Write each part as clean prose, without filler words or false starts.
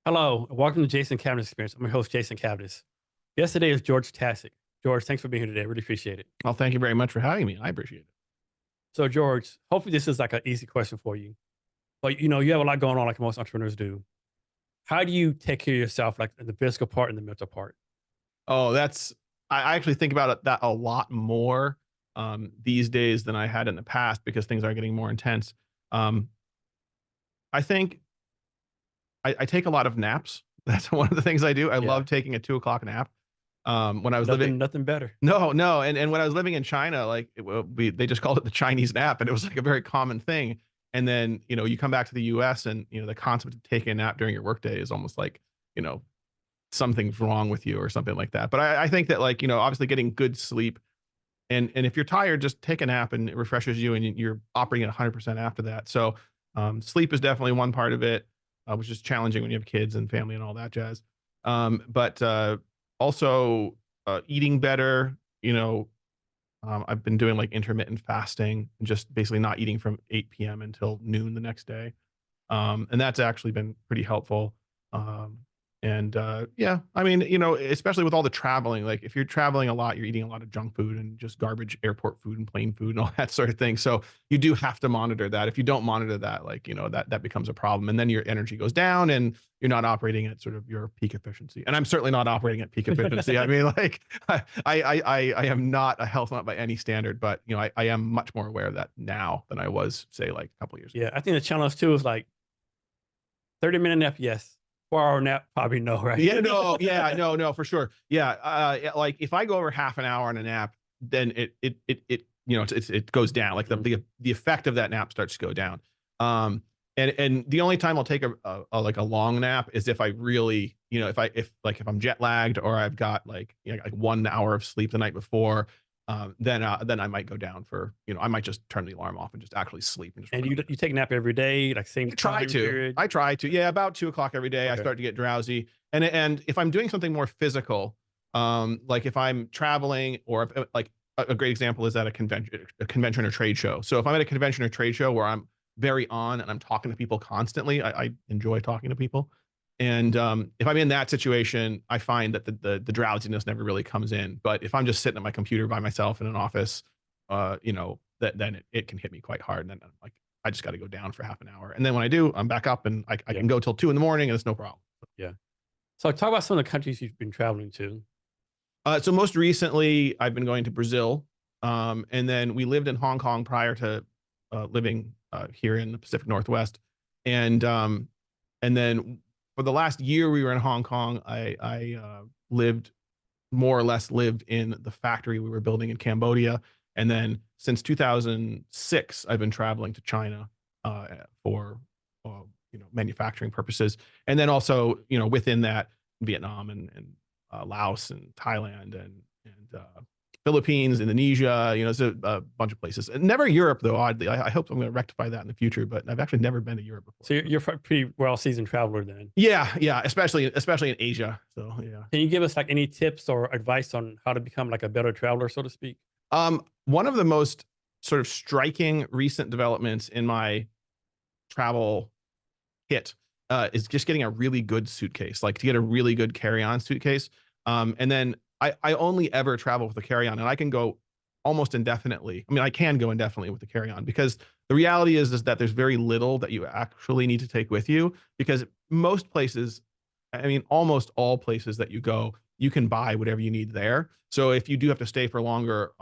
Hello, and welcome to Jason Cavness Experience. I'm your host, Jason Cavness. Yesterday is George Tasick. George, thanks for being here today. I really appreciate it. Well, thank you very much for having me. I appreciate it. So, George, hopefully this is like an easy question for you. But you have a lot going on like most entrepreneurs do. How do you take care of yourself, like the physical part and the mental part? Oh, I actually think about that a lot more these days than I had in the past because things are getting more intense. Um, I think I take a lot of naps. That's one of the things I do. I Yeah, love taking a 2 o'clock nap. When I was living, nothing better. no, and when I was living in China, like they just called it the Chinese nap, and it was like a very common thing. And then you come back to the U.S. and the concept of taking a nap during your workday is almost like you know something's wrong with you or something like that. But I think that like obviously getting good sleep and if you're tired, just take a nap and it refreshes you and you're operating at 100% after that. So sleep is definitely one part of it, which is challenging when you have kids and family and all that jazz. But also eating better. I've been doing like intermittent fasting and just basically not eating from 8 p.m. until noon the next day. And that's actually been pretty helpful. Um, and yeah, I mean, especially with all the traveling, like if you're traveling a lot, you're eating a lot of junk food and just garbage airport food and plane food and all that sort of thing. So you do have to monitor that. If you don't monitor that, like, that becomes a problem. And then your energy goes down and you're not operating at sort of your peak efficiency. And I'm certainly not operating at peak efficiency. I mean, like I am not a health nut by any standard, but I am much more aware of that now than I was, say, like a couple of years ago. Yeah, I think the challenge too is like 30-minute nap, yes. 4 hour nap, probably no, right? Yeah, no, yeah, no, for sure. Yeah, yeah, like if I go over half an hour on a nap, then it goes down. Like the, Mhm. the effect of that nap starts to go down. Um, and the only time I'll take like a long nap is if I really, if I'm jet lagged or I've got like 1 hour of sleep the night before, then I might go down for, I might just turn the alarm off and just actually sleep and just And you take a nap every day, like same I try time to. period. I try to. Yeah, about 2 o'clock every day, I Okay. start to get drowsy. And if I'm doing something more physical, like if I'm traveling or if, like a great example is at a convention or trade show. So if I'm at a convention or trade show where I'm very on and I'm talking to people constantly, I enjoy talking to people. And if I'm in that situation, I find that the drowsiness never really comes in. But if I'm just sitting at my computer by myself in an office, then it can hit me quite hard. And then I'm like, I just got to go down for half an hour. And then when I do, I'm back up and I Yeah, can go till 2 in the morning and it's no problem. yeah. So talk about some of the countries you've been traveling to. So most recently I've been going to Brazil. And then we lived in Hong Kong prior to living here in the Pacific Northwest. And then for the last year we were in Hong Kong, I lived more or less lived in the factory we were building in Cambodia. And then since 2006, I've been traveling to China for manufacturing purposes, and then also within that Vietnam and Laos and Thailand and Philippines, Indonesia. It's a bunch of places. Never Europe though. Oddly, I hope I'm going to rectify that in the future. But I've actually never been to Europe before. So you're a pretty well seasoned traveler then. Yeah, especially in Asia. So yeah. Can you give us like any tips or advice on how to become like a better traveler, so to speak? One of the most sort of striking recent developments in my travel kit is just getting a really good suitcase, like to get a really good carry-on suitcase. And then I only ever travel with a carry-on, and I can go almost indefinitely. I mean, I can go indefinitely with the carry-on because the reality is that there's very little that you actually need to take with you because most places, I mean, almost all places that you go, you can buy whatever you need there. So if you do have to stay for longer,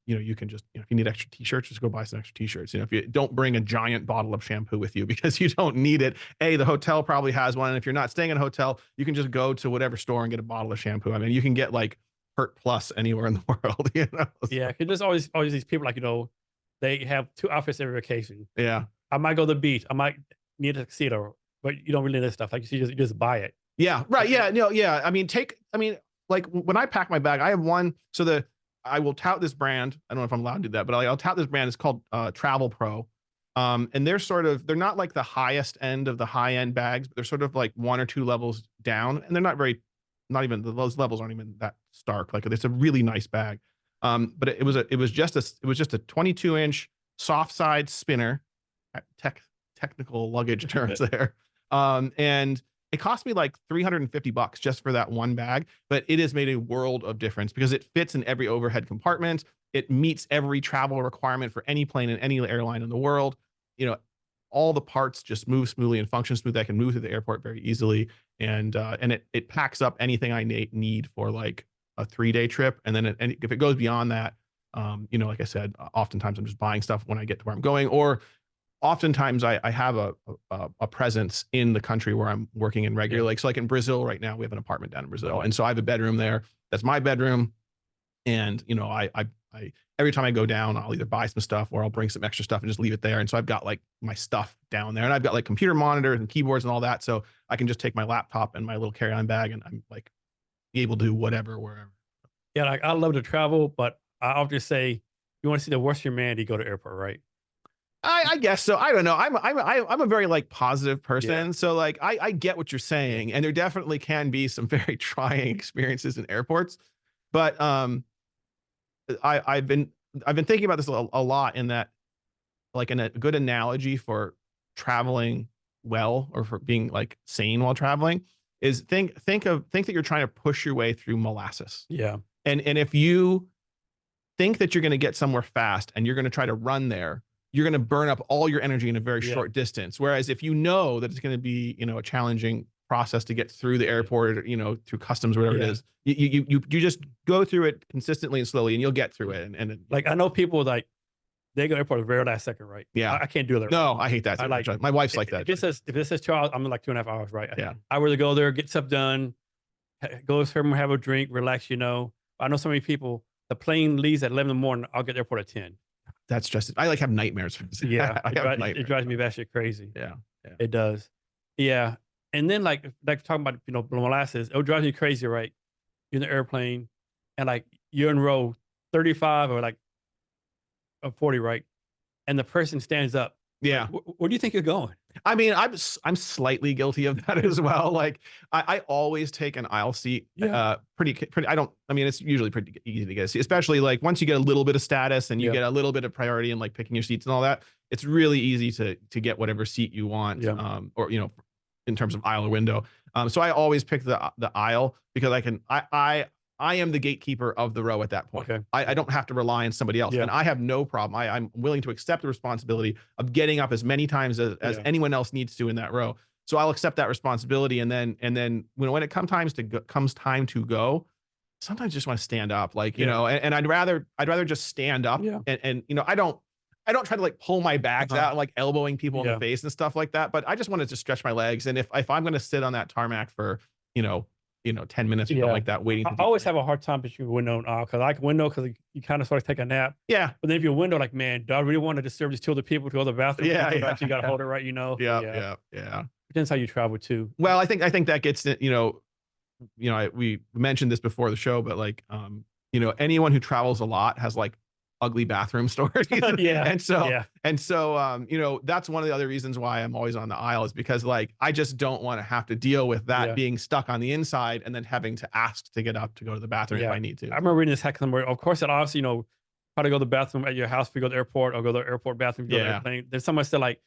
you can just, if you need extra t-shirts, just go buy some extra t-shirts. If you don't bring a giant bottle of shampoo with you because you don't need it, the hotel probably has one. And if you're not staying in a hotel, you can just go to whatever store and get a bottle of shampoo. I mean, you can get like Hurt Plus anywhere in the world. Yeah, because there's always these people like they have two outfits every vacation. Yeah. I might go to the beach. I might need a tuxedo, but you don't really need this stuff. Like you just buy it. Yeah, right. Yeah, no, yeah. I mean, like when I pack my bag, I have one. So I will tout this brand. I don't know if I'm allowed to do that, but I'll tout this brand. It's called Travel Pro. And they're not like the highest end of the high end bags, but they're sort of like 1 or 2 levels down. And they're not even those levels aren't even that stark. Like it's a really nice bag. But it was just a 22-inch soft side spinner, technical luggage terms there. And It cost me like $350 just for that one bag, but it has made a world of difference because it fits in every overhead compartment. It meets every travel requirement for any plane and any airline in the world. You know, all the parts just move smoothly and function smoothly. I can move through the airport very easily, and it packs up anything I need for like a 3-day trip. And then and if it goes beyond that, you know, like I said, oftentimes I'm just buying stuff when I get to where I'm going, or oftentimes I have a presence in the country where I'm working in regular. Like, so like in Brazil right now, we have an apartment down in Brazil. And so I have a bedroom there. That's my bedroom. And, you know, I every time I go down, I'll either buy some stuff or I'll bring some extra stuff and just leave it there. And so I've got like my stuff down there, and I've got like computer monitors and keyboards and all that. So I can just take my laptop and my little carry-on bag, and I'm like able to do whatever, wherever. Yeah, like I love to travel, but I often say, you want to see the worst humanity, go to airport, right? I guess so. I don't know. I'm a very like positive person. Yeah. So like I get what you're saying, and there definitely can be some very trying experiences in airports. But I've been thinking about this a lot, in that like a good analogy for traveling well, or for being like sane while traveling, is think that you're trying to push your way through molasses. Yeah. And if you think that you're going to get somewhere fast and you're going to try to run there, you're going to burn up all your energy in a very short distance. Whereas if you know that it's going to be, you know, a challenging process to get through the airport, or, you know, through customs, whatever it is, you just go through it consistently and slowly, and you'll get through it. And like I know people like they go to the airport the very last second, right? Yeah. I can't do that. No, I hate that. I like My wife's like that. If it says 2 hours, I'm like 2.5 hours, right? Yeah. I rather go there, get stuff done, go somewhere, have a drink, relax. You know, I know so many people. The plane leaves at 11 in the morning. I'll get to the airport at 10. That's just, I like have nightmares. Yeah, Nightmares. it drives me batshit crazy. Yeah. It does. Yeah. And then like talking about, you know, molasses, it drives me crazy, right? You're in the airplane and like you're in row 35 or like 40, right? And the person stands up. Yeah. Where do you think you're going? I mean, I'm slightly guilty of that as well. Like I always take an aisle seat. Pretty. I mean, it's usually pretty easy to get a seat, especially like once you get a little bit of status and you get a little bit of priority in like picking your seats and all that. It's really easy to get whatever seat you want. Or, you know, in terms of aisle or window. So I always pick the aisle, because I am the gatekeeper of the row at that point. Okay. I don't have to rely on somebody else. And I have no problem. I'm willing to accept the responsibility of getting up as many times as anyone else needs to in that row. So I'll accept that responsibility. And then when it comes time to go, sometimes I just want to stand up, like, you know, and I'd rather just stand up and, you know, I don't try to like pull my bags out and like elbowing people in the face and stuff like that. But I just wanted to stretch my legs. And if I'm going to sit on that tarmac for, you know, 10 minutes or something like that, waiting. I always have a hard time between window and aisle, because I like window because you kind of sort of take a nap. Yeah. But then if you're window, like, man, do I really want to disturb these two other people to go to the bathroom? You got to hold it right, you know? Yeah. Depends how you travel too. Well, I think that gets it, you know, we mentioned this before the show, but like, you know, anyone who travels a lot has like ugly bathroom stories. And so, you know, that's one of the other reasons why I'm always on the aisle, is because like, I just don't want to have to deal with that being stuck on the inside and then having to ask to get up to go to the bathroom if I need to. I remember reading this hack somewhere. Of course, it obviously, you know, how to go to the bathroom at your house if you go to the airport, or go to the airport bathroom if you go to the airplane. There's someone said like,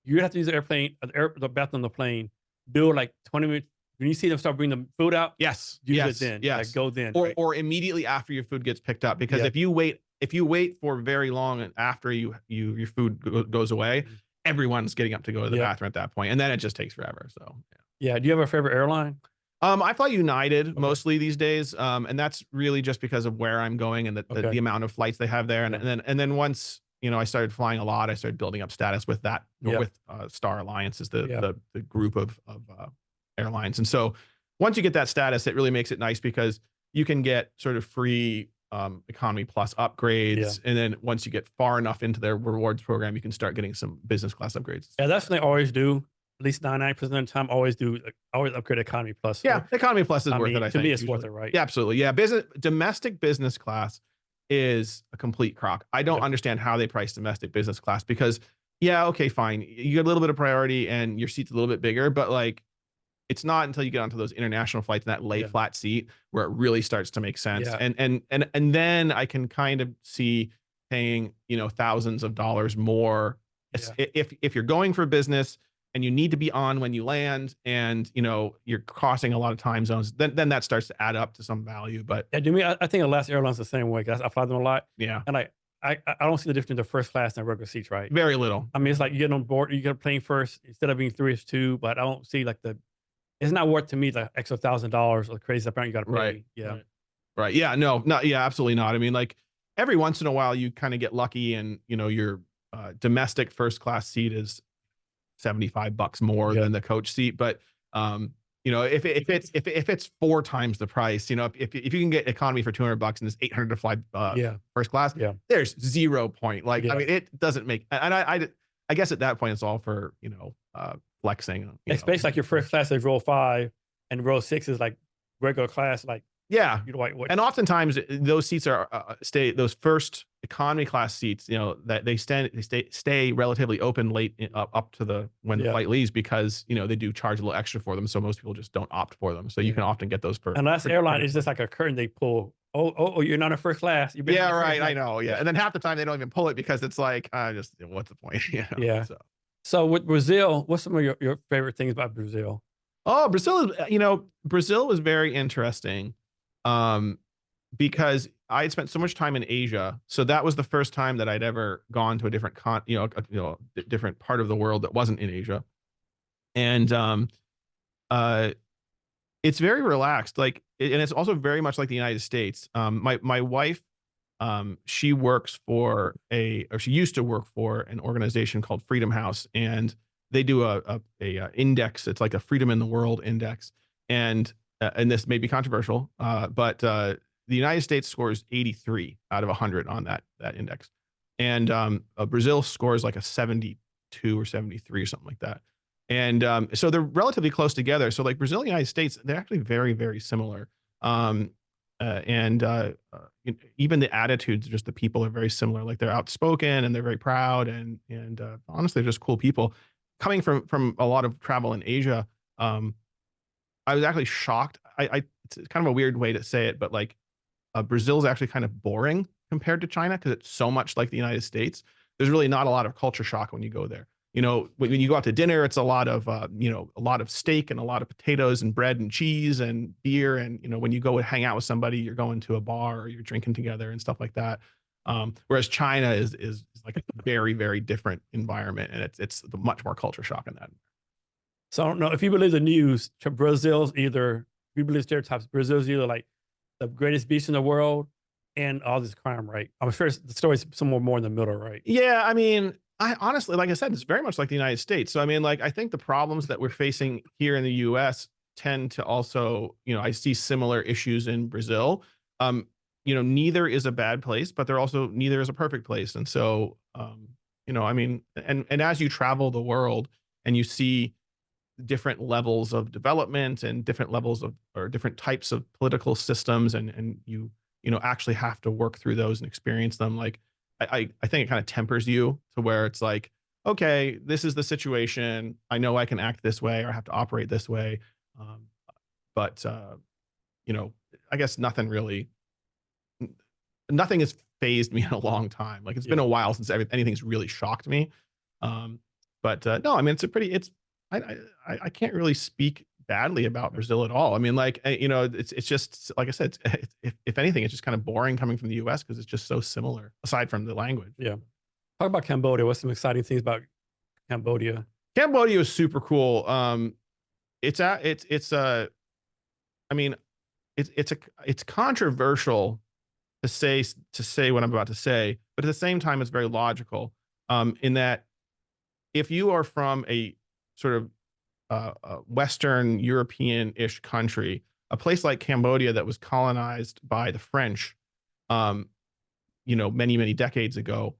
you have to use the airplane, the bathroom on the plane, do like 20 minutes. When you see them start bringing the food out, use it then. Like, go then. Or immediately after your food gets picked up, because if you wait for very long and after your food goes away, everyone's getting up to go to the bathroom at that point, and then it just takes forever. So do you have a favorite airline? I fly United mostly these days, and that's really just because of where I'm going and the amount of flights they have there. And then once, you know, I started flying a lot, I started building up status with that, with Star Alliance is the group of airlines. And so once you get that status, it really makes it nice, because you can get sort of free economy plus upgrades. And then once you get far enough into their rewards program, you can start getting some business class upgrades. Yeah, that's what they always do. At least 99% of the time, always upgrade economy plus. Yeah, economy plus is worth it. I think to me, it's worth it, right? Yeah, absolutely. Yeah, domestic business class is a complete crock. I don't understand how they price domestic business class, because okay, fine, you get a little bit of priority and your seat's a little bit bigger, but like, it's not until you get onto those international flights and that lay flat seat where it really starts to make sense. And then I can kind of see paying, you know, thousands of dollars more if you're going for business. and you need to be on when you land, and you're crossing a lot of time zones, then that starts to add up to some value. But Yeah, to me, I think Alaska Airlines the same way, 'cause I fly them a lot, yeah, and I don't see the difference in the first class and regular seats, right? very little. I mean, it's like you get on board, you get a plane first instead of being 3, it's 2, but I don't see like it's not worth to me the extra $1,000 or crazy amount you got to Right. pay. Yeah. Right. Right. Yeah. No. Not. Yeah. Absolutely not. I mean, like every once in a while, you kind of get lucky, and your domestic first class seat is $75 more Yeah. than the coach seat. But if it's 4 times the price, if you can get economy for $200 and it's 800 to fly Yeah. first class, Yeah. there's 0 point. Like, I Yeah. mean, it doesn't make. And I guess at that point, it's all for flexing. Especially like your first class is row 5 and row 6 is like regular class. Like, Yeah. what? And oftentimes those seats are those first economy class seats, that they stay relatively open late up to when the Yeah. flight leaves, because they do charge a little extra for them. So most people just don't opt for them. So you can often get those for. Unless airline is just like a curtain they pull. Oh, you're not in first class. You've been in Yeah, first right. class. I know. Yeah. And then half the time they don't even pull it, because it's like, just what's the point? Yeah. So. So with Brazil, what's some of your favorite things about Brazil? Oh, Brazil was very interesting. Because I had spent so much time in Asia. So that was the first time that I'd ever gone to a different different part of the world that wasn't in Asia. And uh, it's very relaxed, like, and it's also very much like the United States. My wife, she works for she used to work for an organization called Freedom House, and they do a index. It's like a Freedom in the World index, and this may be controversial, but the United States scores 83 out of 100 on that index, and Brazil scores like a 72 or 73 or something like that. And so they're relatively close together. So like Brazil and the United States, they're actually very, very similar. And even the attitudes, just the people are very similar. Like they're outspoken and they're very proud, and honestly, they're just cool people. Coming from a lot of travel in Asia, I was actually shocked. It's kind of a weird way to say it, but like Brazil is actually kind of boring compared to China, because it's so much like the United States. There's really not a lot of culture shock when you go there. When you go out to dinner, it's a lot of steak and a lot of potatoes and bread and cheese and beer. And, when you go and hang out with somebody, you're going to a bar or you're drinking together and stuff like that. Whereas China is like a very, very different environment, and it's much more culture shock in that. So I don't know if you believe the news. Brazil's either, if you believe stereotypes, Brazil's either like the greatest beast in the world and all this crime, right? I'm sure the story's somewhere more in the middle, right? Yeah, I mean, I honestly, like I said, it's very much like the United States. So I mean, like, I think the problems that we're facing here in the US tend to also, I see similar issues in Brazil. Neither is a bad place, but neither is a perfect place. And so, I mean, and as you travel the world and you see different levels of development and different levels of, or different types of political systems, and you actually have to work through those and experience them, like, I think it kind of tempers you to where it's like, okay, this is the situation. I know I can act this way or I have to operate this way. But I guess nothing has phased me in a long time. Like, it's been a while since anything's really shocked me. But no, I mean, I can't really speak badly about Brazil at all. I mean, like, it's just, like I said, if anything, it's just kind of boring coming from the US, because it's just so similar aside from the language. Yeah. Talk about Cambodia. What's some exciting things about Cambodia? Cambodia is super cool. I mean, it's controversial to say what I'm about to say, but at the same time, it's very logical. In that, if you are from a sort of Western European-ish country, a place like Cambodia that was colonized by the French, many, many decades ago,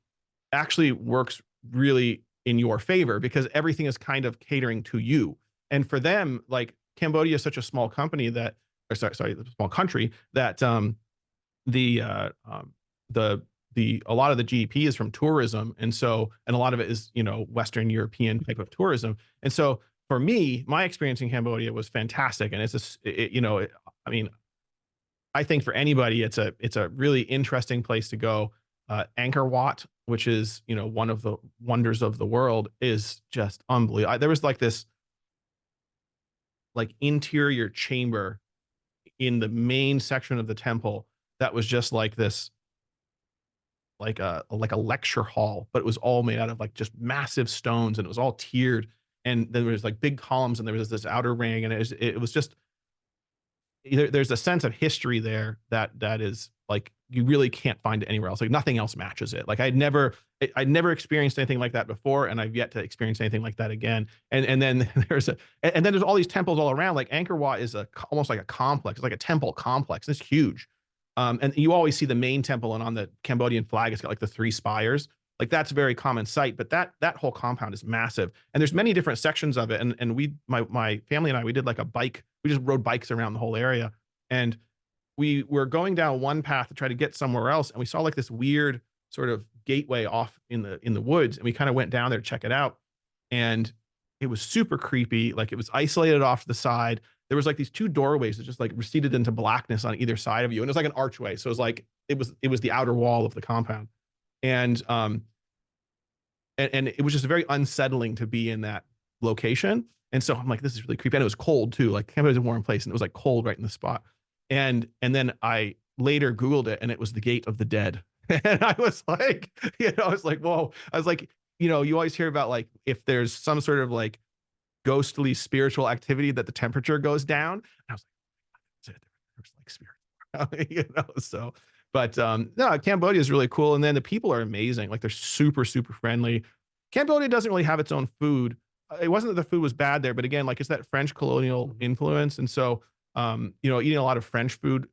actually works really in your favor, because everything is kind of catering to you. And for them, like, Cambodia is such a small company that, or sorry, a small country that a lot of the GDP is from tourism, and a lot of it is Western European type of tourism. And so for me, my experience in Cambodia was fantastic, and I mean, I think for anybody, it's a really interesting place to go. Angkor Wat which is, you know, one of the wonders of the world, is just unbelievable. There was like this like interior chamber in the main section of the temple that was just like this, like a lecture hall, but it was all made out of like just massive stones, and it was all tiered. And then there was like big columns, and there was this outer ring, and it was just there's a sense of history there that is like you really can't find it anywhere else. Like nothing else matches it. Like I'd never experienced anything like that before, and I've yet to experience anything like that again. And then and then there's all these temples all around. Like Angkor Wat is almost like a complex. It's like a temple complex. It's huge. And you always see the main temple, and on the Cambodian flag, it's got like the 3 spires. Like that's a very common sight, but that whole compound is massive, and there's many different sections of it. And my family and I, we did like a bike. We just rode bikes around the whole area, and we were going down one path to try to get somewhere else, and we saw like this weird sort of gateway off in the woods, and we kind of went down there to check it out, and it was super creepy. Like it was isolated off to the side. There was like these 2 doorways that just like receded into blackness on either side of you, and it was like an archway. So it was like it was the outer wall of the compound, and it was just very unsettling to be in that location. And so I'm like, this is really creepy. And it was cold too. Like Cambodia was a warm place, and it was like cold right in the spot. And then I later Googled it, and it was the Gate of the Dead. And I was like, you know, I was like, whoa. I was like, you know, you always hear about like if there's some sort of like ghostly spiritual activity that the temperature goes down. And I was like, there's like spirit, you know. So, but no, Cambodia is really cool, and then the people are amazing. Like they're super friendly. Cambodia doesn't really have its own food. It wasn't that the food was bad there, but again, like it's that French colonial influence, and so you know, eating a lot of French food.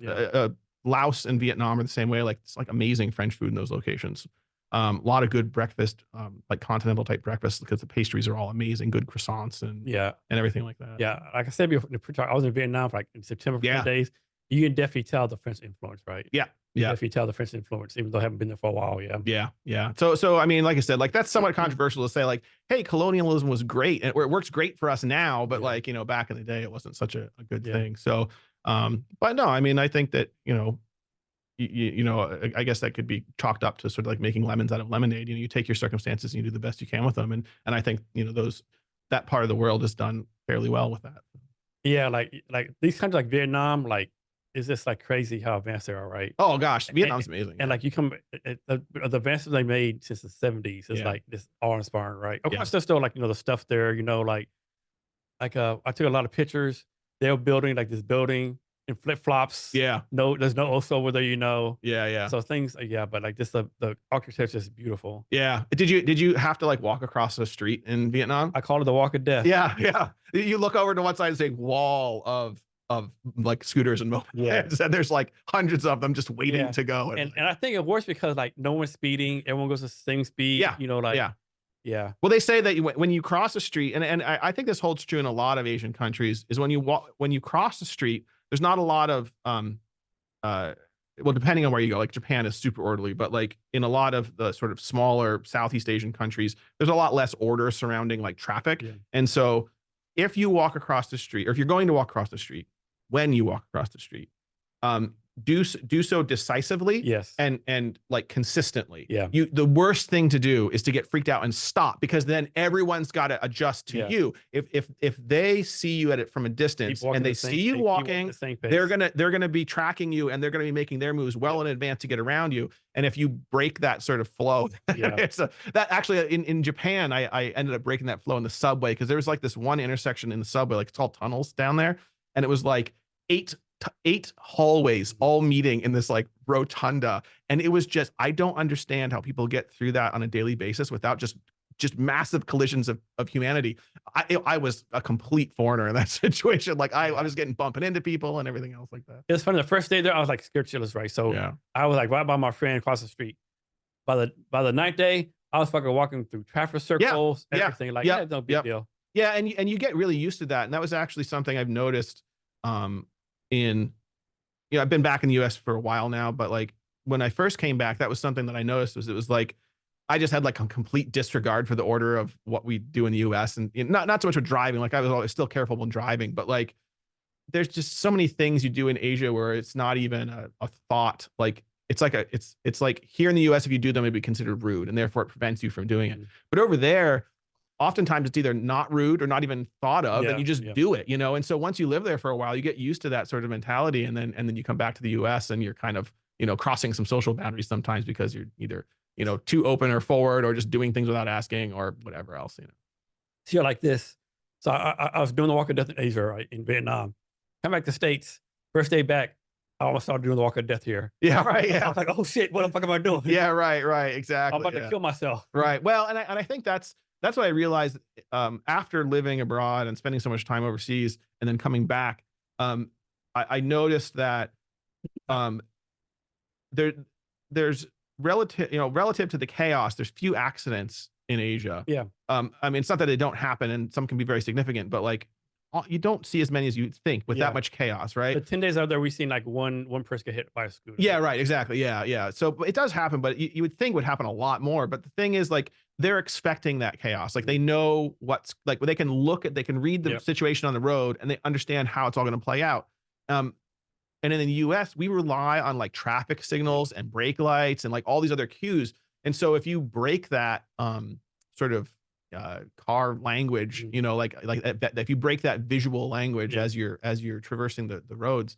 Laos and Vietnam are the same way. Like it's like amazing French food in those locations. A lot of good breakfast, like continental type breakfast, because the pastries are all amazing, good croissants and everything like that. Yeah, like I said before, I was in Vietnam for like in September for 10 days. You can definitely tell the French influence, right? Yeah. You definitely tell the French influence, even though I haven't been there for a while. Yeah. So I mean, like I said, like that's somewhat controversial to say, like, hey, colonialism was great, and it works great for us now, but like, you know, back in the day, it wasn't such a good thing. So, but no, I mean, I think that, you know, you know, I guess that could be chalked up to sort of like making lemons out of lemonade. You know, you take your circumstances and you do the best you can with them. And I think, you know, that part of the world has done fairly well with that. Yeah. Like these countries like Vietnam, like, it's just like crazy how advanced they are, right? Oh gosh, Vietnam's amazing. And like you come, the advances they made since the 70s is like this awe inspiring, right? Of course, there's still like, you know, the stuff there, you know, like I took a lot of pictures. They were building like this building in flip flops. No, there's no oats over there, you know. So things, but like just the architecture is beautiful. Did you have to like walk across the street in Vietnam? I call it the walk of death. Yeah. You look over to one side and say wall of like scooters and mopeds, and there's like hundreds of them just waiting to go. And I think it works because like no one's speeding, everyone goes the same speed. You know, like well, they say that when you cross a street, and I think this holds true in a lot of Asian countries, is when you cross the street, there's not a lot of well, depending on where you go, like Japan is super orderly, but like in a lot of the sort of smaller Southeast Asian countries, there's a lot less order surrounding like traffic. And so if you walk across the street, or if you're going to walk across the street, when you walk across the street, do so decisively and like consistently. The worst thing to do is to get freaked out and stop, because then everyone's got to adjust to you. If they see you at it from a distance and they see you walking, they're gonna be tracking you, and they're gonna be making their moves well in advance to get around you. And if you break that sort of flow, that actually in Japan, I ended up breaking that flow in the subway, because there was like this one intersection in the subway, like it's all tunnels down there, and it was like eight hallways all meeting in this like rotunda, and it was just, I don't understand how people get through that on a daily basis without just massive collisions of humanity. I was a complete foreigner in that situation. Like I was bumping into people and everything else like that. It's funny, the first day there I was like scared shitless, right? So I was like right by my friend across the street. By the 9th day, I was fucking walking through traffic circles, everything like no big deal. And you get really used to that, and that was actually something I've noticed in, you know, I've been back in the US for a while now, but like when I first came back, that was something that I noticed, it was like I just had like a complete disregard for the order of what we do in the US, and you know, not so much with driving. Like I was always still careful when driving, but like there's just so many things you do in Asia where it's not even a thought. Like it's like it's like here in the US, if you do them, it'd be considered rude, and therefore it prevents you from doing it. Mhm. But over there, oftentimes it's either not rude or not even thought of, and Yeah, you just yeah. do it, you know? And so once you live there for a while, you get used to that sort of mentality, and then you come back to the US and you're kind of, you know, crossing some social boundaries sometimes because you're either, you know, too open or forward or just doing things without asking or whatever else, you know? So you're like this. So I was doing the walk of death in Asia, right, in Vietnam. Come back to States, first day back, I almost started doing the walk of death here. Yeah, right, I yeah. was like, oh shit, what the fuck am I doing? Yeah, right, I'm exactly, about to yeah. kill myself. Right. Well, and I think that's what I realized after living abroad and spending so much time overseas and then coming back. I noticed that um, there there's relative to the chaos, there's few accidents in Asia. Yeah. I mean, it's not that they don't happen, and some can be very significant, but like you don't see as many as you think with that Yeah. much chaos, right? The 10 days out there, we seen like one person get hit by a scooter. Yeah, right, exactly. Yeah. So but it does happen, but you would think would happen a lot more. But the thing is, like, they're expecting that chaos. Like they know what's like they can read the Yep. situation on the road and they understand how it's all going to play out. Um, and in the US, we rely on like traffic signals and brake lights and like all these other cues. And so if you break that sort of car language, Mhm. you know, if you break that visual language Yeah. as you're traversing the roads,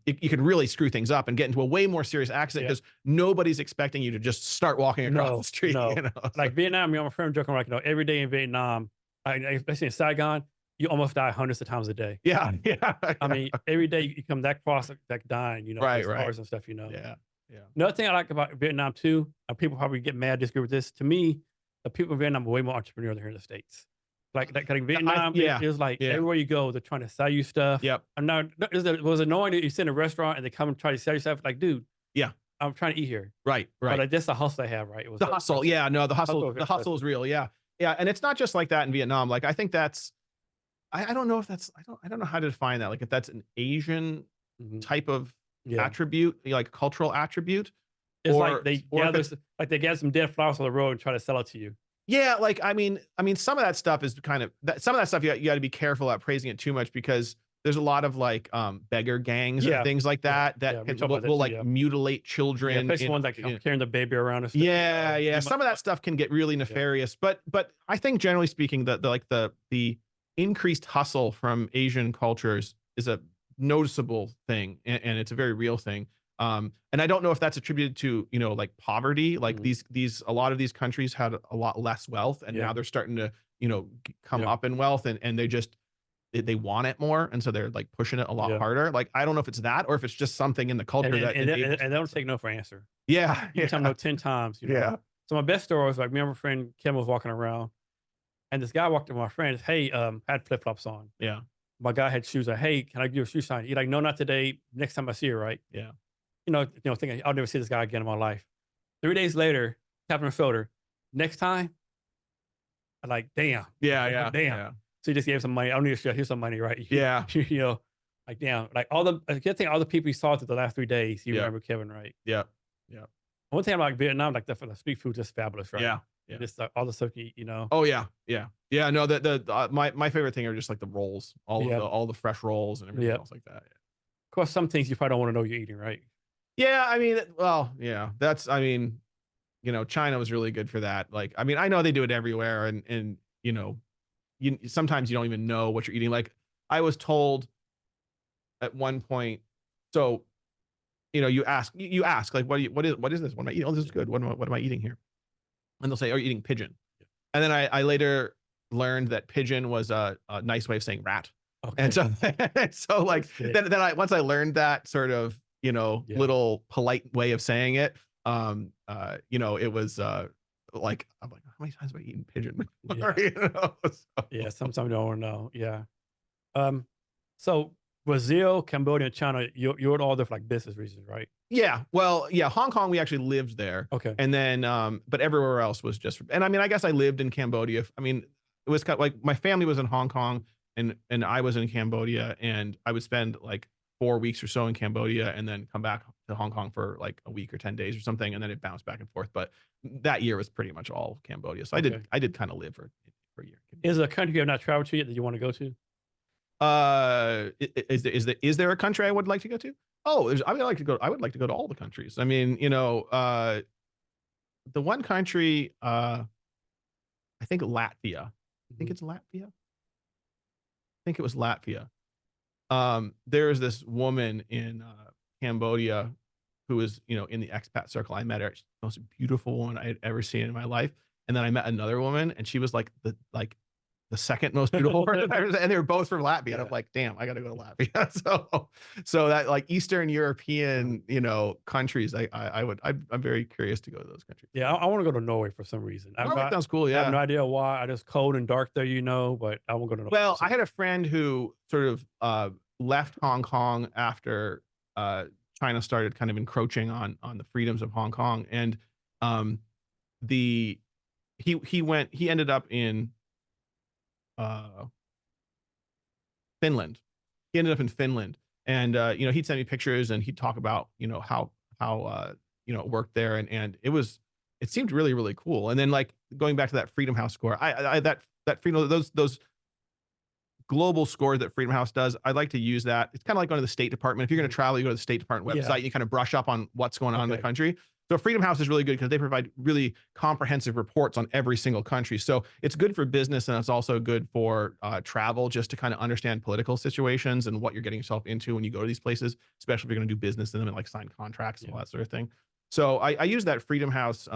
you can really screw things up and get into a way more serious accident Yeah. because nobody's expecting you to just start walking across the No, street. no. You know, Like Vietnam, me and my friend joking like, you know, every day in Vietnam, especially in Saigon, you almost die hundreds of times a day. yeah, yeah, I mean, every day you come that cross, like dying, you know, right, there's right, cars and stuff, you know. yeah, yeah, Another thing I like about Vietnam too, people probably get mad, disagree with this. To me, the people in Vietnam are way more entrepreneurial than here in the States. Like Vietnam, yeah, it was like yeah, everywhere you go, they're trying to sell you stuff. yep, I'm not, it was annoying that you sit in a restaurant and they come and try to sell you stuff. Like, dude, yeah, I'm trying to eat here. right, But right. that's the hustle they have, right? It was The hustle, yeah, no, hustle of the hustle is real, yeah, yeah, and it's not just like that in Vietnam. Like I think that's I don't know if that's I don't know how to define that. Like if that's an Asian Mhm. type of Yeah. attribute, like cultural attribute, It's like they or if gather, it's like they gather some dead flowers on the road and try to sell it to you. yeah, like I mean, some of that stuff is kind of some of that stuff you got to be careful at praising it too much because there's a lot of like beggar gangs and Yeah. things like Yeah. that Yeah. that We can, talk about that will too. like Yeah. mutilate Yeah. children. Especially ones like carrying the baby around and stuff. Yeah, yeah. You Some of that stuff can get really nefarious, but I think generally speaking, the increased hustle from Asian cultures is a noticeable thing, and it's a very real thing. And I don't know if that's attributed to you know like poverty, like Mhm. these a lot of these countries had a lot less wealth, and Yeah. now they're starting to you know come Yeah. up in wealth, and they just they want it more, and so they're like pushing it a lot Yeah. harder. Like I don't know if it's that or if it's just something in the culture that enables. And they don't take no for an answer. Yeah, You can tell them yeah, no 10 times, you know. yeah, So my best story was like me and my friend Kim was walking around and this guy walked up to my friend, hey, had flip flops on. yeah, My guy had shoes like, hey, can I give you a shoe sign? He like, no, not today. Next time I see you, right? yeah, Thinking I'll never see this guy again in my life. 3 days later, tapping her shoulder. Next time, I'm like, damn. yeah, Like, yeah, damn. yeah. So he just gave some money. I don't need a shirt. Here's some money, right? Yeah. You know, like damn. Like I good thing all the people he saw through the last 3 days, you Yeah. remember Kevin, right? Yeah. Yeah. One thing about Vietnam, like for the street food, just fabulous, right? Yeah. Yeah. Just all the stuff you eat, you know. Oh yeah. Yeah. Yeah. No, my favorite thing are just like the rolls, Yeah. all the fresh rolls and everything Yeah. else like that. Of course, some things you probably don't want to know you're eating, right? Yeah. I mean, well, yeah. That's I mean, you know, China was really good for that. Like, I mean, I know they do it everywhere, and you know, you sometimes you don't even know what you're eating. Like, I was told at one point, so you know, you ask like, what is this? What am I eating? Oh, this is good. What am I eating here? And they'll say, "Are you eating pigeon?" And then I later learned that pigeon was a nice way of saying rat. Okay. And so, so like Shit. then once I learned that sort of you know Yeah. little polite way of saying it, you know, it was like I'm like, how many times have I eaten pigeon before? Yeah. You know? So, Yeah. Sometimes you don't want to know. Yeah. So Brazil, Cambodia, and China, you're all there for like business reasons, right? yeah, well, yeah, Hong Kong, we actually lived there, Okay. and then but everywhere else was just. And I mean, I guess I lived in Cambodia. I mean, it was kind of like my family was in Hong Kong, and I was in Cambodia, and I would spend like 4 weeks or so in Cambodia, and then come back to Hong Kong for like a week or 10 days or something, and then it bounced back and forth. But that year was pretty much all Cambodia, so Okay. I did kind of live for a year. Is there a country you have not traveled to yet that you want to go to? Is there a country I would like to go to? Oh, I would like to go to all the countries. I mean, the one country, I think Latvia. I think Mhm. it's Latvia. I think it was Latvia. There is this woman in Cambodia who was, in the expat circle. I met her. She's the most beautiful woman I had ever seen in my life. And then I met another woman, and she was like the second most beautiful person I've ever seen, and they were both from Latvia. And I'm Yeah. like, damn, I got to go to Latvia. So that like Eastern Mhm. European, countries, I'm very curious to go to those countries. Yeah, I wanna go to Norway for some reason. Norway sounds cool. I have Yeah. no idea why. I just cold and dark there, but I wanna go to Norway Well, for I some. had a friend who sort of left Hong Kong after uh, China started kind of encroaching on the freedoms of Hong Kong, and um, the he ended up in uh, Finland. He ended up in Finland, and he'd send me pictures, and he'd talk about how it worked there, and it seemed really really cool. And then like going back to that Freedom House score, I that freedom those global score that Freedom House does. I'd like to use that. It's kind of like going to the State Department. If you're going to Mhm. travel, you go to the State Department website, Yeah. and you kind of brush up on what's going on in the Okay. country. So Freedom House is really good because they provide really comprehensive reports on every single country. So it's good for business, and it's also good for travel, just to kind of understand political situations and what you're getting yourself into when you go to these places, especially if you're going to do business in them and like sign contracts and all Yeah. that sort of thing. So I use that Freedom House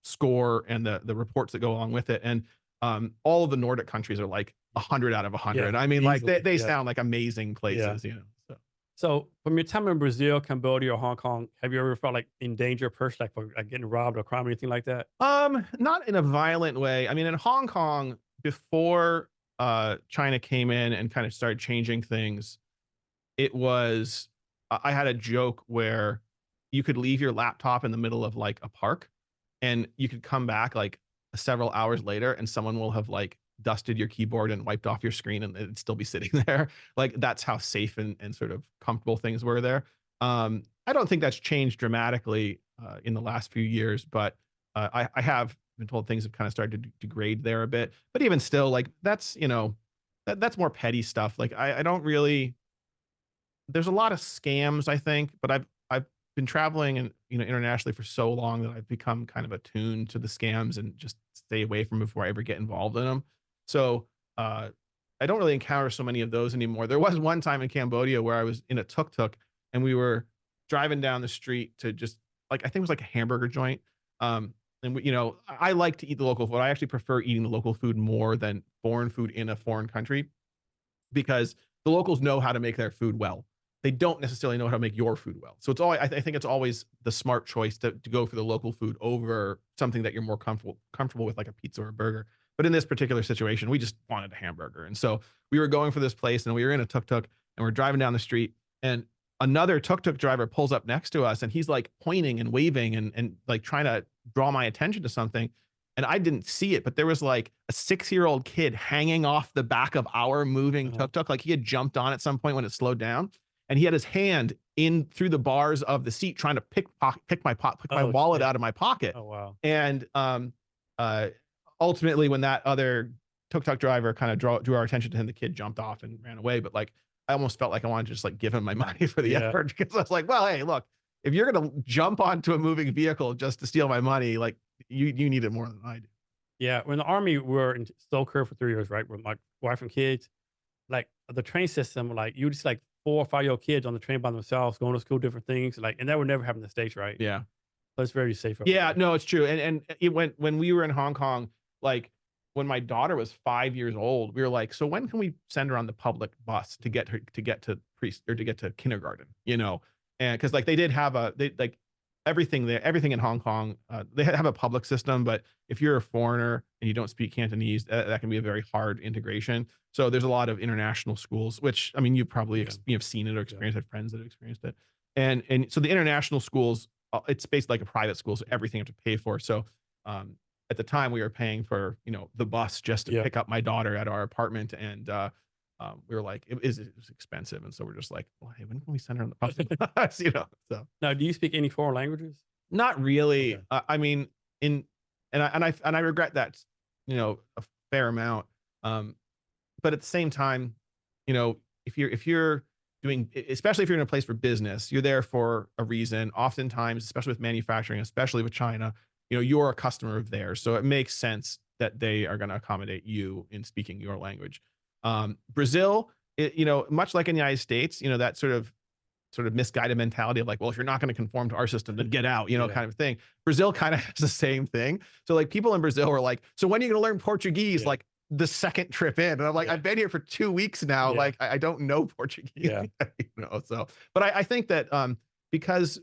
score and the reports that go along with it. And all of the Nordic countries are like 100 out of Yeah. 100. I mean, like Easily. they Yeah. sound like amazing Yeah. places. So. So from your time in Brazil, Cambodia, or Hong Kong, have you ever felt like in danger personally, like for like getting robbed or crime or anything like that? Not in a violent way. I mean, in Hong Kong, before China came in and kind of started changing things, it was I had a joke where you could leave your laptop in the middle of like a park, and you could come back like several hours later, and someone will have like dusted your keyboard and wiped off your screen, and it'd still be sitting there. Like that's how safe and sort of comfortable things were there. I don't think that's changed dramatically in the last few years, but I have been told things have kind of started to degrade there a bit. But even still, like that's that's more petty stuff. Like I don't really there's a lot of scams, I think, but I've been traveling and internationally for so long that I've become kind of attuned to the scams and just stay away from them before I ever get involved in them. So uh, I don't really encounter so many of those anymore. There was one time in Cambodia where I was in a tuk tuk, and we were driving down the street to just like I think it was like a hamburger joint. And I like to eat the local food. I actually prefer eating the local food more than foreign food in a foreign country because the locals know how to make their food well. They don't necessarily know how to make your food well. So it's always, I think it's always the smart choice to go for the local food over something that you're more comfortable with, like a pizza or a burger. But in this particular situation, we just wanted a hamburger. And so we were going for this place, and we were in a tuk-tuk, and we're driving down the street, and another tuk-tuk driver pulls up next to us, and he's like pointing and waving and like trying to draw my attention to something. And I didn't see it, but there was like a 6-year-old kid hanging off the back of our moving Uh-huh. tuk-tuk. Like he had jumped on at some point when it slowed down, and he had his hand in through the bars of the seat trying to pick my Oh wallet shit. out of my pocket. Oh wow. And uh, ultimately, when that other tuk-tuk driver kind of drew our attention to him, the kid jumped off and ran away. But like, I almost felt like I wanted to just like give him my money for the Yeah. effort because I was like, well, hey, look, if you're gonna jump onto a moving vehicle just to steal my money, like you need it more than I do. Yeah. When the army, we were in Stoker for 3 years, right? With my wife and kids. Like the train system, like you just like 4 or 5 year old kids on the train by themselves, going to school, different things. Like, and that would never happen in the States, right? Yeah. So it's very safe over Yeah, there. no, it's true. And it when we were in Hong Kong, like when my daughter was 5 years old, we were like, so when can we send her on the public bus to get her to get to to get to kindergarten? And because like they did have they like everything there, everything in Hong Kong, they have a public system, but if you're a foreigner and you don't speak Cantonese, that can be a very hard integration. So there's a lot of international schools, which I mean, you probably Yeah. you've seen it or Yeah. experienced, had friends that have experienced it, and so the international schools it's basically like a private school, so everything you have to pay for. So at the time, we were paying for the bus just to Yeah. pick up my daughter at our apartment, and we were like, it was expensive, and so we're just like, well, hey, when can we send her on the public bus? So Now, do you speak any foreign languages? not really. Okay. I mean, in and I regret that a fair amount. Um, but at the same time, you know, if you're doing, especially if you're in a place for business, you're there for a reason. Oftentimes, especially with manufacturing, especially with China, you know, you're a customer of theirs. So it makes sense that they are going to accommodate you in speaking your language. Brazil, you know, much like in the United States, you know, that sort of misguided mentality of like, well, if you're not going to conform to our system, then get out, you know, kind of thing. Brazil kind of has the same thing. So like people in Brazil were like, so when are you going to learn Portuguese? Like the second trip in, and I'm like, I've been here for 2 weeks now. Like I don't know Portuguese, you know? So, but I think that, because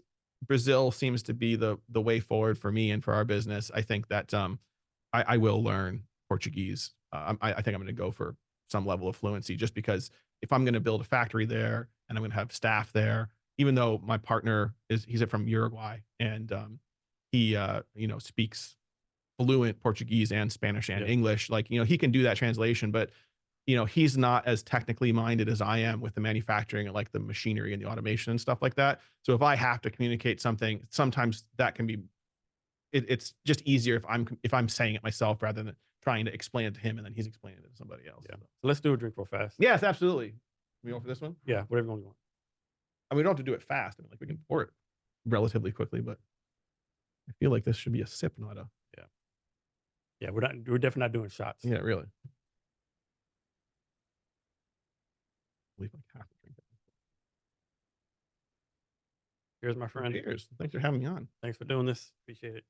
Brazil seems to be the way forward for me and for our business, I think that, I will learn Portuguese. I think I'm going to go for some level of fluency, just because if I'm going to build a factory there and I'm going to have staff there, even though my partner he's from Uruguay, and he you know, speaks fluent Portuguese and Spanish and English, like, you know, he can do that translation, but you know, he's not as technically minded as I am with the manufacturing and like the machinery and the automation and stuff like that. So if I have to communicate something, sometimes that can be, it's just easier if I'm saying it myself rather than trying to explain it to him and then he's explaining it to somebody else. So let's do a drink real fast. Yes, absolutely. We go for this one? Yeah, whatever you want. I mean, we don't have to do it fast. I mean, like we can pour it relatively quickly, but I feel like this should be a sip, not a. Yeah, we're definitely not doing shots. Yeah, really. Leave like half the drink. Cheers, my friend. Cheers. Thanks for having me on. Thanks for doing this. Appreciate it.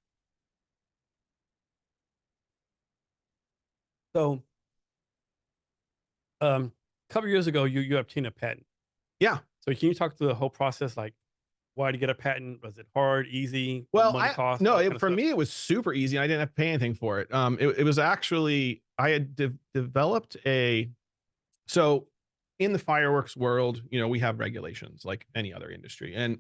So, a couple years ago, you obtained a patent. Yeah. So can you talk through the whole process? Like, why to get a patent? Was it hard, easy? Well, for me, it was super easy. I didn't have to pay anything for it. It was actually, I had developed so in the fireworks world, you know, we have regulations like any other industry. And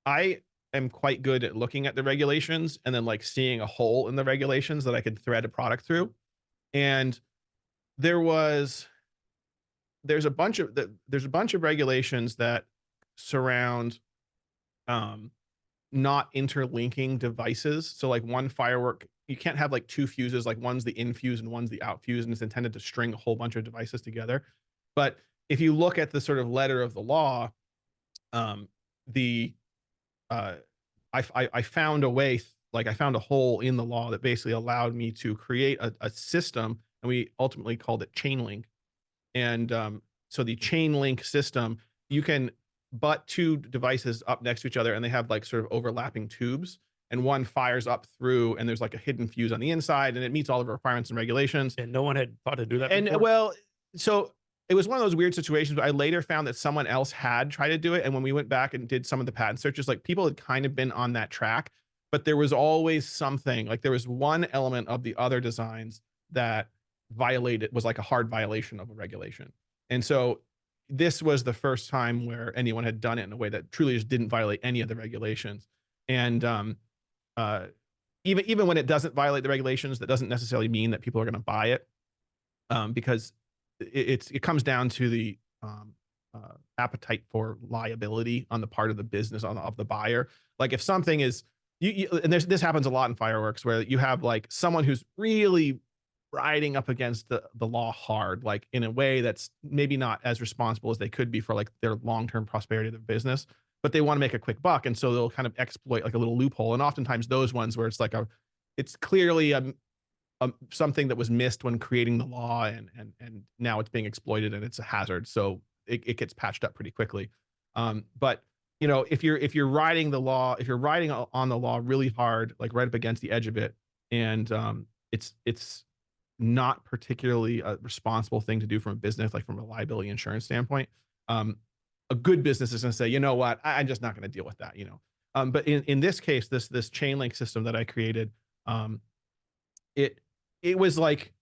I am quite good at looking at the regulations and then like seeing a hole in the regulations that I could thread a product through. And there's a bunch of regulations that surround not interlinking devices. So like one firework, you can't have like two fuses, like one's the in fuse and one's the out fuse, and it's intended to string a whole bunch of devices together. But if you look at the sort of letter of the law, I found a way, like I found a hole in the law that basically allowed me to create a system, and we ultimately called it chain link. And so the chain link system, you can butt two devices up next to each other and they have like sort of overlapping tubes, and one fires up through and there's like a hidden fuse on the inside, and it meets all of the requirements and regulations. And no one had thought to do that And before? well, so it was one of those weird situations. I later found that someone else had tried to do it. And when we went back and did some of the patent searches, like people had kind of been on that track, but there was always something, like there was one element of the other designs that was like a hard violation of a regulation. And so this was the first time where anyone had done it in a way that truly just didn't violate any of the regulations. And even when it doesn't violate the regulations, that doesn't necessarily mean that people are going to buy it, because it comes down to the appetite for liability on the part of the business of the buyer. Like if something is and this happens a lot in fireworks, where you have like someone who's really riding up against the law hard, like in a way that's maybe not as responsible as they could be for like their long-term prosperity of the business, but they want to make a quick buck. And so they'll kind of exploit like a little loophole. And oftentimes those ones where it's like it's clearly something that was missed when creating the law, and now it's being exploited and it's a hazard. So it gets patched up pretty quickly. But you know, if you're riding the law, if you're riding on the law really hard, like right up against the edge of it, and it's not particularly a responsible thing to do from a business, like from a liability insurance standpoint. A good business is going to say, you know what, I'm just not going to deal with that, you know. But in this case, this chain link system that I created, it was like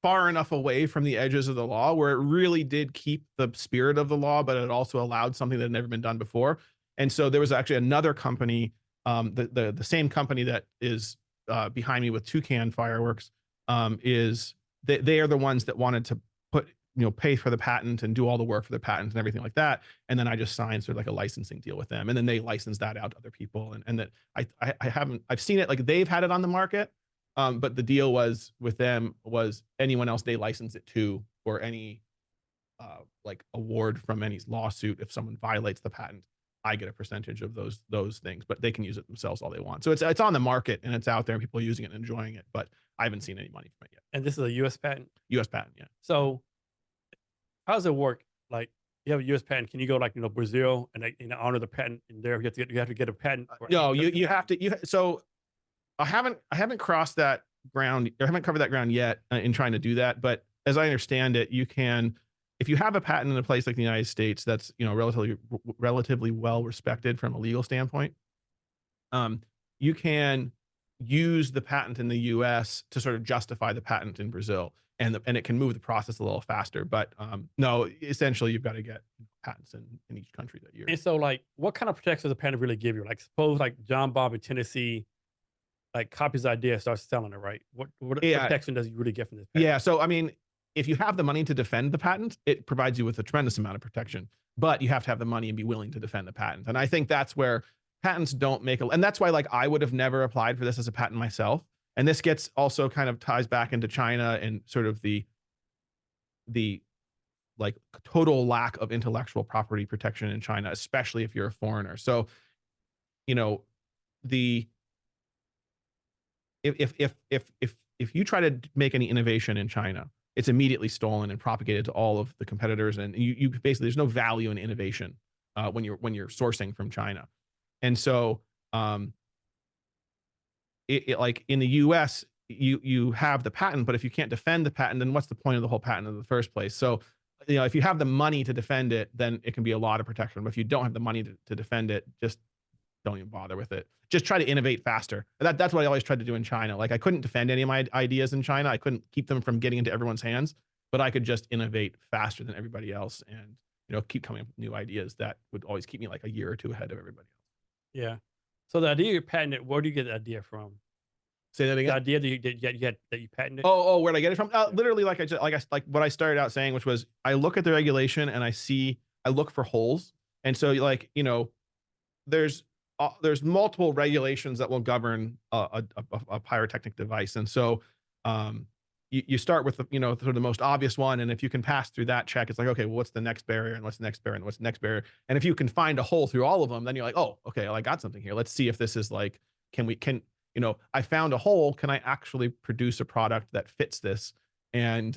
far enough away from the edges of the law where it really did keep the spirit of the law, but it also allowed something that had never been done before. And so there was actually another company, the same company that is behind me with Toucan Fireworks, they are the ones that wanted to pay for the patent and do all the work for the patent and everything like that. And then I just signed sort of like a licensing deal with them, and then they license that out to other people. And that I've seen it, like they've had it on the market, But the deal was with them was anyone else they license it to, or any like award from any lawsuit, if someone violates the patent, I get a percentage of those things, but they can use it themselves all they want. So it's on the market and it's out there and people are using it and enjoying it, but I haven't seen any money from it yet. And this is a US patent? US patent, yeah. So how does it work? Like, you have a US patent, can you go like, Brazil and like, honor the patent in there? You have to get a patent for No, any you have to, so I haven't crossed that ground, or haven't covered that ground yet in trying to do that. But as I understand it, you can, if you have a patent in a place like the United States that's relatively well respected from a legal standpoint, you can use the patent in the U.S. to sort of justify the patent in Brazil, and it can move the process a little faster. But no, essentially you've got to get patents in each country that you're. And so, like, what kind of protection does a patent really give you? Like, suppose like John Bob in Tennessee like copies the idea, starts selling it, right? What protection does you really get from this patent? Yeah, so I mean, if you have the money to defend the patent, it provides you with a tremendous amount of protection, but you have to have the money and be willing to defend the patent. And I think that's where patents don't make and that's why, like, I would have never applied for this as a patent myself. And this gets also kind of ties back into China and sort of the like total lack of intellectual property protection in China, especially if you're a foreigner. So, if you try to make any innovation in China, it's immediately stolen and propagated to all of the competitors, and you basically, there's no value in innovation when you're sourcing from China. And so like in the US, you have the patent, but if you can't defend the patent, then what's the point of the whole patent in the first place? So if you have the money to defend it, then it can be a lot of protection. But if you don't have the money to defend it, just don't even bother with it. Just try to innovate faster. That's what I always tried to do in China. Like, I couldn't defend any of my ideas in China. I couldn't keep them from getting into everyone's hands, but I could just innovate faster than everybody else and, keep coming up with new ideas that would always keep me like a year or two ahead of everybody else. Yeah. So the idea you patented, where do you get the idea from? Say that again. The idea that you patented? Oh, where'd I get it from? Literally, like what I started out saying, which was I look at the regulation and I look for holes. And so, like, there's multiple regulations that will govern a pyrotechnic device. And so you start with the, sort of the most obvious one. And if you can pass through that check, it's like, okay, well, what's the next barrier, and what's the next barrier, and what's the next barrier? And if you can find a hole through all of them, then you're like, oh, okay, well, I got something here. Let's see if this is like, I found a hole. Can I actually produce a product that fits this? And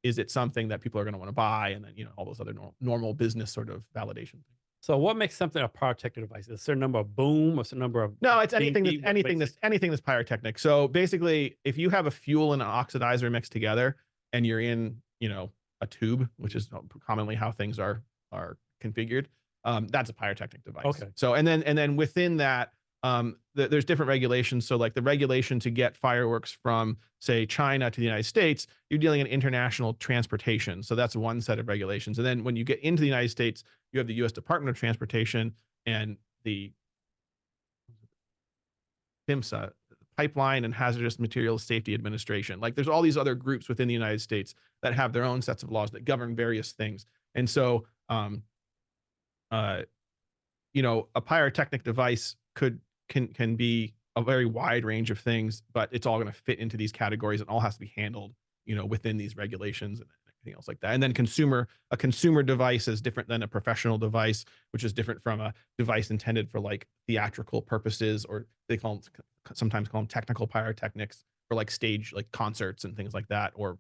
is it something that people are going to want to buy? And then, all those other normal business sort of validation things. So what makes something a pyrotechnic device? Is a certain number of boom, or a certain number of no, it's anything that's pyrotechnic. So basically, if you have a fuel and an oxidizer mixed together and you're in, a tube, which is commonly how things are configured, that's a pyrotechnic device. Okay. So and then within that, there's different regulations. So like the regulation to get fireworks from, say, China to the United States, you're dealing in international transportation. So that's one set of regulations. And then when you get into the United States, you have the U.S. Department of Transportation and the PHMSA, Pipeline and Hazardous Materials Safety Administration. Like, there's all these other groups within the United States that have their own sets of laws that govern various things. And so, a pyrotechnic device can be a very wide range of things, but it's all going to fit into these categories and all has to be handled, within these regulations and everything else like that. And then a consumer device is different than a professional device, which is different from a device intended for like theatrical purposes, or they sometimes call them technical pyrotechnics for like stage, like concerts and things like that, or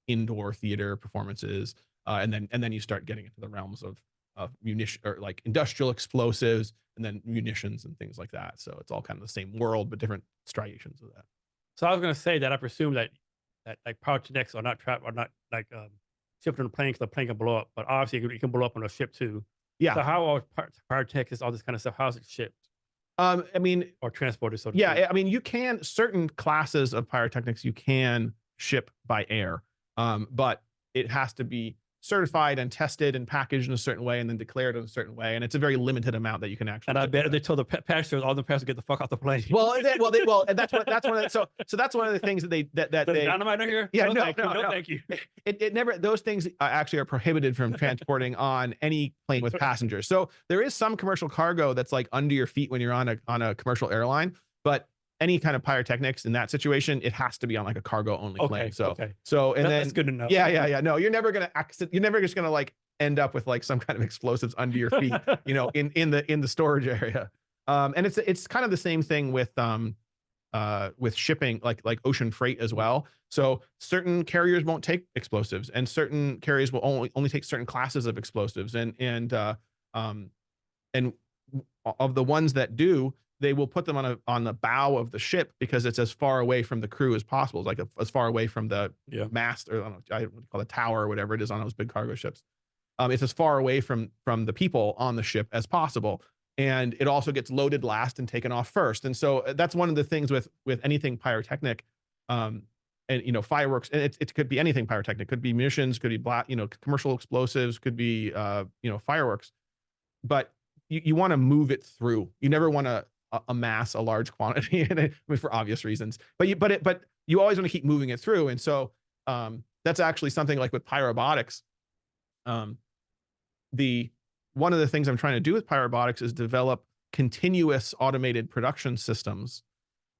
indoor theater performances. And then you start getting into the realms of munition, or like industrial explosives, and then munitions and things like that. So it's all kind of the same world, but different striations of that. So I was going to say that I presume that like pyrotechnics are not shipped on a plane, because the plane can blow up, but obviously it can blow up on a ship too. Yeah. So how are pyrotechnics, all this kind of stuff, how is it shipped? Or transported. So yeah, I mean, you can, certain classes of pyrotechnics you can ship by air, but it has to be certified and tested and packaged in a certain way and then declared in a certain way. And it's a very limited amount that you can actually. And I bet they told the passengers, all the passengers, get the fuck off the plane. And that's one of the, so that's one of the things that they dynamite here. Yeah, no, no, thank you. It never, those things actually are prohibited from transporting on any plane with passengers. So there is some commercial cargo that's like under your feet when you're on a commercial airline, but any kind of pyrotechnics in that situation, it has to be on like a cargo only plane. So, Okay. and then That's good to know. yeah. No, you're never just gonna like end up with like some kind of explosives under your feet, you know, in the storage area. And it's kind of the same thing with shipping, like ocean freight as well. So certain carriers won't take explosives, and certain carriers will only take certain classes of explosives, and of the ones that do, they will put them on the bow of the ship because it's as far away from the crew as possible. It's like as far away from the mast, or I don't know, I call it tower or whatever it is on those big cargo ships. It's as far away from the people on the ship as possible. And it also gets loaded last and taken off first. And so that's one of the things with anything pyrotechnic, and you know, fireworks, and it could be anything pyrotechnic, could be munitions, could be you know, commercial explosives, could be you know, fireworks. But you want to move it through. You never want to amass a large quantity, I mean, for obvious reasons. But you always want to keep moving it through. And so that's actually something like with pyrobotics. One of the things I'm trying to do with pyrobotics is develop continuous automated production systems,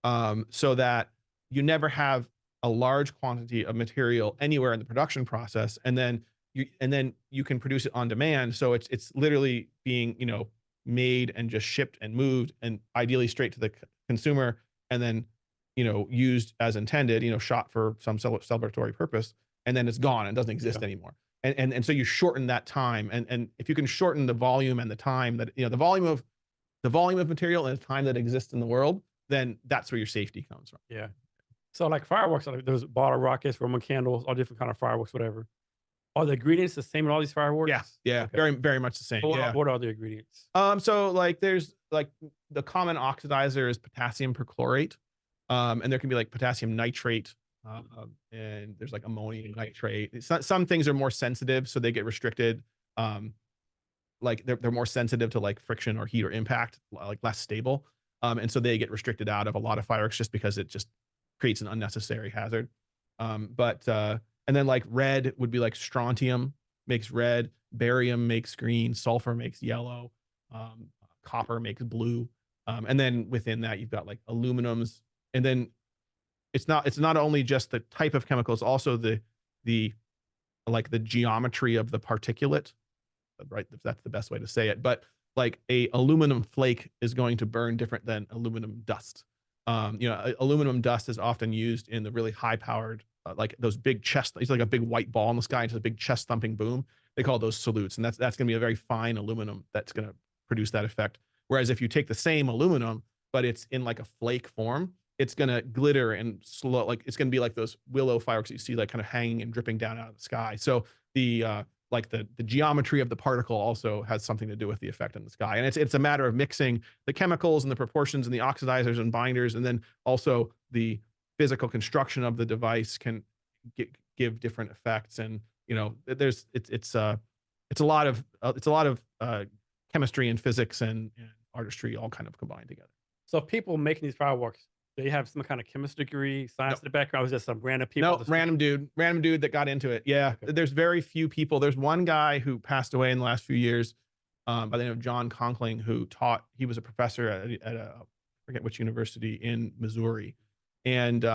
so that you never have a large quantity of material anywhere in the production process, and then you can produce it on demand. So it's literally being, you know, made and just shipped and moved, and ideally straight to the consumer, and then, you know, used as intended, you know, shot for some celebratory purpose, and then it's gone and doesn't exist anymore. And so you shorten that time, and if you can shorten the volume and the time that, you know, the volume of material and the time that exists in the world, then that's where your safety comes from. Yeah. So like fireworks, like there's bottle rockets, Roman candles, all different kind of fireworks, whatever. Are the ingredients the same in all these fireworks? Yeah, Okay. very much the same. So what are the ingredients? So like there's like the common oxidizer is potassium perchlorate, and there can be like potassium nitrate, and there's like ammonium nitrate. Some things are more sensitive, so they get restricted. Like they're more sensitive to like friction or heat or impact, like less stable, and so they get restricted out of a lot of fireworks just because it just creates an unnecessary hazard. And then like red would be like strontium makes red, barium makes green, sulfur makes yellow, copper makes blue, and then within that you've got like aluminums, and then it's not only just the type of chemical, it's also the like the geometry of the particulate, right? If that's the best way to say it. But like a aluminum flake is going to burn different than aluminum dust. You know, aluminum dust is often used in the really high powered, like those big chest, it's like a big white ball in the sky, into a big chest thumping boom. They call those salutes. And that's going to be a very fine aluminum that's going to produce that effect. Whereas if you take the same aluminum, but it's in like a flake form, it's going to glitter and slow, like it's going to be like those willow fireworks that you see like kind of hanging and dripping down out of the sky. So like the geometry of the particle also has something to do with the effect in the sky. And it's a matter of mixing the chemicals and the proportions and the oxidizers and binders, and then also the physical construction of the device can give different effects. And you know, it's a lot of chemistry and physics and artistry all kind of combined together. So people making these fireworks, they have some kind of chemistry degree, science in the background. Was just some random people? No, random dude that got into it. Yeah. Okay. There's very few people. There's one guy who passed away in the last few years, by the name of John Conkling, who he was a professor at I forget which university in Missouri. And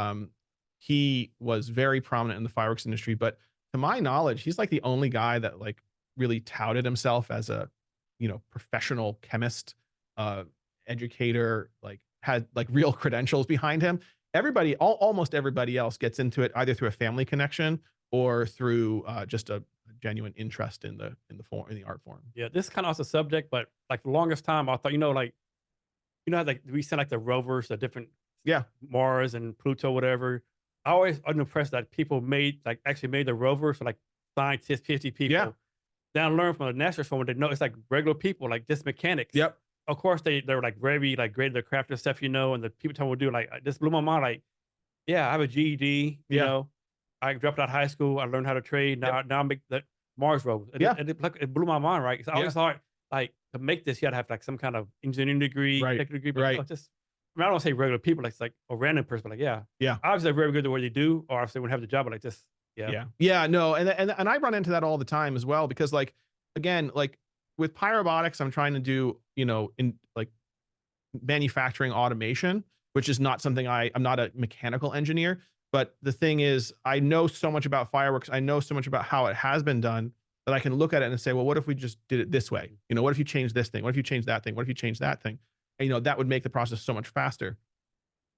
he was very prominent in the fireworks industry. But to my knowledge, he's like the only guy that like really touted himself as a, you know, professional chemist, educator, like had like real credentials behind him. Almost everybody else gets into it either through a family connection or through just a genuine interest in the art form. Yeah, this is kind of also subject, but like the longest time I thought, you know, like, you know, like we send like the rovers, the different Mars and Pluto, whatever. I always unimpressed that people actually made the rovers for like scientists, PhD people. Yeah. Then I learned from the NASA form, they know it's like regular people, like just mechanics. Yep. Of course, they were like very like great at their craft and stuff, you know, and the people told me to do like, this blew my mind. Like, yeah, I have a GED, you know, I dropped out of high school. I learned how to trade. Now I make the Mars rovers. It blew my mind, right? Because I always thought like to make this, you had to have like some kind of engineering degree, technical degree, but just, I mean, I don't want to say regular people, like it's like a random person, but like, obviously they're very good at what they do, or obviously wouldn't have the job, but like this, no, and I run into that all the time as well, because like, again, like with pyrobotics, I'm trying to do, you know, in like manufacturing automation, which is not something I'm not a mechanical engineer, but the thing is, I know so much about fireworks. I know so much about how it has been done that I can look at it and say, well, what if we just did it this way? You know, what if you change this thing? What if you change that thing? What if you change that thing? And, you know, that would make the process so much faster.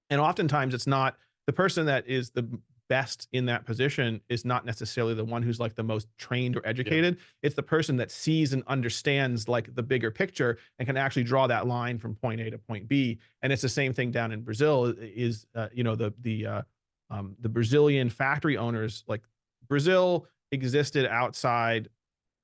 And oftentimes it's not the person that is the best in that position is not necessarily the one who's like the most trained or educated. Yeah. It's the person that sees and understands like the bigger picture and can actually draw that line from point A to point B. And it's the same thing down in Brazil is, you know, the Brazilian factory owners, like Brazil existed outside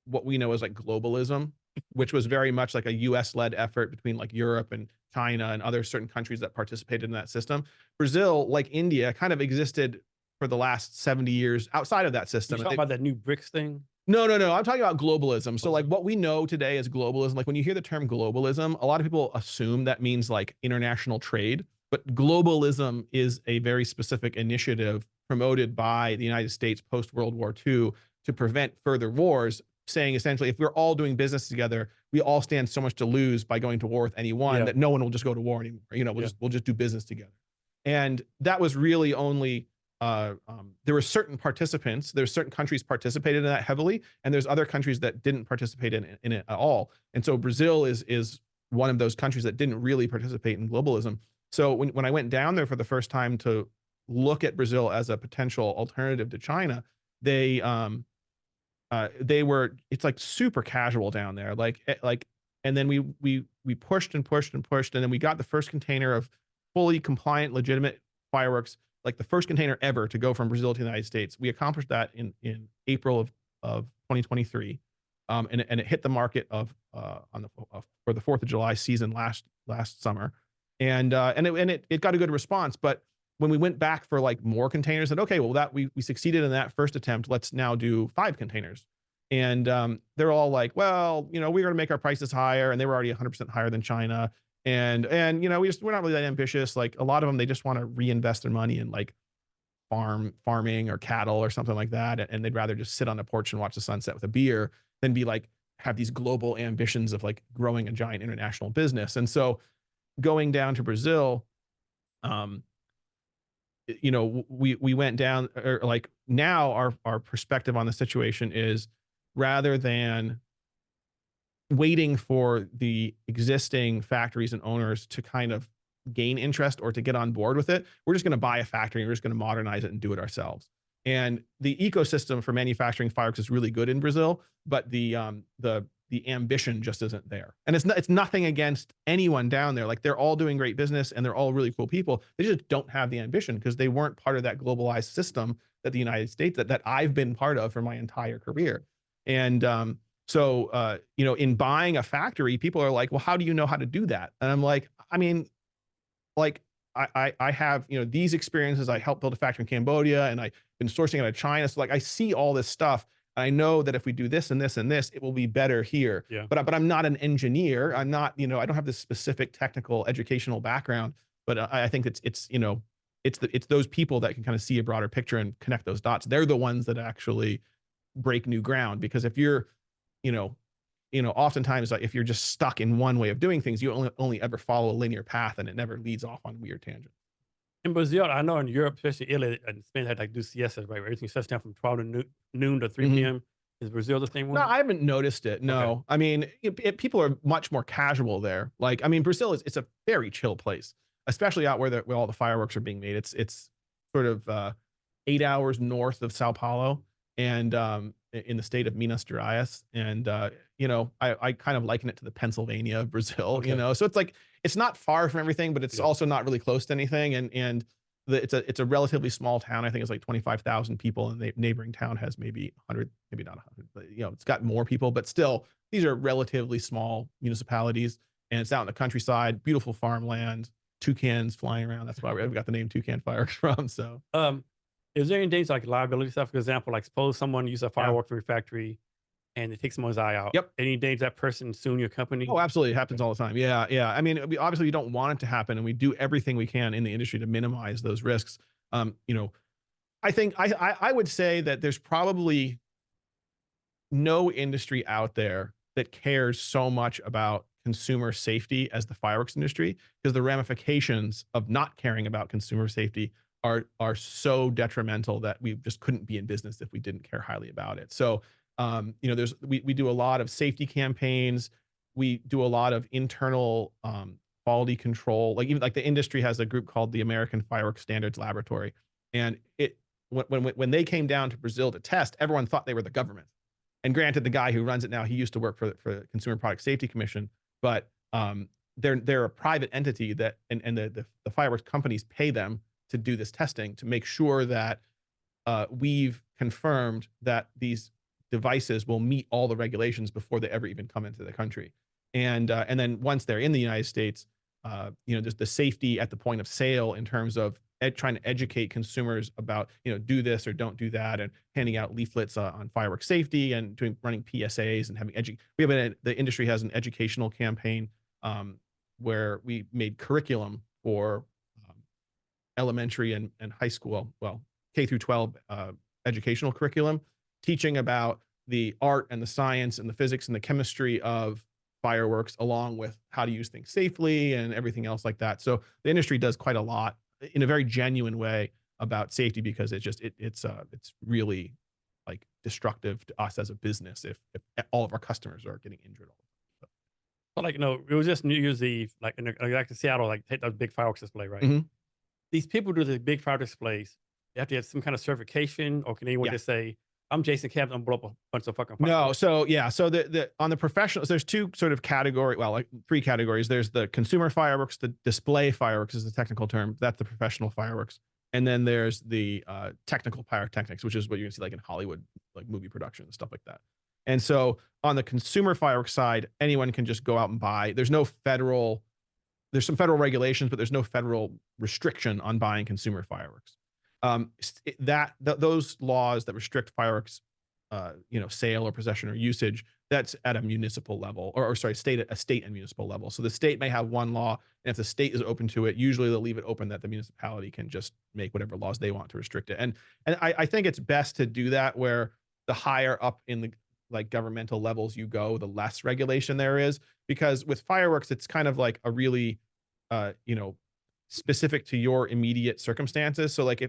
what we know as like globalism, which was very much like a US led effort between like Europe and China and other certain countries that participated in that system. Brazil, like India, kind of existed for the last 70 years outside of that system. You talking about that new BRICS thing? No, no, no. I'm talking about globalism. So like what we know today as globalism, like when you hear the term globalism, a lot of people assume that means like international trade, but globalism is a very specific initiative promoted by the United States post World War II to prevent further wars, saying essentially, if we're all doing business together, we all stand so much to lose by going to war with anyone that no one will just go to war anymore. You know, we'll just do business together. And that was really only there were certain participants, there's certain countries participated in that heavily, and there's other countries that didn't participate in it at all. And so Brazil is one of those countries that didn't really participate in globalism. So when I went down there for the first time to look at Brazil as a potential alternative to China, they were, it's like super casual down there. And then we pushed and pushed and pushed. And then we got the first container of fully compliant, legitimate fireworks, like the first container ever to go from Brazil to the United States. We accomplished that in April of 2023. And it hit the market for the 4th of July season last summer. And it got a good response. But when we went back for like more containers, said, okay, well that we succeeded in that first attempt. Let's now do 5 containers. And they're all like, well, you know, we're going to make our prices higher, and they were already 100% higher than China. And you know, we're not really that ambitious. Like a lot of them, they just want to reinvest their money in like farming or cattle or something like that, and they'd rather just sit on the porch and watch the sunset with a beer than be like have these global ambitions of like growing a giant international business. And so going down to Brazil, you know, we went down, or like now our perspective on the situation is, rather than waiting for the existing factories and owners to kind of gain interest or to get on board with it, we're just going to buy a factory and we're just going to modernize it and do it ourselves. And the ecosystem for manufacturing fireworks is really good in Brazil, but the ambition just isn't there. And it's nothing against anyone down there. Like they're all doing great business and they're all really cool people. They just don't have the ambition because they weren't part of that globalized system that the United States, that I've been part of for my entire career. And so you know, in buying a factory, people are like, well, how do you know how to do that? And I'm like, I mean, like I have, you know, these experiences. I helped build a factory in Cambodia, and I've been sourcing out of China. So like I see all this stuff. I know that if we do this and this and this, it will be better here. Yeah. But I'm not an engineer. I'm not, you know, I don't have this specific technical educational background. But I think it's you know, it's those people that can kind of see a broader picture and connect those dots. They're the ones that actually break new ground. Because if you're, you know, oftentimes if you're just stuck in one way of doing things, you only ever follow a linear path, and it never leads off on weird tangents. In Brazil, I know in Europe, especially Italy and Spain, they had like do siestas, right? Where everything shuts down from 12 to noon to 3 p.m. Is Brazil the same one? No, I haven't noticed it. No, okay. I mean, people are much more casual there. Like, I mean, Brazil it's a very chill place, especially out where all the fireworks are being made. It's sort of 8 hours north of Sao Paulo, and in the state of Minas Gerais. And you know, I kind of liken it to the Pennsylvania of Brazil. Okay. You know, so it's like it's not far from everything, but it's also not really close to anything. And it's a relatively small town. I think it's like 25,000 people, and the neighboring town has maybe 100, maybe not 100, but you know, it's got more people. But still, these are relatively small municipalities, and it's out in the countryside, beautiful farmland, toucans flying around. That's why we got the name Toucan Fireworks from. So, is there any danger like liability stuff? For example, like suppose someone uses a firework from your factory and it takes someone's eye out. Yep. Any danger that person suing your company? Oh, absolutely. It happens all the time. Yeah. Yeah. I mean, obviously we don't want it to happen, and we do everything we can in the industry to minimize those risks. You know, I think I would say that there's probably no industry out there that cares so much about consumer safety as the fireworks industry, because the ramifications of not caring about consumer safety are so detrimental that we just couldn't be in business if we didn't care highly about it. So, you know, we do a lot of safety campaigns. We do a lot of internal quality control. Like even like the industry has a group called the American Fireworks Standards Laboratory, and when they came down to Brazil to test, everyone thought they were the government. And granted, the guy who runs it now, he used to work for the Consumer Product Safety Commission, but they're a private entity that and the fireworks companies pay them to do this testing to make sure that we've confirmed that these devices will meet all the regulations before they ever even come into the country. And then once they're in the United States, you know, just the safety at the point of sale in terms of trying to educate consumers about, you know, do this or don't do that, and handing out leaflets on fireworks safety and running PSAs and having the industry has an educational campaign where we made curriculum for elementary and high school, well, K through 12 educational curriculum, teaching about the art and the science and the physics and the chemistry of fireworks, along with how to use things safely and everything else like that. So the industry does quite a lot in a very genuine way about safety, because it's really like destructive to us as a business if all of our customers are getting injured all the time. But like, you know, it was just New Year's Eve, like like in Seattle, like take that big fireworks display, right? Mhm. These people do the big fire displays. They have to have some kind of certification, or can anyone Yeah. just say, "I'm Jason Cavness, I'm blow up a bunch of fucking No, fireworks"? so yeah, so the on the professionals, there's two sort of like three categories. There's the consumer fireworks, the display fireworks is the technical term. That's the professional fireworks. And then there's the technical pyrotechnics, which is what you can see like in Hollywood, like movie production and stuff like that. And so on the consumer fireworks side, anyone can just go out and buy. There's some federal regulations, but there's no federal restriction on buying consumer fireworks. Those laws that restrict fireworks, you know, sale or possession or usage, that's at a municipal level, or sorry, state and municipal level. So the state may have one law, and if the state is open to it, usually they'll leave it open that the municipality can just make whatever laws they want to restrict it. And I think it's best to do that where the higher up in the like governmental levels you go, the less regulation there is, because with fireworks, it's kind of like a really, you know, specific to your immediate circumstances. So like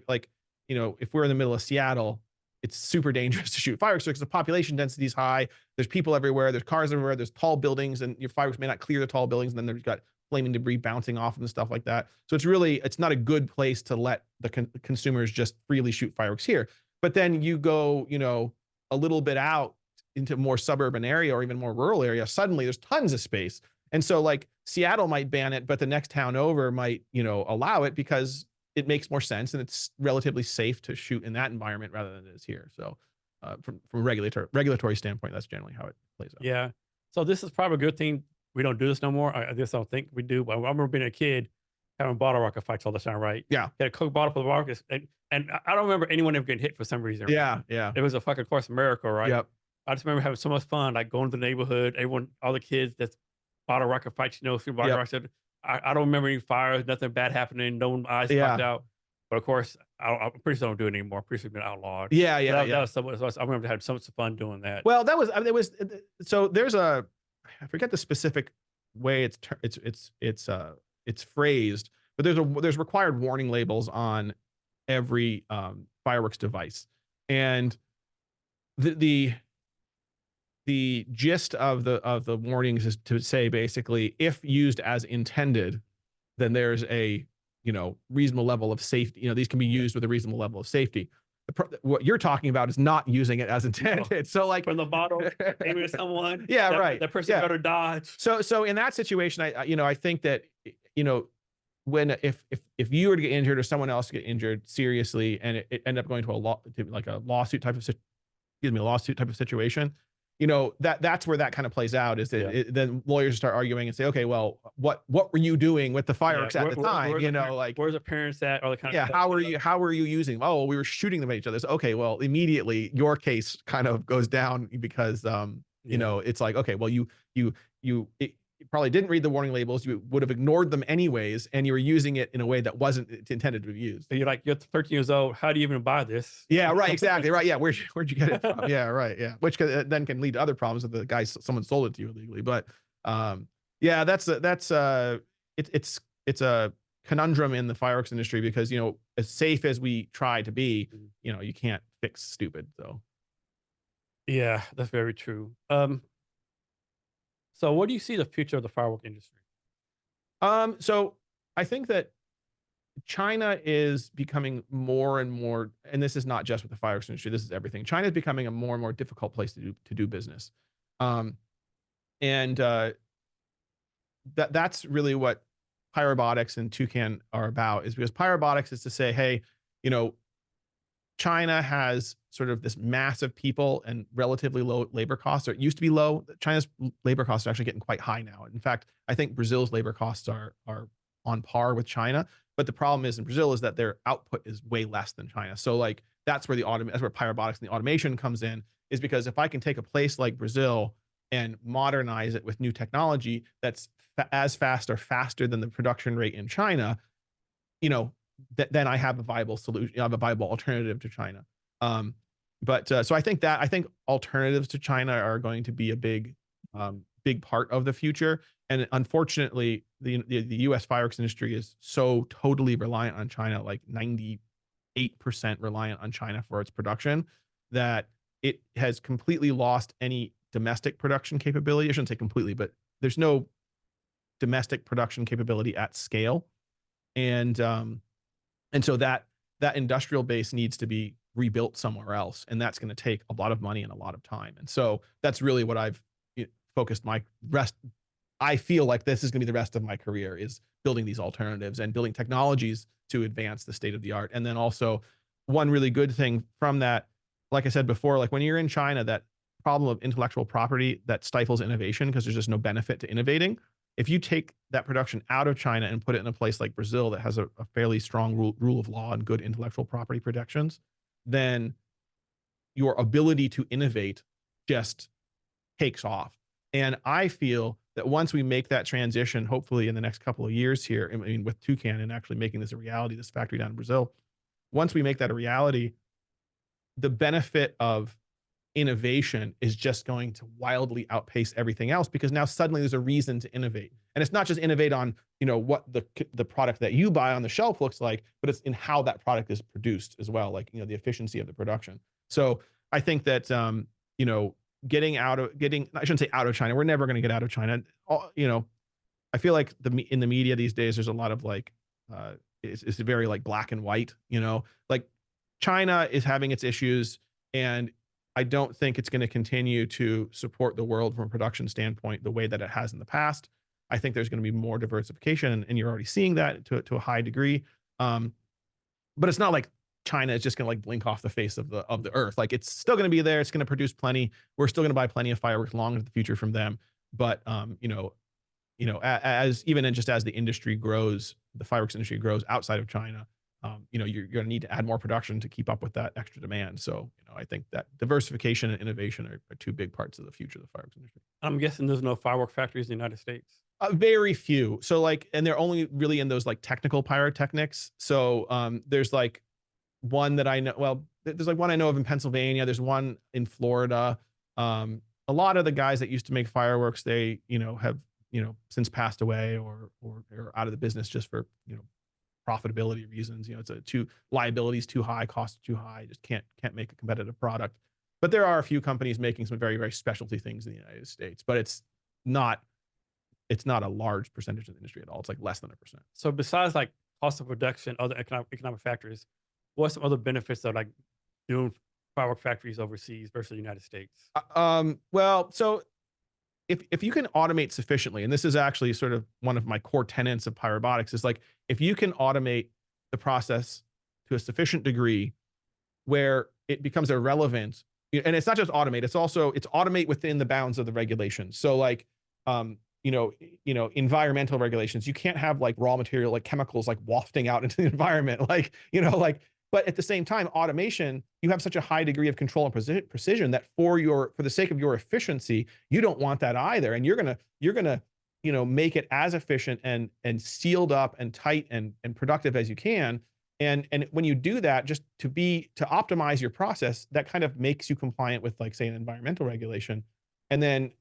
you know, if we're in the middle of Seattle, it's super dangerous to shoot fireworks because the population density is high. There's people everywhere. There's cars everywhere. There's tall buildings, and your fireworks may not clear the tall buildings. And then there's got flaming debris bouncing off and stuff like that. So it's not a good place to let the consumers just freely shoot fireworks here. But then you go, you know, a little bit out into a more suburban area or even more rural area. Suddenly there's tons of space. And so like Seattle might ban it, but the next town over might, you know, allow it because it makes more sense and it's relatively safe to shoot in that environment rather than it is here. So from a regulatory standpoint, that's generally how it plays out. Yeah. So this is probably a good thing we don't do this no more. I just don't think we do. But I remember being a kid having bottle rocket fights all the time, right? Yeah. Get a Coke bottle for the rockets, and I don't remember anyone ever getting hit for some reason. Yeah. Right? Yeah. It was a fucking course of miracle, right? Yep. I just remember having so much fun, like going to the neighborhood, everyone, all the kids that's bottle rocket fights, you know, through bottle Yep. rockets. I don't remember any fires, nothing bad happening, no eyes popped out. But of course, I'm pretty sure I don't do it anymore. I'm pretty sure it's been outlawed. Yeah. Yeah. That was so I remember having so much fun doing that. Well, that was, I mean, it was, so there's I forget the specific way it's phrased, but there's required warning labels on every fireworks device. And the gist of the warnings is to say basically, if used as intended, then there's a, you know, reasonable level of safety. You know, these can be used with a reasonable level of safety. What you're talking about is not using it as intended. So like from the bottle, aiming at someone. Yeah, right. That person better dodge. So in that situation, I think that, you know, when if you were to get injured or someone else get injured seriously and it ended up going to a lawsuit type of situation, you know, that's where that kind of plays out, is that then lawyers start arguing and say, okay, well, what were you doing with the fireworks at the time? You know, like, where's the parents at, or the kind of how were you using them? Oh, we were shooting them at each other. So, okay, well, immediately your case kind of goes down because you know, it's like, okay, well, you probably didn't read the warning labels. You would have ignored them anyways, and you were using it in a way that wasn't intended to be used. So you're 13 years old. How do you even buy this? Yeah, right. Exactly. Right. Yeah. Where'd you get it from? Yeah. Right. Yeah. Which then can lead to other problems if someone sold it to you illegally. But Yeah, it's a conundrum in the fireworks industry because, you know, as safe as we try to be, Mhm. you know, you can't fix stupid. So, Yeah, that's very true. So what do you see the future of the firework industry? so I think that China is becoming more and more, and this is not just with the fireworks industry. This is everything. China is becoming a more and more difficult place to do business, um, and that's really what pyrobotics and Toucan are about. Is because pyrobotics is to say, hey, you know, China has sort of this massive people and relatively low labor costs, or it used to be low. China's labor costs are actually getting quite high now. In fact, I think Brazil's labor costs are on par with China. But the problem is in Brazil is that their output is way less than China. So like that's where that's where pyrobotics and the automation comes in, is because if I can take a place like Brazil and modernize it with new technology that's as fast or faster than the production rate in China, you know, then I have a viable solution. I have a viable alternative to China. Um, so I think alternatives to China are going to be a big part of the future. And unfortunately, the U.S. fireworks industry is so totally reliant on China, like 98% reliant on China for its production, that it has completely lost any domestic production capability. I shouldn't say completely, but there's no domestic production capability at scale. And so that industrial base needs to be rebuilt somewhere else, and that's going to take a lot of money and a lot of time. And so that's really what I've focused my rest. I feel like this is going to be the rest of my career, is building these alternatives and building technologies to advance the state of the art. And then also one really good thing from that, like I said before, like when you're in China, that problem of intellectual property that stifles innovation because there's just no benefit to innovating. If you take that production out of China and put it in a place like Brazil that has a fairly strong rule of law and good intellectual property protections, then your ability to innovate just takes off. And I feel that once we make that transition, hopefully in the next couple of years here, I mean, with Toucan and actually making this a reality, this factory down in Brazil, once we make that a reality, the benefit of innovation is just going to wildly outpace everything else because now suddenly there's a reason to innovate. And it's not just innovate on, you know, what the product that you buy on the shelf looks like, but it's in how that product is produced as well, like, you know, the efficiency of the production. So I think that you know, I shouldn't say out of China. We're never going to get out of China. You know, I feel like in the media these days there's a lot of like it's very like black and white, you know. Like China is having its issues, and I don't think it's going to continue to support the world from a production standpoint the way that it has in the past. I think there's going to be more diversification, and you're already seeing that to a high degree. Um, but it's not like China is just going to like blink off the face of the earth. Like it's still going to be there. It's going to produce plenty. We're still going to buy plenty of fireworks long into the future from them. But as even in just as the industry grows, the fireworks industry grows outside of China, you know, you're going to need to add more production to keep up with that extra demand. So, you know, I think that diversification and innovation are two big parts of the future of the fireworks industry. I'm guessing there's no firework factories in the United States. Very few. So like, and they're only really in those like technical pyrotechnics. So there's like one that I know. Well, there's like one I know of in Pennsylvania. There's one in Florida. A lot of the guys that used to make fireworks, they, you know, have, you know, since passed away or are out of the business just for, you know, profitability reasons. You know, it's liabilities too high, costs too high, just can't make a competitive product. But there are a few companies making some very, very specialty things in the United States, but not it's not a large percentage of the industry at all. It's like less than 1%. So besides like cost of production, other economic factors, what are some other benefits of like doing firework factories overseas versus the United States? Well, so if you can automate sufficiently, and this is actually sort of one of my core tenets of pyrobotics, is like if you can automate the process to a sufficient degree where it becomes irrelevant, and it's not just automate, it's automate within the bounds of the regulations. So like environmental regulations, you can't have like raw material like chemicals like wafting out into the environment, like, you know, like, but at the same time, automation, you have such a high degree of control and precision that for the sake of your efficiency, you don't want that either. And you're gonna, you know, make it as efficient and sealed up and tight and productive as you can. And when you do that, just to optimize your process, that kind of makes you compliant with like say an environmental regulation. And then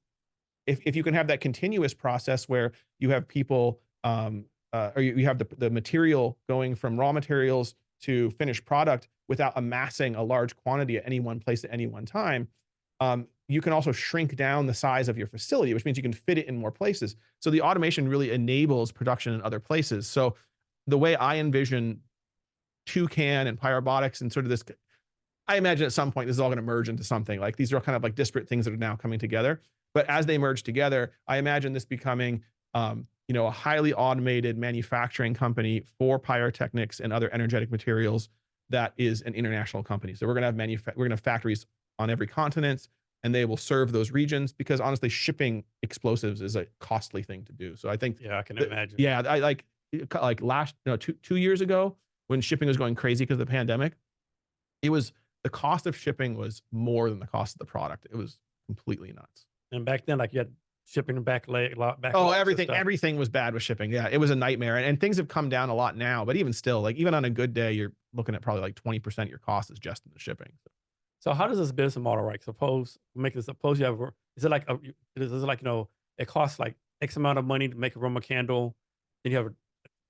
if you can have that continuous process where you have people, or you have the material going from raw materials to finished product without amassing a large quantity at any one place at any one time, you can also shrink down the size of your facility, which means you can fit it in more places. So the automation really enables production in other places. So the way I envision Toucan and pyrobotics and sort of this, I imagine at some point this is all going to merge into something. Like these are kind of like disparate things that are now coming together. But as they merge together, I imagine this becoming, a highly automated manufacturing company for pyrotechnics and other energetic materials that is an international company. So we're going to have factories on every continent, and they will serve those regions, because honestly, shipping explosives is a costly thing to do. So I think, Yeah, I can imagine. yeah, I like last, 2 years ago when shipping was going crazy because of the pandemic, the cost of shipping was more than the cost of the product. It was completely nuts. And back then, like you had shipping back Oh, everything was bad with shipping. Yeah, it was a nightmare. And things have come down a lot now, but even still, like even on a good day, you're looking at probably like 20% of your cost is just in the shipping. So how does this business model, right? Suppose you have, is it like it costs like X amount of money to make a Roma candle, then you have a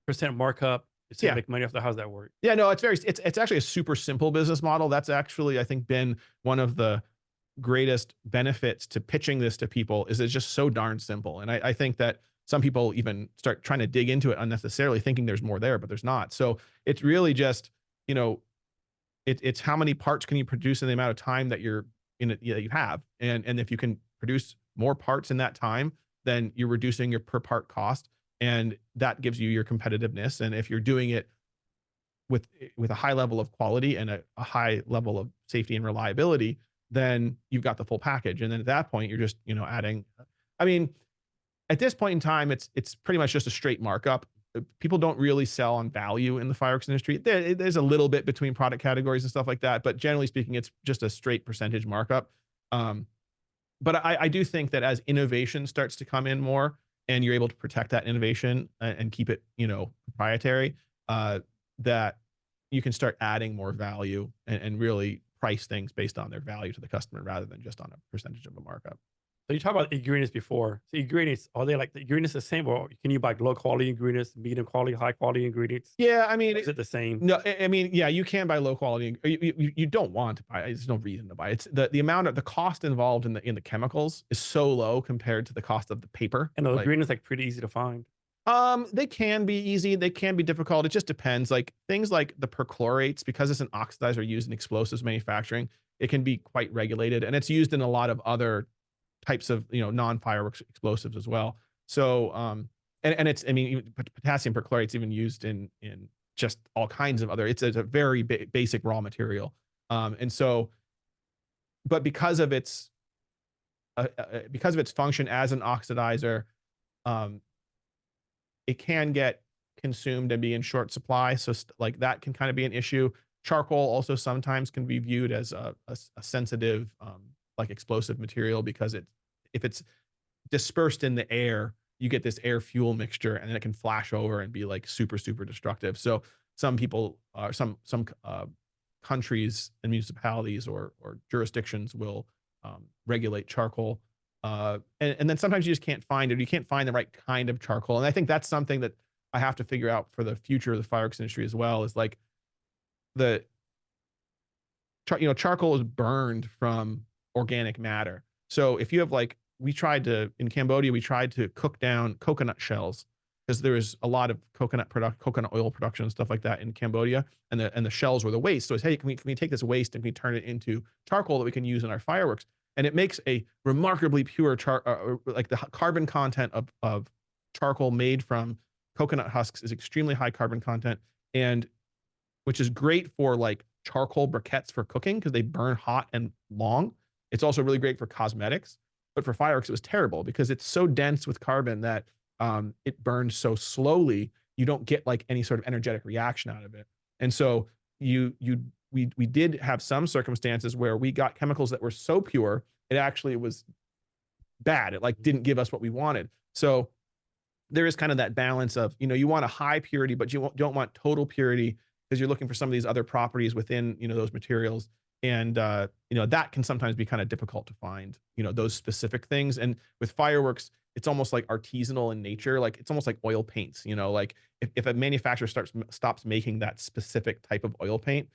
percent markup to Yeah. make money off the, how's that work? Yeah, no, it's actually a super simple business model. That's actually, I think, been one of the greatest benefits to pitching this to people, is it's just so darn simple. And I think that some people even start trying to dig into it unnecessarily, thinking there's more there, but there's not. So it's really just, it's how many parts can you produce in the amount of time that you're in it, that you have. And if you can produce more parts in that time, then you're reducing your per part cost, and that gives you your competitiveness. And if you're doing it with a high level of quality and a high level of safety and reliability, then you've got the full package. And then at that point, you're just, adding, I mean, at this point in time, it's pretty much just a straight markup. People don't really sell on value in the fireworks industry. There's a little bit between product categories and stuff like that, but generally speaking, it's just a straight percentage markup. But I do think that as innovation starts to come in more, and you're able to protect that innovation and keep it, proprietary, that you can start adding more value and really price things based on their value to the customer rather than just on a percentage of a markup. So you talked about ingredients before. So ingredients, are they like the ingredients the same, or can you buy low quality ingredients, medium quality, high quality ingredients? Yeah, I mean, Is it the same? no, I mean, yeah, you can buy low quality. You don't want to buy. There's no reason to buy. It's the amount of the cost involved in the chemicals is so low compared to the cost of the paper. And the ingredients like pretty easy to find. They can be easy. They can be difficult. It just depends. Like things like the perchlorates, because it's an oxidizer used in explosives manufacturing, it can be quite regulated, and it's used in a lot of other types of, non-fireworks explosives as well. So, and it's, I mean, even potassium perchlorate's even used in just all kinds of other. It's a very basic raw material, and so, but because of its function as an oxidizer, it can get consumed and be in short supply. So like that can kind of be an issue. Charcoal also sometimes can be viewed as a sensitive, like explosive material, because if it's dispersed in the air, you get this air fuel mixture, and then it can flash over and be like super, super destructive. So some people, some countries and municipalities or jurisdictions will regulate charcoal. And then sometimes you just can't find it. You can't find the right kind of charcoal. And I think that's something that I have to figure out for the future of the fireworks industry as well, is like charcoal is burned from organic matter. So if you have in Cambodia, we tried to cook down coconut shells, because there is a lot of coconut oil production and stuff like that in Cambodia, and the shells were the waste. So it's, hey, can we take this waste and can we turn it into charcoal that we can use in our fireworks? And it makes a remarkably pure like the carbon content of charcoal made from coconut husks is extremely high carbon content, and which is great for like charcoal briquettes for cooking, because they burn hot and long. It's also really great for cosmetics, but for fireworks, it was terrible because it's so dense with carbon that it burns so slowly. You don't get like any sort of energetic reaction out of it. And so we did have some circumstances where we got chemicals that were so pure, it actually was bad. It like didn't give us what we wanted. So there is kind of that balance of, you want a high purity, but you don't want total purity, because you're looking for some of these other properties within, those materials. And you know, that can sometimes be kind of difficult to find, you know, those specific things. And with fireworks, it's almost like artisanal in nature. Like it's almost like oil paints, you know, like if a manufacturer stops making that specific type of oil paint,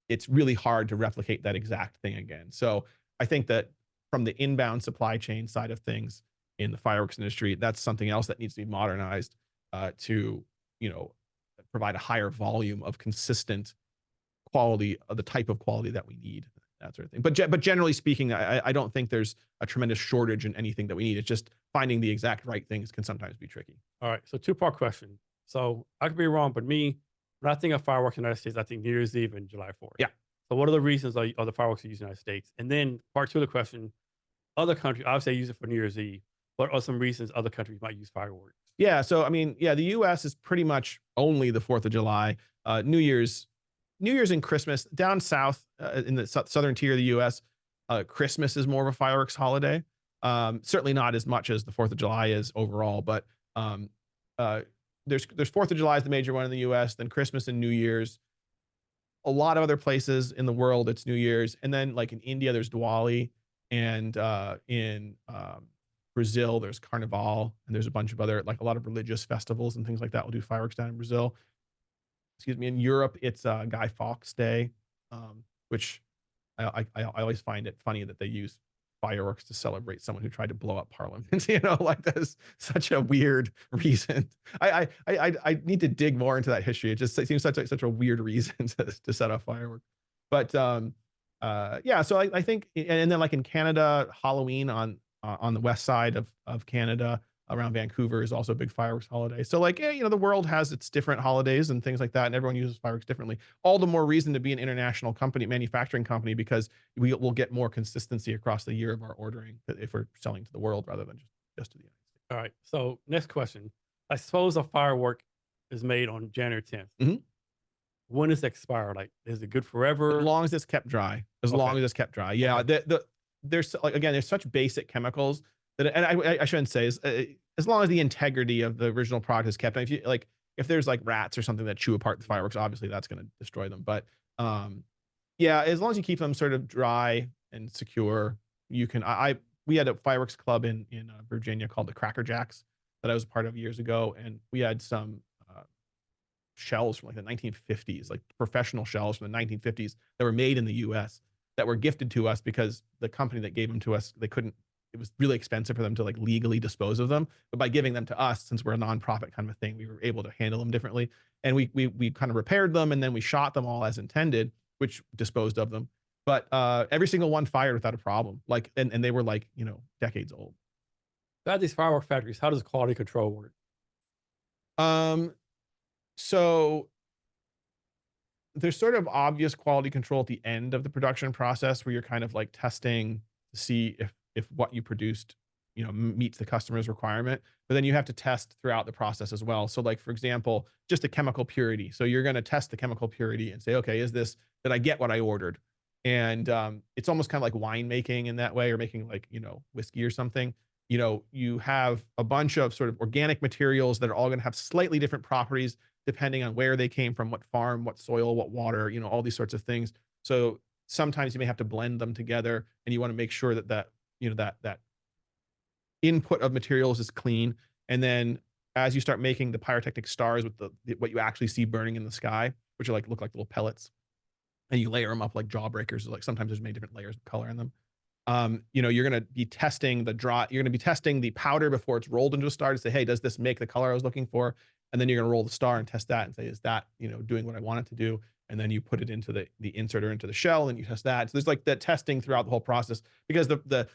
it's really hard to replicate that exact thing again. So I think that from the inbound supply chain side of things in the fireworks industry, that's something else that needs to be modernized to, you know, provide a higher volume of consistent quality of the type of quality that we need, that sort of thing. But generally speaking, I don't think there's a tremendous shortage in anything that we need. It's just finding the exact right things can sometimes be tricky. All right. So two-part question. So I could be wrong, but me, when I think of fireworks in the United States, I think New Year's Eve and July 4th. Yeah. So what are the reasons are the fireworks used in the United States? And then part two of the question, other countries, obviously they use it for New Year's Eve. What are some reasons other countries might use fireworks? Yeah. So I mean, yeah, the U.S. is pretty much only the 4th of July. New Year's and Christmas down south in the southern tier of the U.S. Christmas is more of a fireworks holiday. Certainly not as much as the 4th of July is overall, but um, there's 4th of July is the major one in the U.S. Then Christmas and New Year's. A lot of other places in the world, it's New Year's, and then like in India, there's Diwali, and in Brazil, there's Carnival, and there's a bunch of other like a lot of religious festivals and things like that. We'll do fireworks down in Brazil. Excuse me. In Europe, it's Guy Fawkes Day, which I always find it funny that they use fireworks to celebrate someone who tried to blow up Parliament. You know, like that's such a weird reason. I need to dig more into that history. It seems such a weird reason to set off fireworks. But yeah, so I think, and then like in Canada, Halloween on the west side of Canada around Vancouver is also a big fireworks holiday. So like, yeah, you know, the world has its different holidays and things like that, and everyone uses fireworks differently. All the more reason to be an international company, manufacturing company, because we will get more consistency across the year of our ordering if we're selling to the world rather than just to the United States. All right. So next question. I suppose a firework is made on January 10th. Mhm. When does it expire? Like, is it good As forever? long as it's kept dry. As Okay. long as it's kept dry. Yeah. Okay. There's like, again, there's such basic chemicals that, and I shouldn't say, as long as the integrity of the original product is kept. And if you like, if there's like rats or something that chew apart the fireworks, obviously that's going to destroy them. But yeah, as long as you keep them sort of dry and secure, you can. We had a fireworks club in Virginia called the Cracker Jacks that I was a part of years ago, and we had some shells from like the 1950s, like professional shells from the 1950s that were made in the US that were gifted to us because the company that gave them to us, they couldn't, it was really expensive for them to like legally dispose of them. But by giving them to us, since we're a nonprofit kind of a thing, we were able to handle them differently. And we kind of repaired them, and then we shot them all as intended, which disposed of them. But every single one fired without a problem. Like, and they were like, you know, decades old. So at these firework factories, how does quality control work? So there's sort of obvious quality control at the end of the production process where you're kind of like testing to see if what you produced, you know, meets the customer's requirement. But then you have to test throughout the process as well. So like, for example, just the chemical purity. So you're going to test the chemical purity and say, okay, did I get what I ordered? And it's almost kind of like winemaking in that way, or making like, you know, whiskey or something. You know, you have a bunch of sort of organic materials that are all going to have slightly different properties depending on where they came from, what farm, what soil, what water, you know, all these sorts of things. So sometimes you may have to blend them together, and you want to make sure that you know, that input of materials is clean. And then as you start making the pyrotechnic stars with what you actually see burning in the sky, which are like look like little pellets, and you layer them up like jawbreakers, like sometimes there's many different layers of color in them. You know, you're going to be testing you're going to be testing the powder before it's rolled into a star to say, hey, does this make the color I was looking for? And then you're going to roll the star and test that and say, is that, you know, doing what I want it to do? And then you put it into the insert or into the shell, and you test that. So there's like that testing throughout the whole process, because the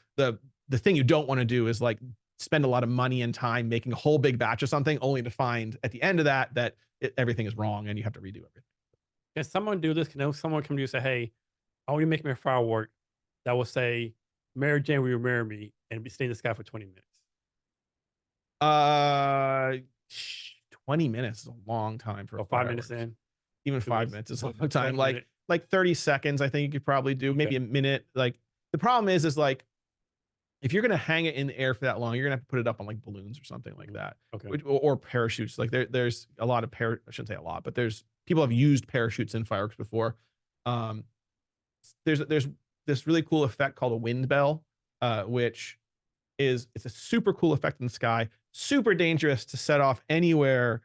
thing you don't want to do is like spend a lot of money and time making a whole big batch of something only to find at the end of that everything is wrong and you have to redo everything. Can someone do this? Can someone come to you and say, hey, I want you to make me a firework that will say, Mary Jane, will you marry me? And be stay in the sky for 20 minutes. Uh, 20 minutes is a long time for Or 5 minutes in. Even 5 minutes. minutes is a long time. 1 minute. Like 30 seconds, I think you could probably do, maybe a minute. Like the problem is like, if you're going to hang it in the air for that long, you're going to have to put it up on like balloons or something like that. Okay. Or parachutes. Like there's a lot of I shouldn't say a lot, but there's people have used parachutes in fireworks before. there's this really cool effect called a wind bell, which it's a super cool effect in the sky, super dangerous to set off anywhere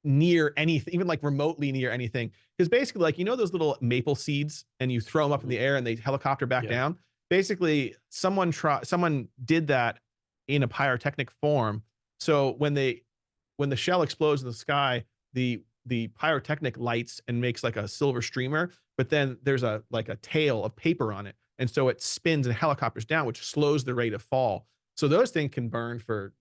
near anything, even like remotely near anything. Because basically, like, you know, those little maple seeds and you throw them up in the air and they helicopter back down. Basically, someone did that in a pyrotechnic form. So when the shell explodes in the sky, the pyrotechnic lights and makes like a silver streamer, but then there's a tail of paper on it. And so it spins and helicopters down, which slows the rate of fall. So those things can burn for,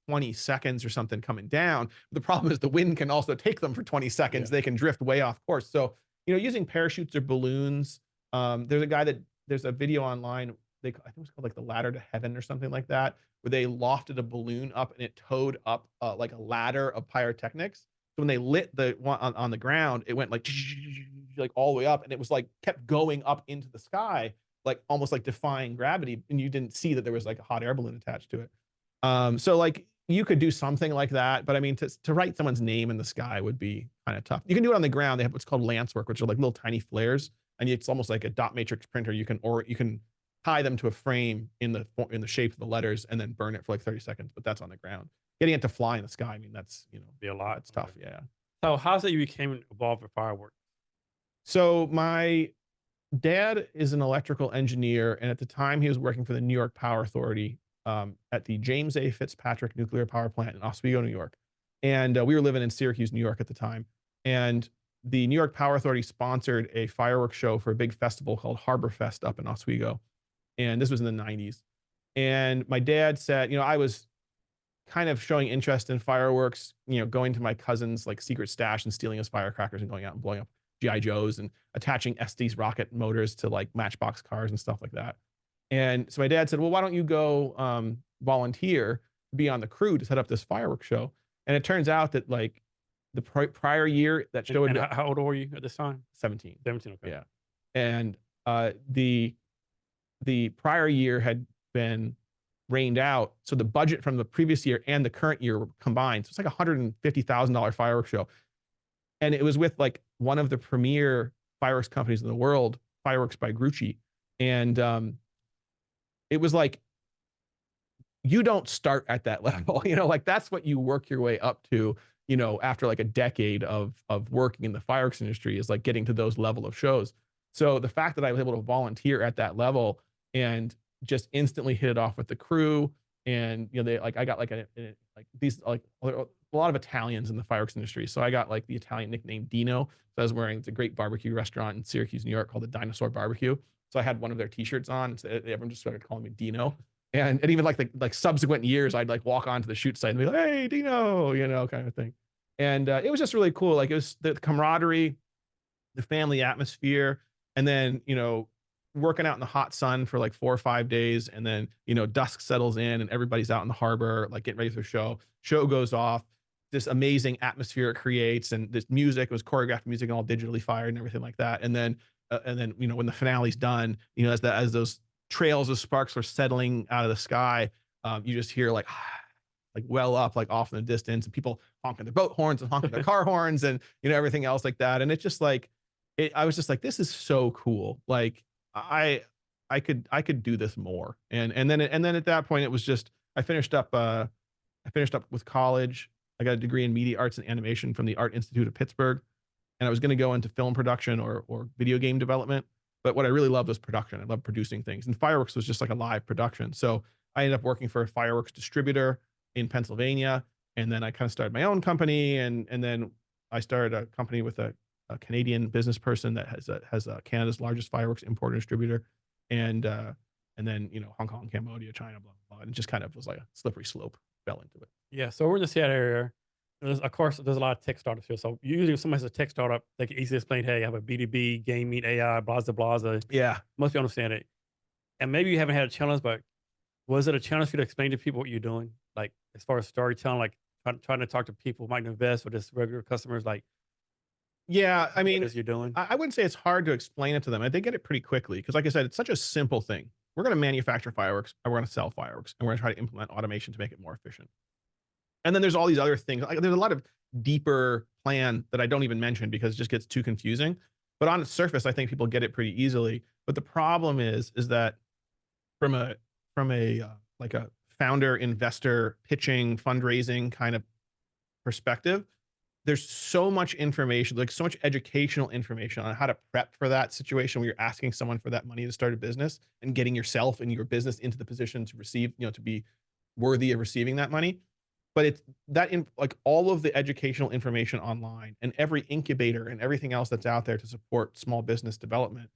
20 seconds or something coming down. The problem is the wind can also take them for 20 seconds. They can drift way off course. So, using parachutes or balloons, there's a video online, I think it was called like the ladder to heaven or something like that, where they lofted a balloon up and it towed up like a ladder of pyrotechnics. So when they lit the one on the ground, it went like all the way up, and it was like kept going up into the sky, like almost like defying gravity. And you didn't see that there was like a hot air balloon attached to it. So like you could do something like that, but I mean, to write someone's name in the sky would be kind of tough. You can do it on the ground. They have what's called lance work, which are like little tiny flares, and it's almost like a dot matrix printer. You can tie them to a frame in the shape of the letters and then burn it for like 30 seconds. But that's on the ground. Getting it to fly in the sky, I mean, that's be a lot. It's tough. Yeah. So how's it you became involved with fireworks? So my dad is an electrical engineer, and at the time he was working for the New York Power Authority at the James A. Fitzpatrick Nuclear Power Plant in Oswego, New York. And we were living in Syracuse, New York at the time. And the New York Power Authority sponsored a fireworks show for a big festival called Harbor Fest up in Oswego. And this was in the 90s. And my dad said, I was kind of showing interest in fireworks, going to my cousin's like secret stash and stealing his firecrackers and going out and blowing up GI Joes and attaching Estes rocket motors to like Matchbox cars and stuff like that. And so my dad said, well, why don't you go volunteer, be on the crew to set up this fireworks show? And it turns out that like the prior year that show and how old were you at this time? 17. 17, okay. Yeah. And the prior year had been rained out. So the budget from the previous year and the current year were combined. So it's like $150,000 fireworks show. And it was with like one of the premier fireworks companies in the world, Fireworks by Grucci. And it was like, you don't start at that level, like that's what you work your way up to, after like a decade of working in the fireworks industry, is like getting to those level of shows. So the fact that I was able to volunteer at that level and just instantly hit it off with the crew, and I got like a lot of Italians in the fireworks industry, so I got like the Italian nickname Dino. So I was wearing, it's a great barbecue restaurant in Syracuse, New York called the Dinosaur Barbecue. So I had one of their t-shirts on, so everyone just started calling me Dino. And even like subsequent years, I'd like walk onto the shoot site and be like, hey, Dino, kind of thing. And it was just really cool. Like it was the camaraderie, the family atmosphere, and then, working out in the hot sun for like 4 or 5 days. And then, dusk settles in and everybody's out in the harbor, like getting ready for the show. Show goes off. This amazing atmosphere it creates. And this music, it was choreographed music and all digitally fired and everything like that. And then, when the finale's done, as those trails of sparks are settling out of the sky, you just hear like well up, like off in the distance, and people honking their boat horns and honking their car horns and, everything else like that. And it's just like, I was just like, this is so cool. Like I could do this more. And then at that point, it was just, I finished up with college. I got a degree in media arts and animation from the Art Institute of Pittsburgh. And I was going to go into film production or video game development. But what I really loved was production. I loved producing things. And fireworks was just like a live production. So I ended up working for a fireworks distributor in Pennsylvania. And then I kind of started my own company. And then I started a company with a Canadian business person that has Canada's largest fireworks importer and distributor. And then, Hong Kong, Cambodia, China, blah, blah, blah. And it just kind of was like a slippery slope, fell into it. Yeah. So we're in the Seattle area. Of course, there's a lot of tech startups here. So usually if somebody has a tech startup, they can easily explain, hey, I have a B2B, gaming, AI, blah, blah, blah. Yeah. Most people understand it. And maybe you haven't had a challenge, but was it a challenge for you to explain to people what you're doing? Like as far as storytelling, like trying to talk to people who might invest or just regular customers, like, yeah, I mean, what you're doing? I wouldn't say it's hard to explain it to them. They get it pretty quickly. Because like I said, it's such a simple thing. We're going to manufacture fireworks and we're going to sell fireworks and we're going to try to implement automation to make it more efficient. And then there's all these other things. Like there's a lot of deeper plan that I don't even mention because it just gets too confusing. But on the surface, I think people get it pretty easily. But the problem is that from a like a founder investor pitching fundraising kind of perspective, there's so much information, like so much educational information on how to prep for that situation where you're asking someone for that money to start a business and getting yourself and your business into the position to receive, to be worthy of receiving that money. But it's that in like all of the educational information online and every incubator and everything else that's out there to support small business development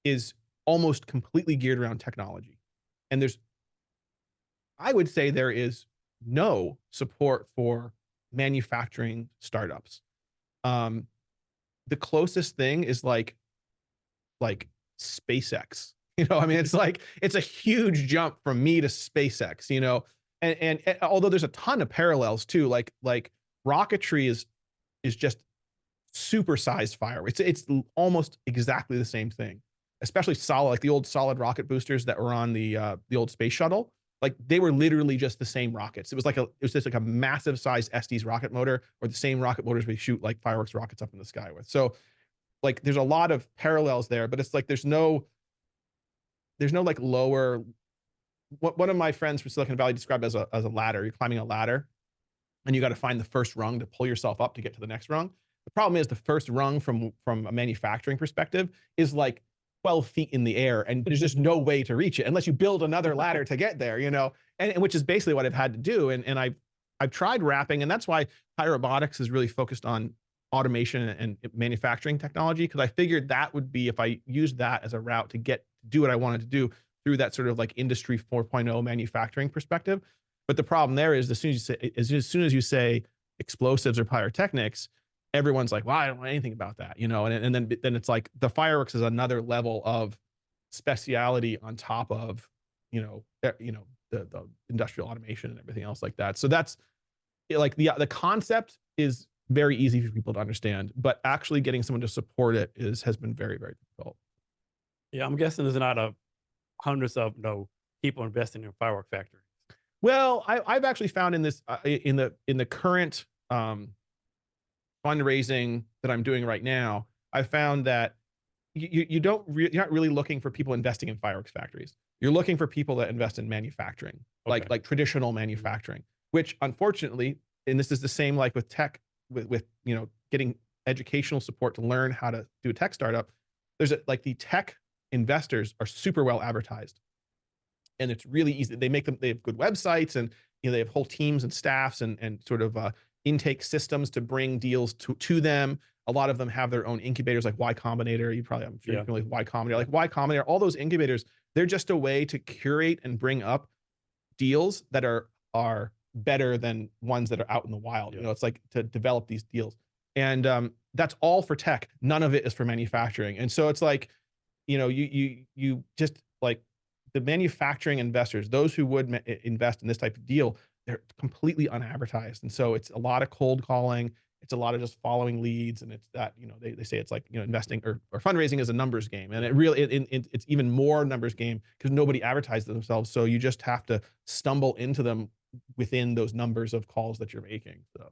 is almost completely geared around technology. And I would say there is no support for manufacturing startups. Um, the closest thing is like SpaceX. I mean, it's a huge jump from me to SpaceX. And although there's a ton of parallels too, like rocketry is just supersized fire. It's almost exactly the same thing, especially solid, like the old solid rocket boosters that were on the old space shuttle. Like they were literally just the same rockets. It was just like a massive size Estes rocket motor, or the same rocket motors we shoot like fireworks rockets up in the sky with. So like there's a lot of parallels there, but it's like there's no like lower. What one of my friends from Silicon Valley described as a ladder. You're climbing a ladder, and you got to find the first rung to pull yourself up to get to the next rung. The problem is the first rung from a manufacturing perspective is like 12 feet in the air, and there's just no way to reach it unless you build another ladder to get there, and which is basically what I've had to do. And I've tried wrapping, and that's why Pyrobotics is really focused on automation and manufacturing technology, because I figured that would be, if I used that as a route to do what I wanted to do through that sort of like industry 4.0 manufacturing perspective. But the problem there is as soon as you say explosives or pyrotechnics, everyone's like, well, I don't know anything about that, and then it's like the fireworks is another level of speciality on top of, the industrial automation and everything else like that. So that's like the concept is very easy for people to understand, but actually getting someone to support it has been very, very difficult. Yeah, I'm guessing there's not hundreds of people investing in firework factories. Well, I've actually found in this in the current fundraising that I'm doing right now, I found that you're not really looking for people investing in fireworks factories. You're looking for people that invest in manufacturing, Okay. like traditional manufacturing, which unfortunately, and this is the same like with tech, with getting educational support to learn how to do a tech startup. Like the tech investors are super well advertised, and it's really easy. They have good websites, and they have whole teams and staffs and sort of intake systems to bring deals to them. A lot of them have their own incubators, like Y Combinator. I'm sure you're familiar with Y Combinator. Like Y Combinator, all those incubators, they're just a way to curate and bring up deals that are better than ones that are out in the wild. It's like to develop these deals, and that's all for tech. None of it is for manufacturing. And so it's like, you just like the manufacturing investors, those who would invest in this type of deal, they're completely unadvertised. And so it's a lot of cold calling. It's a lot of just following leads. And it's that, they say it's like, investing or fundraising is a numbers game. And it really, it's even more numbers game because nobody advertises themselves. So you just have to stumble into them within those numbers of calls that you're making. So,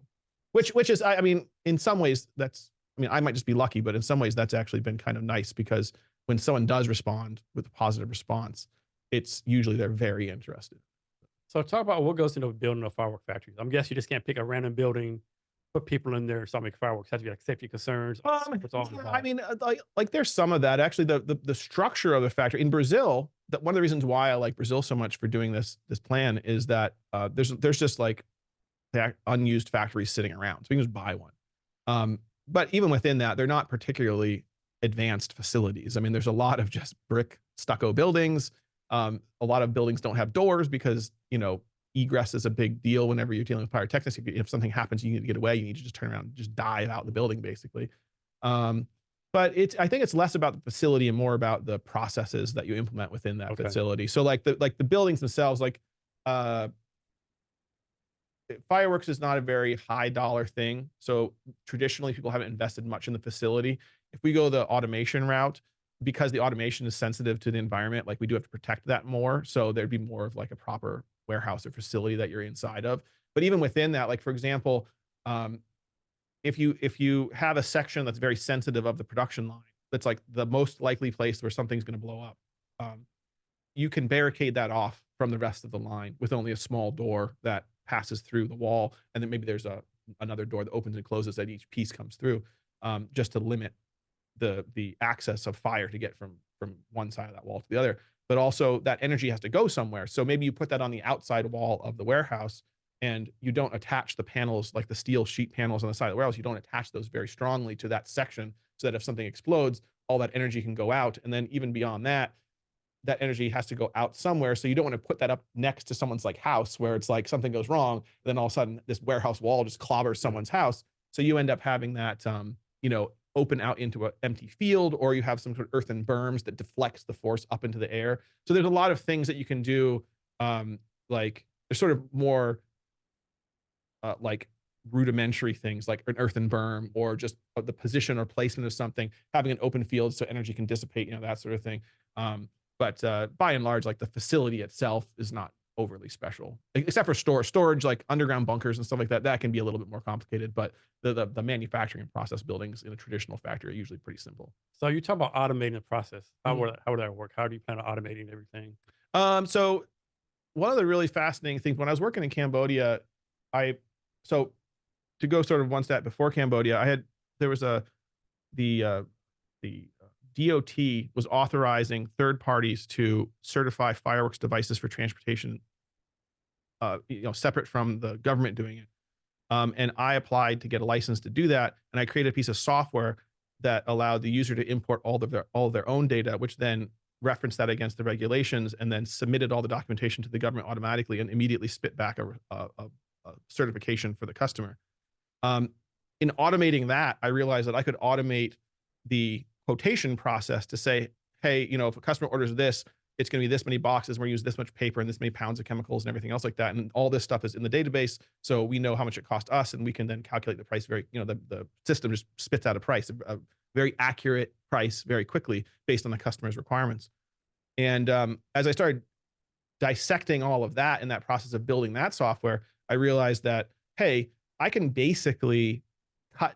which is, I mean, in some ways I might just be lucky, but in some ways that's actually been kind of nice, because when someone does respond with a positive response, it's usually they're very interested. So talk about what goes into building a firework factory. I'm guessing you just can't pick a random building, put people in there, start making fireworks. Has to be like safety concerns. What's all Yeah, involved? I mean, like there's some of that actually. The structure of the factory in Brazil. That one of the reasons why I like Brazil so much for doing this plan is that there's just like unused factories sitting around, so you can just buy one. But even within that, they're not particularly advanced facilities. I mean, there's a lot of just brick stucco buildings. A lot of buildings don't have doors because, egress is a big deal whenever you're dealing with pyrotechnics. If something happens, you need to get away. You need to just turn around and just dive out the building, basically. But I think it's less about the facility and more about the processes that you implement within that facility. So like the buildings themselves, like fireworks is not a very high dollar thing. So traditionally people haven't invested much in the facility. If we go the automation route, because the automation is sensitive to the environment, like we do have to protect that more. So there'd be more of like a proper warehouse or facility that you're inside of. But even within that, like for example, if you have a section that's very sensitive of the production line, that's like the most likely place where something's going to blow up, you can barricade that off from the rest of the line with only a small door that passes through the wall, and then maybe there's another door that opens and closes that each piece comes through, just to limit the access of fire to get from one side of that wall to the other. But also that energy has to go somewhere. So maybe you put that on the outside wall of the warehouse, and you don't attach the panels, like the steel sheet panels on the side of the warehouse. You don't attach those very strongly to that section so that if something explodes, all that energy can go out. And then even beyond that, that energy has to go out somewhere. So you don't want to put that up next to someone's like house where it's like something goes wrong, then all of a sudden this warehouse wall just clobbers someone's house. So you end up having that, open out into an empty field, or you have some sort of earthen berms that deflects the force up into the air. So there's a lot of things that you can do. Like there's sort of more like rudimentary things like an earthen berm, or just the position or placement of something, having an open field so energy can dissipate, that sort of thing. But by and large, like the facility itself is not overly special, except for storage, like underground bunkers and stuff like that. That can be a little bit more complicated, but the manufacturing and process buildings in a traditional factory are usually pretty simple. So you talk about automating the process. Mhm. How would that work? How do you plan on automating everything? So one of the really fascinating things when I was working in Cambodia, I so to go sort of one step before Cambodia, there was the DOT was authorizing third parties to certify fireworks devices for transportation, separate from the government doing it. And I applied to get a license to do that, and I created a piece of software that allowed the user to import all of their own data, which then referenced that against the regulations, and then submitted all the documentation to the government automatically, and immediately spit back a certification for the customer. Um, in automating that, I realized that I could automate the quotation process to say, hey, if a customer orders this, it's going to be this many boxes. We're going to use this much paper and this many pounds of chemicals and everything else like that. And all this stuff is in the database. So we know how much it cost us, and we can then calculate the price the system just spits out a price, a very accurate price very quickly based on the customer's requirements. And as I started dissecting all of that in that process of building that software, I realized that, hey, I can basically cut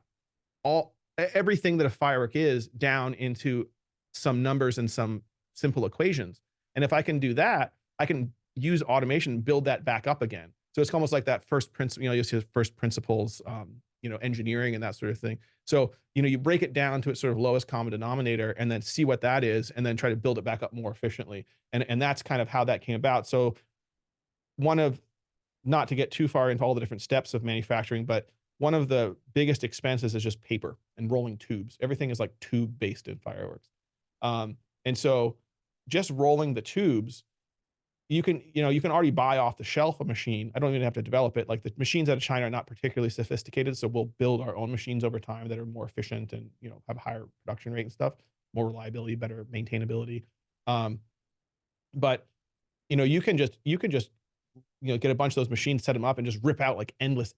everything that a firework is down into some numbers and some simple equations. And if I can do that, I can use automation, build that back up again. So it's almost like that first principle, you see the first principles, engineering and that sort of thing. So, you break it down to its sort of lowest common denominator, and then see what that is, and then try to build it back up more efficiently. And that's kind of how that came about. So not to get too far into all the different steps of manufacturing, but one of the biggest expenses is just paper and rolling tubes. Everything is like tube based in fireworks. And so just rolling the tubes, you can already buy off the shelf a machine. I don't even have to develop it. Like the machines out of China are not particularly sophisticated. So we'll build our own machines over time that are more efficient and, have a higher production rate and stuff, more reliability, better maintainability. But you can just get a bunch of those machines, set them up, and just rip out like endless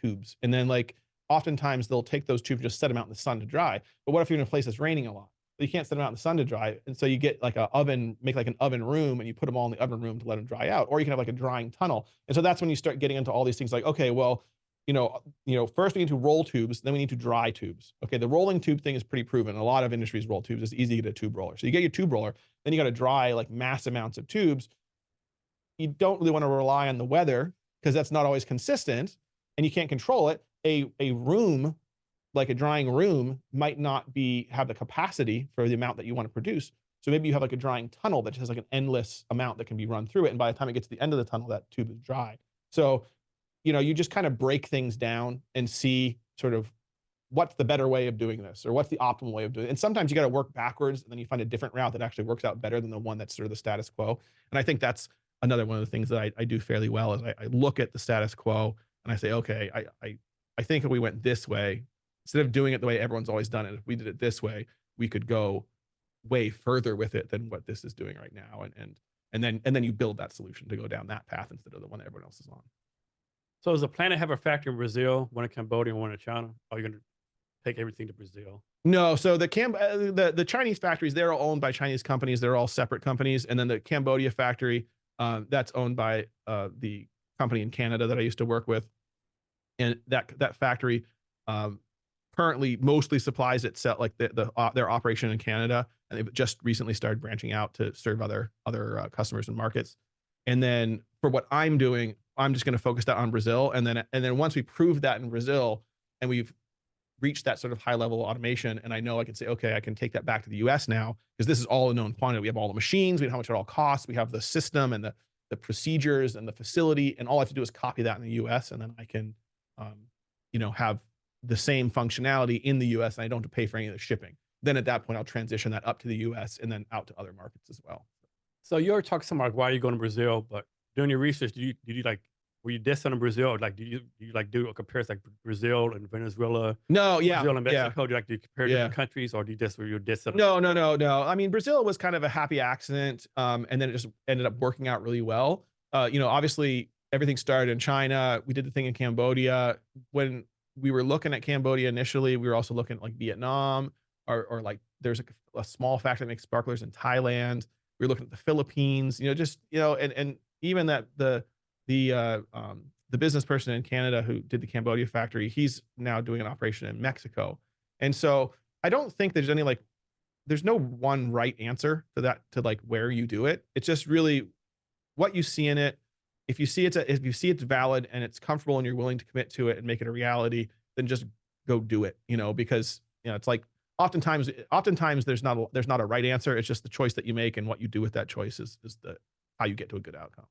tubes. And then like oftentimes they'll take those tubes, just set them out in the sun to dry. But what if you're in a place that's raining a lot? You can't set them out in the sun to dry. And so you get like make like an oven room, and you put them all in the oven room to let them dry out. Or you can have like a drying tunnel. And so that's when you start getting into all these things like, okay, well, first we need to roll tubes, then we need to dry tubes. Okay, the rolling tube thing is pretty proven. A lot of industries roll tubes. It's easy to get a tube roller. So you get your tube roller, then you got to dry like mass amounts of tubes. You don't really want to rely on the weather because that's not always consistent, and you can't control it. A room, like a drying room, might not have the capacity for the amount that you want to produce. So maybe you have like a drying tunnel that just has like an endless amount that can be run through it. And by the time it gets to the end of the tunnel, that tube is dry. So, you just kind of break things down and see sort of what's the better way of doing this, or what's the optimal way of doing it. And sometimes you got to work backwards, and then you find a different route that actually works out better than the one that's sort of the status quo. And I think that's another one of the things that I do fairly well is I look at the status quo and I say, okay, I think if we went this way, instead of doing it the way everyone's always done it, if we did it this way, we could go way further with it than what this is doing right now. And then you build that solution to go down that path instead of the one that everyone else is on. So is the plan to have a factory in Brazil, one in Cambodia, and one in China? Or are you going to take everything to Brazil? No, so the Chinese factories, they're all owned by Chinese companies. They're all separate companies. And then the Cambodia factory, that's owned by the company in Canada that I used to work with. And that factory currently mostly supplies itself, like their operation in Canada, and they've just recently started branching out to serve other customers and markets. And then for what I'm doing, I'm just going to focus that on Brazil, and then once we prove that in Brazil, and we've reached that sort of high level automation, and I know I can say, okay, I can take that back to the US now, because this is all a known quantity. We have all the machines, we know how much it all costs, we have the system and the procedures and the facility, and all I have to do is copy that in the US, and then I can, have the same functionality in the US, and I don't have to pay for any of the shipping. Then at that point, I'll transition that up to the US and then out to other markets as well. So you already talked some like why are you going to Brazil, but doing your research, did you like were you distant on Brazil? Or like do you like do a comparison like Brazil and Venezuela, No, yeah, Brazil and yeah, Mexico? Do you like to compare yeah. different countries, or do you just were you distant? No, no, no, no. I mean, Brazil was kind of a happy accident, and then it just ended up working out really well. Obviously everything started in China. We did the thing in Cambodia. When we were looking at Cambodia initially, we were also looking at like Vietnam, or like there's a small factory that makes sparklers in Thailand. We were looking at the Philippines, and even that the business person in Canada who did the Cambodia factory, he's now doing an operation in Mexico. And so I don't think there's no one right answer to that, to like where you do it. It's just really what you see in it. If you see it's valid and it's comfortable and you're willing to commit to it and make it a reality, then just go do it, because, it's like oftentimes there's not a right answer. It's just the choice that you make, and what you do with that choice is how you get to a good outcome.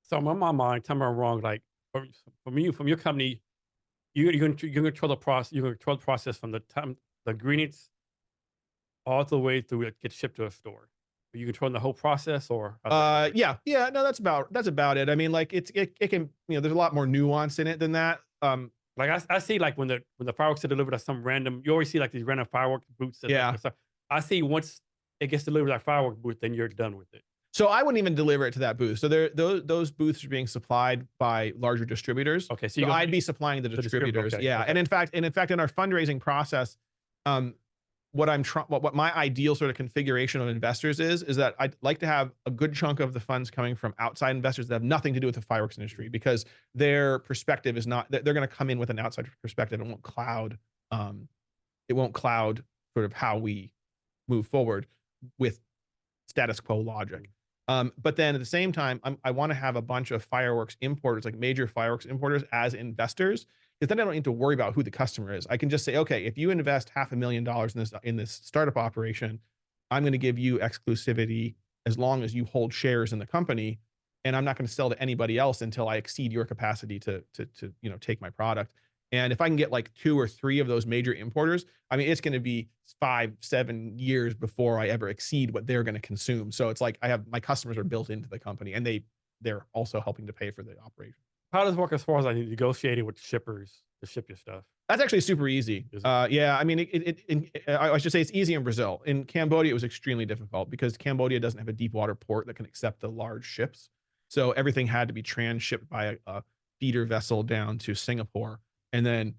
So in my mind, tell me I'm wrong. Like from your company, you can control the process. You can control the process from the time the ingredients all the way through it gets shipped to a store. Are you controlling the whole process, or how's that work? Yeah, no, that's about it. I mean, like it can, there's a lot more nuance in it than that. Like I see like when the fireworks are delivered at some random, you always see like these random firework booths. Yeah. I see once it gets delivered at firework booth, then you're done with it. So I wouldn't even deliver it to that booth. So those booths are being supplied by larger distributors. Okay, so I'd be supplying the distributors. okay, Yeah, okay. and in fact, in our fundraising process, what my ideal sort of configuration of investors is that I'd like to have a good chunk of the funds coming from outside investors that have nothing to do with the fireworks industry, because their perspective is not, they're going to come in with an outside perspective and it won't cloud sort of how we move forward with status quo logic. But then at the same time, I want to have a bunch of fireworks importers, like major fireworks importers, as investors, because then I don't need to worry about who the customer is. I can just say, okay, if you invest $500,000 in this startup operation, I'm going to give you exclusivity as long as you hold shares in the company, and I'm not going to sell to anybody else until I exceed your capacity to take my product. And if I can get like 2 or 3 of those major importers, I mean, it's going to be 5-7 years before I ever exceed what they're going to consume. So it's like my customers are built into the company, and they're also helping to pay for the operation. How does it work as far as like negotiating with shippers to ship your stuff? That's actually super easy. Yeah, I mean, I should say it's easy in Brazil. In Cambodia, it was extremely difficult because Cambodia doesn't have a deep water port that can accept the large ships. So everything had to be transshipped by a feeder vessel down to Singapore. And then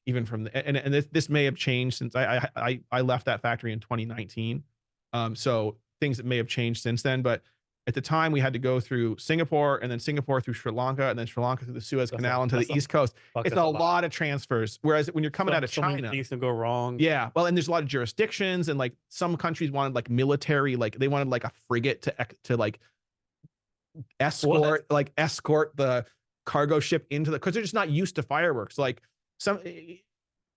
even from and this may have changed since I left that factory in 2019. So things that may have changed since then, but at the time we had to go through Singapore, and then Singapore through Sri Lanka, and then Sri Lanka through the Suez Canal into the East Coast. It's a lot of transfers. Whereas when you're coming out of China, things can go wrong. Yeah. Well, and there's a lot of jurisdictions, and like some countries wanted like military, like they wanted like a frigate to like escort the cargo ship into because they're just not used to fireworks. Like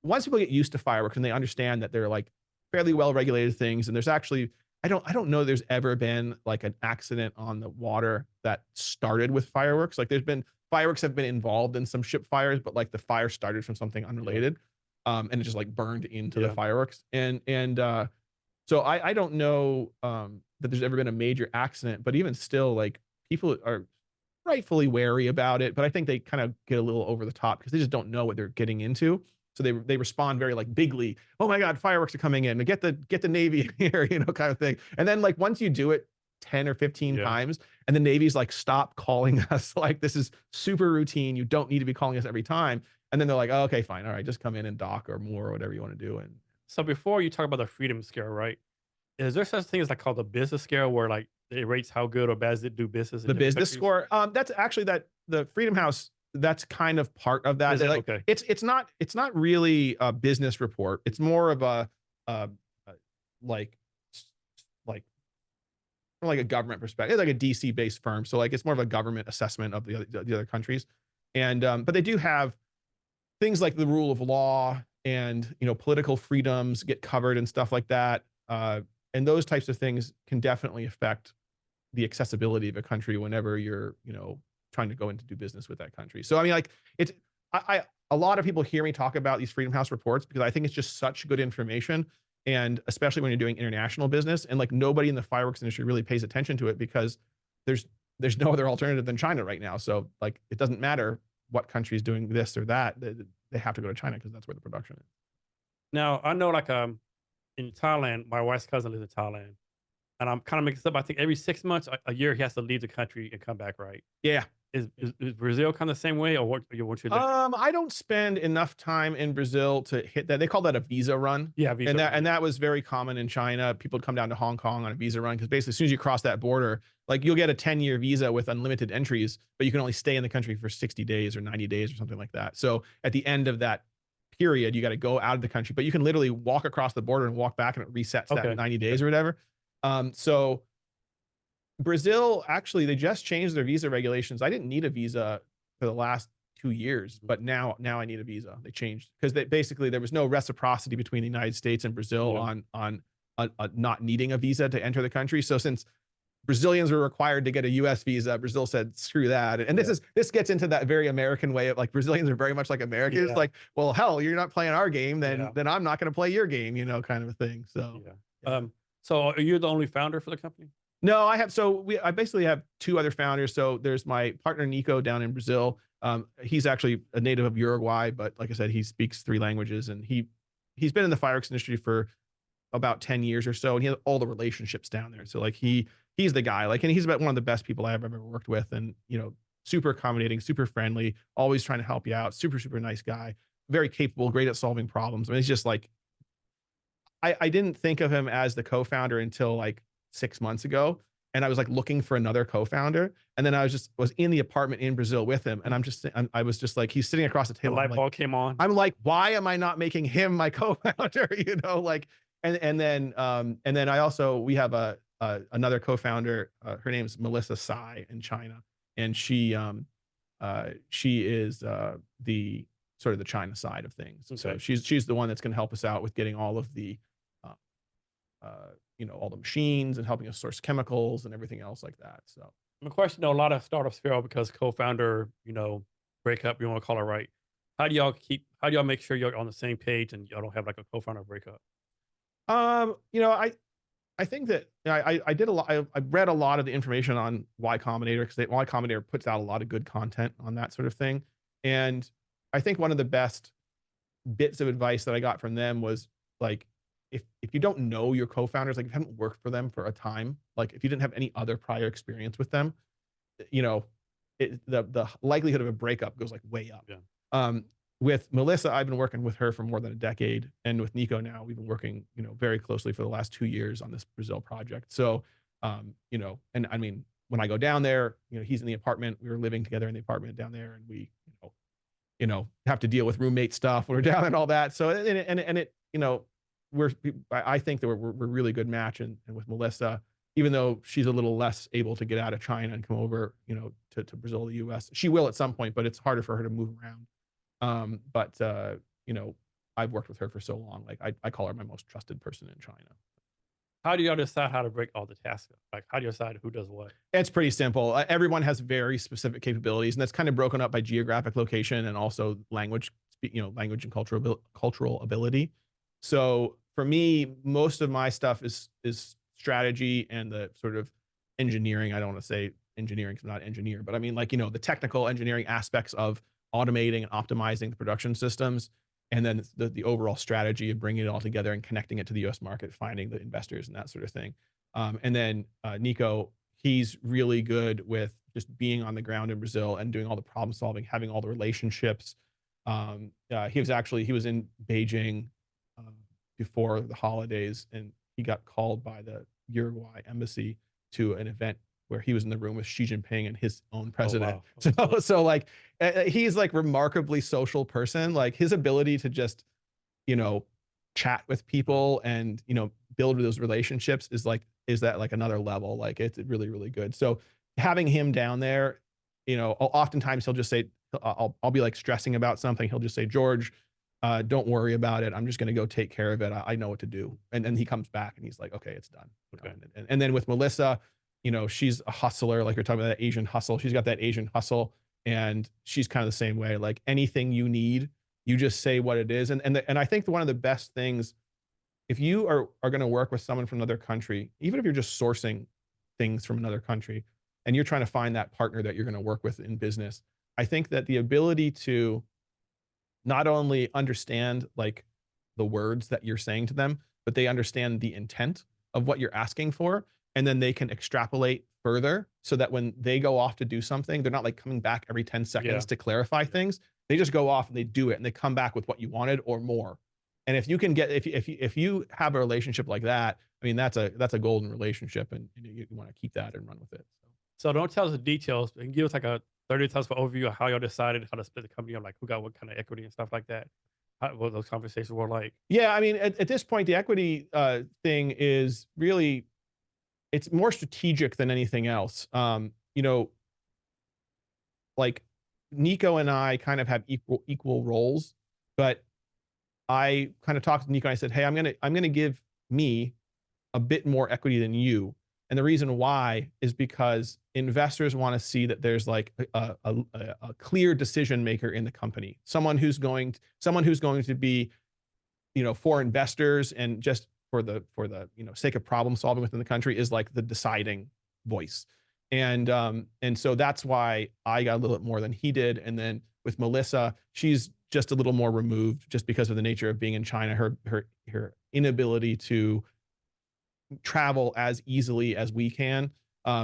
once people get used to fireworks and they understand that they're like fairly well regulated things, and there's actually I don't know there's ever been like an accident on the water that started with fireworks. Like fireworks have been involved in some ship fires, but like the fire started from something unrelated, and it just like burned into the fireworks. So I don't know that there's ever been a major accident, but even still, like people are rightfully wary about it. But I think they kind of get a little over the top because they just don't know what they're getting into. So they respond very like bigly. Oh my God, fireworks are coming in. Get the Navy here, kind of thing. And then like once you do it 10 or 15 times, and the Navy's like, stop calling us. Like this is super routine. You don't need to be calling us every time. And then they're like, oh, okay, fine, all right, just come in and dock or more or whatever you want to do. And so before you talk about the freedom scale, right? Is there such thing as like called the business scale where like it rates how good or bad does it do business? The business score, that's actually the Freedom House that's kind of part of that. Is it Like okay? it's not really a business report. It's more of uh like like from like a government perspective. It's like a DC based firm, so like it's more of a government assessment of the other countries. And but they do have things like the rule of law and political freedoms get covered and stuff like that. And those types of things can definitely affect the accessibility of a country whenever you're trying to go in to do business with that country. So I mean, like it's I a lot of people hear me talk about these Freedom House reports because I think it's just such good information, and especially when you're doing international business, and like nobody in the fireworks industry really pays attention to it because there's no other alternative than China right now. So like it doesn't matter what country is doing this or that, they have to go to China because that's where the production is. Now I know like in Thailand, my wife's cousin lives in Thailand, and I'm kind of mixed up. I think every 6 months, a year, he has to leave the country and come back. Right? Yeah. Is Brazil kind of the same way, or what you look? I don't spend enough time in Brazil to hit that. They call that a visa run. Yeah, And visa. that was very common in China. People would come down to Hong Kong on a visa run because basically as soon as you cross that border, like you'll get a 10-year visa with unlimited entries, but you can only stay in the country for 60 days or 90 days or something like that. So at the end of that period, you got to go out of the country, but you can literally walk across the border and walk back and it resets that Okay. 90 days or whatever. So Brazil, actually, they just changed their visa regulations. I didn't need a visa for the last 2 years, but now I need a visa. They changed because they basically there was no reciprocity between the United States and Brazil Yeah. on not needing a visa to enter the country. So since Brazilians were required to get a U.S. visa, Brazil said screw that. And this gets into that very American way of like Brazilians are very much like Americans. Yeah. Like, well, hell, you're not playing our game, Yeah. then I'm not going to play your game, kind of a thing. So Yeah. yeah. So are you the only founder for the company? No, I basically have two other founders. So there's my partner Nico down in Brazil. He's actually a native of Uruguay, but like I said, he speaks 3 languages, and he's been in the fireworks industry for about 10 years or so, and he has all the relationships down there. So like he's the guy, like, and he's about one of the best people I've ever worked with, and super accommodating, super friendly, always trying to help you out, super nice guy, very capable, great at solving problems. I mean, it's just like I didn't think of him as the co-founder until like 6 months ago. And I was like looking for another co-founder. And then I was in the apartment in Brazil with him. And I was just like, he's sitting across the The table. light bulb came on. I'm like, why am I not making him my co-founder? Like, and then I also, we have another co-founder. Her name's Melissa Tsai in China. And she is the sort of the China side of things. So Okay. she's the one that's going to help us out with getting all of the all the machines and helping us source chemicals and everything else like that. So My question though, a lot of startups fail because co-founder, breakup, you want to call it right. How do y'all make sure you're on the same page and y'all don't have like a co-founder breakup? um you know i I think that I did a lot. I read a lot of the information on Y Combinator because Y Combinator puts out a lot of good content on that sort of thing. And I think one of the best bits of advice that I got from them was like, if you don't know your co-founders, like if you haven't worked for them for a time, like if you didn't have any other prior experience with them, you know, the likelihood of a breakup goes like way up. Yeah. With Melissa, I've been working with her for more than a decade, and with Nico now, we've been working, very closely for the last 2 years on this Brazil project. So, and I mean, when I go down there, he's in the apartment. We were living together in the apartment down there, and we, have to deal with roommate stuff when we're down and all that. So, and it, I think that we're a really good match, and with Melissa, even though she's a little less able to get out of China and come over, to Brazil, the U.S. She will at some point, but it's harder for her to move around. But I've worked with her for so long. Like I call her my most trusted person in China. How do y'all decide how to break all the tasks up? Like, how do you decide who does what? It's pretty simple. Everyone has very specific capabilities, and that's kind of broken up by geographic location and also language, language and cultural ability. So for me, most of my stuff is strategy and the sort of engineering. I don't want to say engineering because I'm not an engineer, but I mean, like, the technical engineering aspects of automating and optimizing the production systems, and then the overall strategy of bringing it all together and connecting it to the U.S. market, finding the investors and that sort of thing. And then Nico, he's really good with just being on the ground in Brazil and doing all the problem solving, having all the relationships. He was in Beijing before the holidays, and he got called by the Uruguay embassy to an event where he was in the room with Xi Jinping and his own Oh president. wow. Okay, cool. So like he's like remarkably social person. Like his ability to just, you know, chat with people and, you know, build those relationships is that like another level. Like it's really, really good. So having him down there, you know, oftentimes he'll just say, I'll be like stressing about something. He'll just say, George, don't worry about it. I'm just going to go take care of it. I know what to do. And then he comes back and he's like, okay, it's done. You know? Okay. And then with Melissa, you know, she's a hustler. Like you're talking about that Asian hustle. She's got that Asian hustle and she's kind of the same way. Like anything you need, you just say what it is. And I think one of the best things, if you are going to work with someone from another country, even if you're just sourcing things from another country and you're trying to find that partner that you're going to work with in business, I think that the ability to not only understand like the words that you're saying to them, but they understand the intent of what you're asking for. And then they can extrapolate further so that when they go off to do something, they're not like coming back every 10 seconds Yeah. to clarify things. They just go off and they do it and they come back with what you wanted or more. And if you can get, if you have a relationship like that, I mean, that's a golden relationship and you want to keep that and run with it. So. So don't tell us the details, but give us like a 30 for overview of how y'all decided how to split the company up, like who got what kind of equity and stuff like that. What those conversations were like. Yeah, I mean, at this point, the equity thing is really, it's more strategic than anything else. You know, like Nico and I kind of have equal roles, but I kind of talked to Nico and I said, hey, I'm gonna give me a bit more equity than you. And the reason why is because investors want to see that there's like a clear decision maker in the company, someone who's going to be, you know, for investors and just for the you know sake of problem solving within the country is like the deciding voice. And so that's why I got a little bit more than he did. And then with Melissa, she's just a little more removed just because of the nature of being in China, her inability to travel as easily as we can.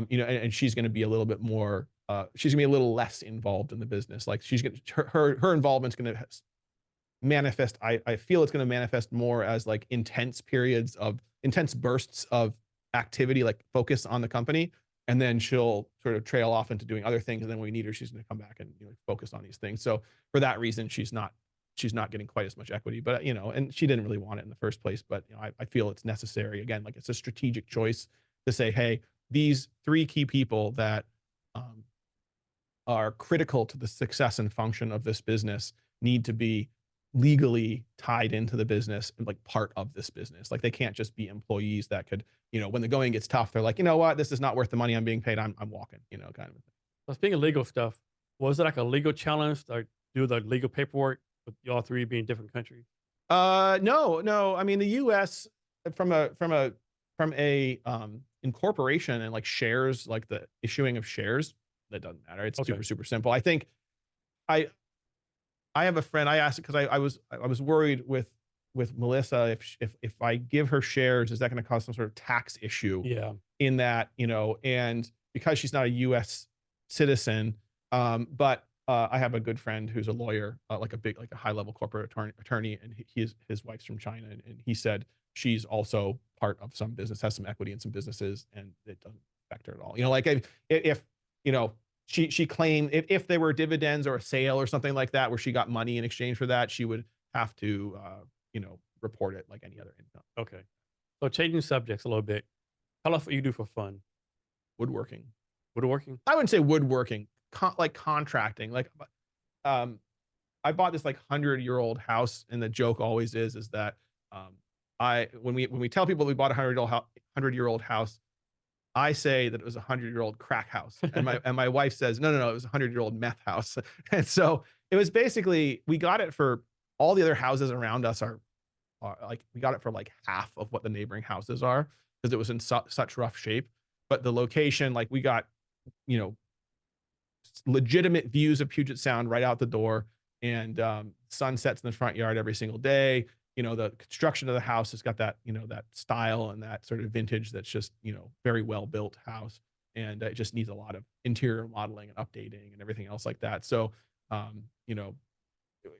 You know, and she's going to be a little bit more, she's gonna be a little less involved in the business. Like she's going to, her involvement's going to manifest. I feel it's going to manifest more as like intense bursts of activity, like focus on the company. And then she'll sort of trail off into doing other things. And then when we need her, she's going to come back and, you know, focus on these things. So for that reason, she's not getting quite as much equity, but you know, and she didn't really want it in the first place, but you know, I feel it's necessary. Again, like it's a strategic choice to say, hey, these 3 key people that are critical to the success and function of this business need to be legally tied into the business and like part of this business. Like they can't just be employees that could, you know, when the going gets tough, they're like, you know what, this is not worth the money I'm being paid. I'm walking, you know, kind of a thing. So speaking of legal stuff, was it like a legal challenge to do the legal paperwork with y'all 3 being different countries? No. I mean, the US from a incorporation and like shares, like the issuing of shares, that doesn't matter. It's Okay. super simple. I think I have a friend. I asked because I was worried with Melissa if I give her shares, is that going to cause some sort of tax issue? Yeah. In that, you know, and because she's not a U.S. citizen, but I have a good friend who's a lawyer, like a high level corporate attorney, and his wife's from China, and he said she's also part of some business, has some equity in some businesses, and it doesn't affect her at all. You know, like if you know she claimed if there were dividends or a sale or something like that where she got money in exchange for that, she would have to you know, report it like any other income. Okay. So changing subjects a little bit. Tell us what you do for fun. Woodworking. Woodworking? I wouldn't say woodworking, like contracting. Like, I bought this like 100-year-old house, and the joke always is that when we tell people we bought a 100-year-old house, I say that it was a 100-year-old crack house, and my wife says no, it was a 100-year-old meth house. And so it was basically, we got it for, all the other houses around us are like, we got it for like half of what the neighboring houses are because it was in such rough shape. But the location, like we got, you know, legitimate views of Puget Sound right out the door, and sunsets in the front yard every single day. You know, the construction of the house has got that, you know, that style and that sort of vintage that's just, you know, very well built house, and it just needs a lot of interior modeling and updating and everything else like that. So you know,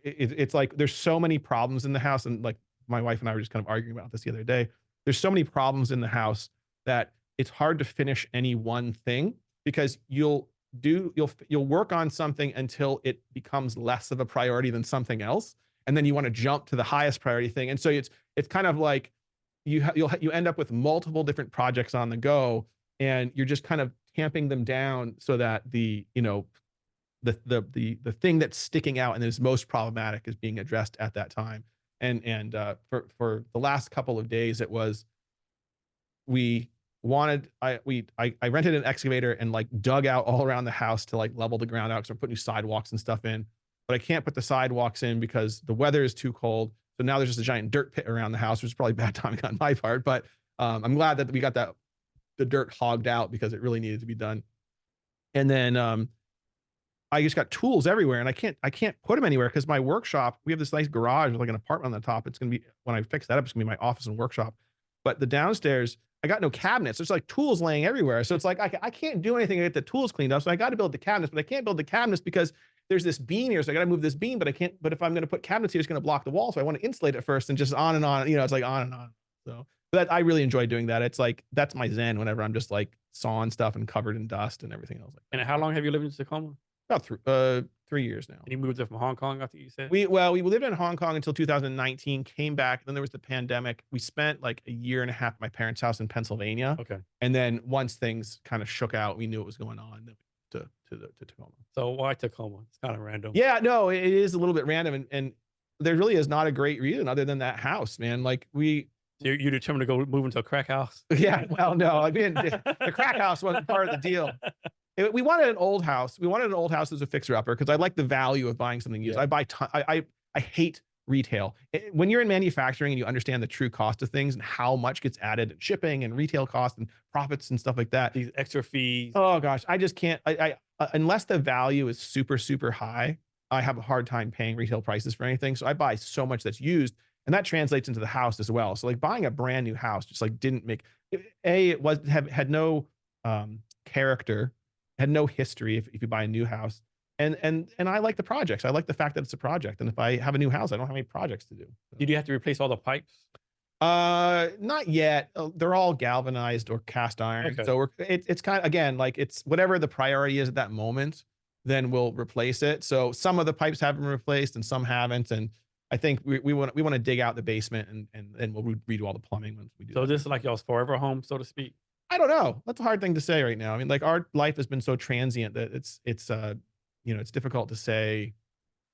it's like there's so many problems in the house, and like my wife and I were just kind of arguing about this the other day. There's so many problems in the house that it's hard to finish any one thing because you'll work on something until it becomes less of a priority than something else, and then you want to jump to the highest priority thing. And so it's kind of like you end up with multiple different projects on the go, and you're just kind of tamping them down so that the thing that's sticking out and is most problematic is being addressed at that time. And for the last couple of days, it was we wanted I rented an excavator and like dug out all around the house to like level the ground out because we're putting new sidewalks and stuff in, but I can't put the sidewalks in because the weather is too cold. So now there's just a giant dirt pit around the house, which is probably bad timing on my part, but I'm glad that we got the dirt hogged out because it really needed to be done. And then I just got tools everywhere, and I can't put them anywhere because my workshop, we have this nice garage with like an apartment on the top. It's gonna be, when I fix that up, it's gonna be my office and workshop. But the downstairs, I got no cabinets. There's like tools laying everywhere. So it's like I can't do anything to get the tools cleaned up. So I got to build the cabinets, but I can't build the cabinets because there's this beam here. So I got to move this beam, but I can't. But if I'm going to put cabinets here, it's going to block the wall. So I want to insulate it first, and just on and on. It's like on and on. So but I really enjoy doing that. It's like that's my zen whenever I'm just like sawing stuff and covered in dust and everything else. Like And how long have you lived in Tacoma? about 3 years now. And you moved there from Hong Kong, I think you said? We lived in Hong Kong until 2019, came back, then there was the pandemic. We spent like a year and a half at my parents' house in Pennsylvania. Okay. And then once things kind of shook out, we knew what was going on, then we moved to Tacoma. So why Tacoma? It's kind of random. Yeah, no, it is a little bit random, and there really is not a great reason other than that house, man. Like So you determined to go move into a crack house? yeah, well, no, I mean, the crack house wasn't part of the deal. We wanted an old house. We wanted an old house as a fixer-upper because I like the value of buying something used. Yeah. I hate retail. When you're in manufacturing and you understand the true cost of things and how much gets added and shipping and retail costs and profits and stuff like that. These extra fees. Oh gosh, I just can't. Unless the value is super, super high, I have a hard time paying retail prices for anything. So I buy so much that's used, and that translates into the house as well. So like buying a brand new house just like didn't make it had no character. Had no history if you buy a new house. And I like the projects. I like the fact that it's a project. And if I have a new house, I don't have any projects to do. So. Did you have to replace all the pipes? Not yet. They're all galvanized or cast iron. Okay. So it's kind of, again, like it's whatever the priority is at that moment, then we'll replace it. So some of the pipes have been replaced and some haven't. And I think we want to dig out the basement and we'll redo all the plumbing once we do. So this is like y'all's forever home, so to speak. I don't know. That's a hard thing to say right now. I mean, like our life has been so transient that it's difficult to say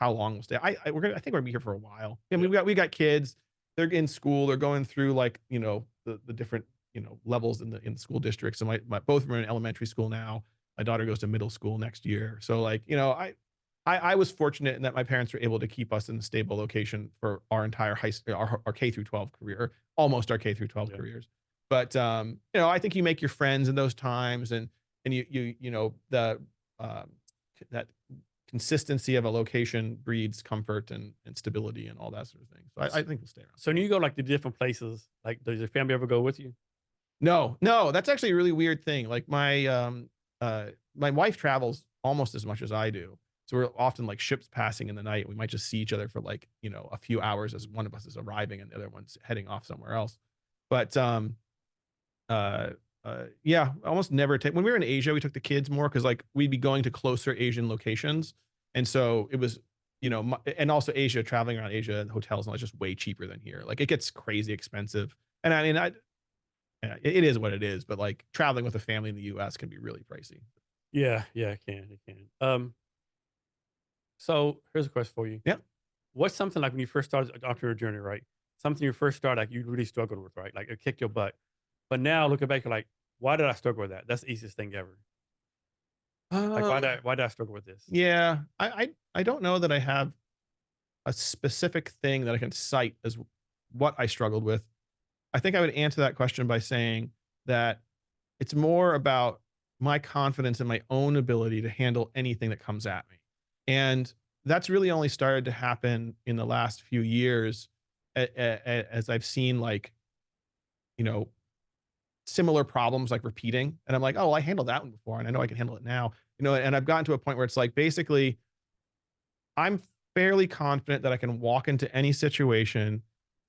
how long we'll stay. I think we're gonna be here for a while. I mean, we got kids. They're in school. They're going through like the different levels in the school districts. So my both of them are in elementary school now. My daughter goes to middle school next year. So like I was fortunate in that my parents were able to keep us in a stable location for our entire our K through 12 career, almost our K through 12 careers. But I think you make your friends in those times, and that consistency of a location breeds comfort and stability and all that sort of thing. So I think we'll stay around. So when you go like to different places, like does your family ever go with you? No, that's actually a really weird thing. Like my wife travels almost as much as I do. So we're often like ships passing in the night. We might just see each other for like, a few hours as one of us is arriving and the other one's heading off somewhere else. But yeah, almost never take. When we were in Asia, we took the kids more because like we'd be going to closer Asian locations, and so it was, and also Asia, traveling around Asia and hotels and all, just way cheaper than here. Like it gets crazy expensive, and I mean, it is what it is. But like traveling with a family in the U.S. can be really pricey. Yeah, it can. So here's a question for you. Yeah, what's something like when you first started the entrepreneur journey, right? Something you first started, like you really struggled with, right? Like it kicked your butt. But now looking back, you're like, why did I struggle with that? That's the easiest thing ever. Like why did I struggle with this? Yeah, I don't know that I have a specific thing that I can cite as what I struggled with. I think I would answer that question by saying that it's more about my confidence in my own ability to handle anything that comes at me. And that's really only started to happen in the last few years as I've seen like, similar problems like repeating. And I'm like, oh, I handled that one before and I know I can handle it now. And I've gotten to a point where it's like, basically, I'm fairly confident that I can walk into any situation.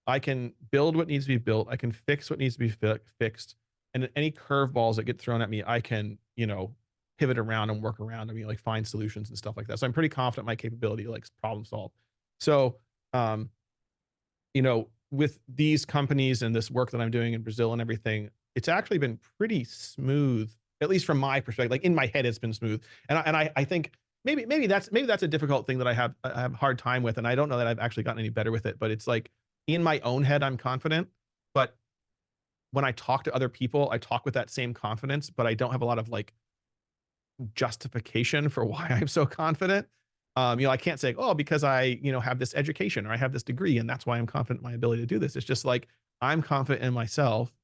I can build what needs to be built. I can fix what needs to be fixed. and any curveballs that get thrown at me, I can, you know, pivot around and work around. I mean, like find solutions and stuff like that. So I'm pretty confident in my capability to like problem solve. So, you know, with these companies and this work that I'm doing in Brazil and everything, it's actually been pretty smooth, at least from my perspective. Like in my head, it's been smooth. And I think maybe that's a difficult thing that I have a hard time with. And I don't know that I've actually gotten any better with it, but it's like in my own head, I'm confident. But when I talk to other people, I talk with that same confidence, but I don't have a lot of like justification for why I'm so confident. You know, I can't say, oh, because I, you know, have this education or I have this degree and that's why I'm confident in my ability to do this. It's just like I'm confident in myself,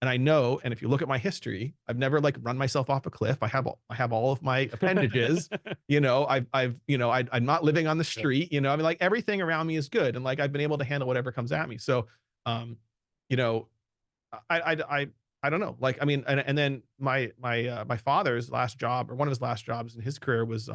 and I know. And if you look at my history, I've never like run myself off a cliff. I have all of my appendages. You know, you know, I'm not living on the street. You know, I mean, like everything around me is good, and like I've been able to handle whatever comes at me. So, you know, I don't know. Like, I mean, and then my father's last job, or one of his last jobs in his career, was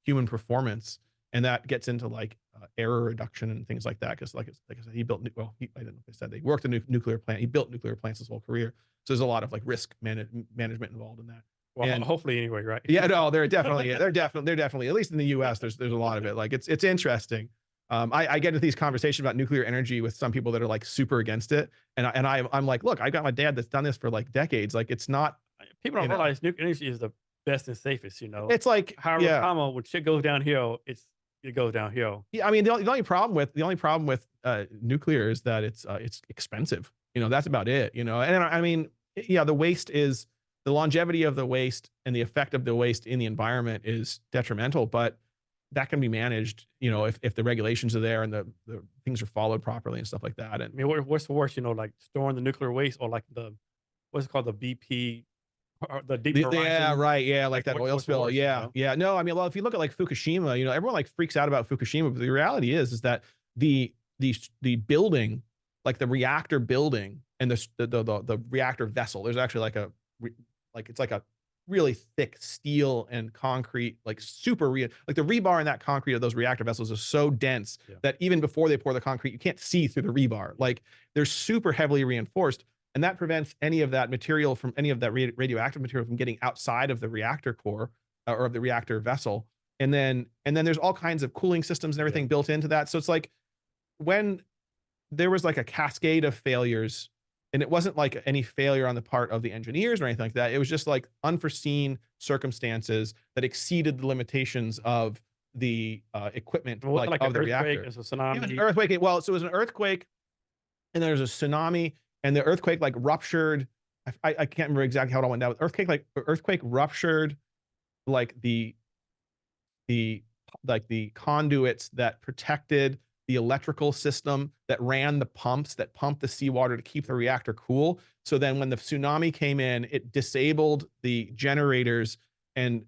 human performance, and that gets into like error reduction and things like that. Because like I said, he built well, I don't know if I said, he worked in a nuclear plant. He built nuclear plants his whole career. So there's a lot of like risk management involved in that. Well, And hopefully anyway, right? yeah, no, they're definitely at least in the US, there's a lot of it. Like it's interesting. I get into these conversations about nuclear energy with some people that are like super against it. I'm like, look, I got my dad that's done this for like decades. Like it's not, People don't realize nuclear energy is the best and safest, you know. it's like, However, yeah. when shit goes downhill, it goes downhill. Yeah, I mean, the only problem with nuclear is that it's expensive. You know, that's about it. You know, and I mean, yeah, the longevity of the waste and the effect of the waste in the environment is detrimental, but that can be managed. You know, if the regulations are there and the things are followed properly and stuff like that. And I mean, what's the worst? You know, like storing the nuclear waste, or like what's it called, the BP, or the deep horizon. yeah, right, yeah, like that oil spill. Worst, Yeah, you know? yeah. No, I mean, well, if you look at like Fukushima, you know, everyone like freaks out about Fukushima, but the reality is that the building, like the reactor building and the reactor vessel, there's actually like it's like a really thick steel and concrete, like super real, like the rebar in that concrete of those reactor vessels is so dense that even before they pour the concrete, you can't see through the rebar. Like they're super heavily reinforced, and that prevents any of that material from any of that radioactive material from getting outside of the reactor core or of the reactor vessel. And then there's all kinds of cooling systems and everything built into that. So it's like when there was like a cascade of failures, and it wasn't like any failure on the part of the engineers or anything like that. It was just like unforeseen circumstances that exceeded the limitations of the equipment, like of the reactor. It's a tsunami. It was an earthquake. Well, so it was an earthquake, and there's a tsunami, and the earthquake like ruptured. I can't remember exactly how it all went down. Earthquake ruptured like the conduits that protected the electrical system that ran the pumps that pumped the seawater to keep the reactor cool. So then when the tsunami came in, it disabled the generators and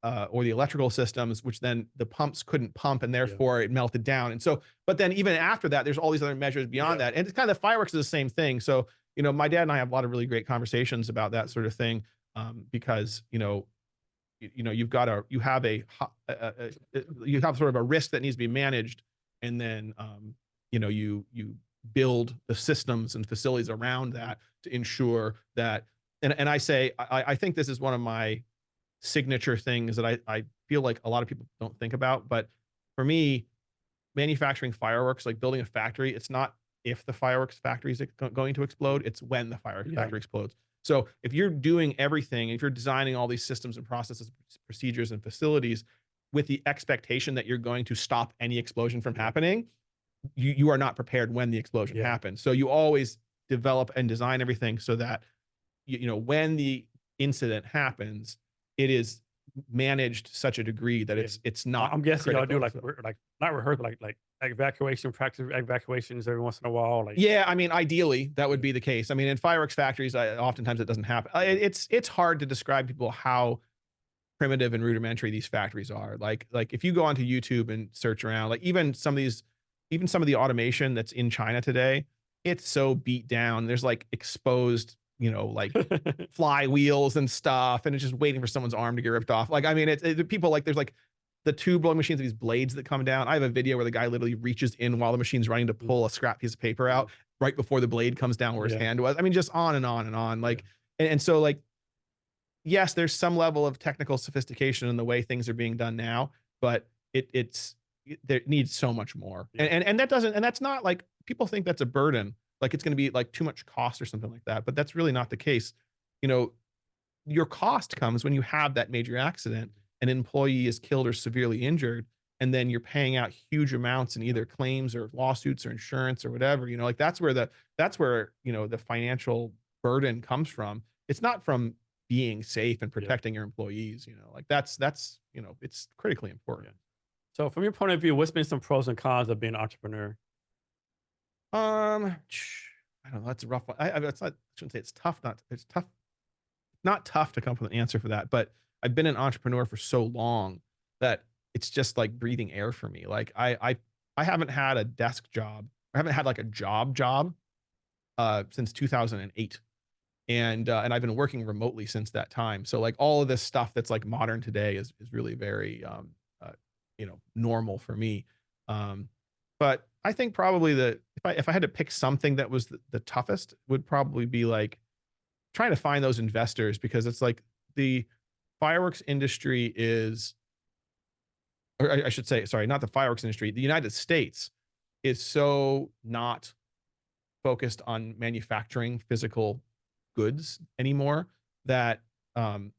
or the electrical systems, which then the pumps couldn't pump, and therefore it melted down. And so, but then even after that, there's all these other measures beyond that. And it's kind of, the fireworks is the same thing. So, you know, my dad and I have a lot of really great conversations about that sort of thing, because, you know, you have sort of a risk that needs to be managed. And then, you know, you build the systems and facilities around that to ensure that, and I say, I think this is one of my signature things that I feel like a lot of people don't think about. But for me, manufacturing fireworks, like building a factory, it's not if the fireworks factory is going to explode, it's when the fireworks factory explodes. So if you're doing everything, if you're designing all these systems and processes, procedures and facilities with the expectation that you're going to stop any explosion from happening, you are not prepared when the explosion happens. So you always develop and design everything so that, you know, when the incident happens, it is managed to such a degree that it's not. I'm guessing y'all do like not rehearsal, like evacuation practice, evacuations every once in a while. Like, yeah, I mean, ideally that would be the case. I mean, in fireworks factories, oftentimes it doesn't happen. It's hard to describe to people how primitive and rudimentary these factories are. Like if you go onto YouTube and search around, like even some of the automation that's in China today, it's so beat down. There's like exposed, you know, like flywheels and stuff, and it's just waiting for someone's arm to get ripped off. Like, I mean, it's people, like there's like the tube blowing machines, these blades that come down. I have a video where the guy literally reaches in while the machine's running to pull a scrap piece of paper out right before the blade comes down where his hand was. I mean, just on and on and on. Like, And so like, yes, there's some level of technical sophistication in the way things are being done now, but there needs so much more. Yeah. And that doesn't, and that's not like, people think that's a burden, like it's going to be like too much cost or something like that, but that's really not the case. You know, your cost comes when you have that major accident, an employee is killed or severely injured, and then you're paying out huge amounts in either claims or lawsuits or insurance or whatever. You know, like that's where, you know, the financial burden comes from. It's not from being safe and Yeah. protecting your employees. You know, like that's you know, it's critically important. Yeah. So from your point of view, what's been some pros and cons of being an entrepreneur? I don't know. That's a rough one. It's not, I shouldn't say it's tough. It's tough, not tough to come up with an answer for that, but I've been an entrepreneur for so long that it's just like breathing air for me. Like I haven't had a desk job. I haven't had like a job since 2008. And I've been working remotely since that time. So like all of this stuff that's like modern today is really very uh, you know, normal for me. Um, but I think probably if I had to pick something that was the toughest, would probably be like trying to find those investors, because it's like the fireworks industry is, or I should say, sorry, not the fireworks industry. The United States is so not focused on manufacturing physical goods anymore that, um,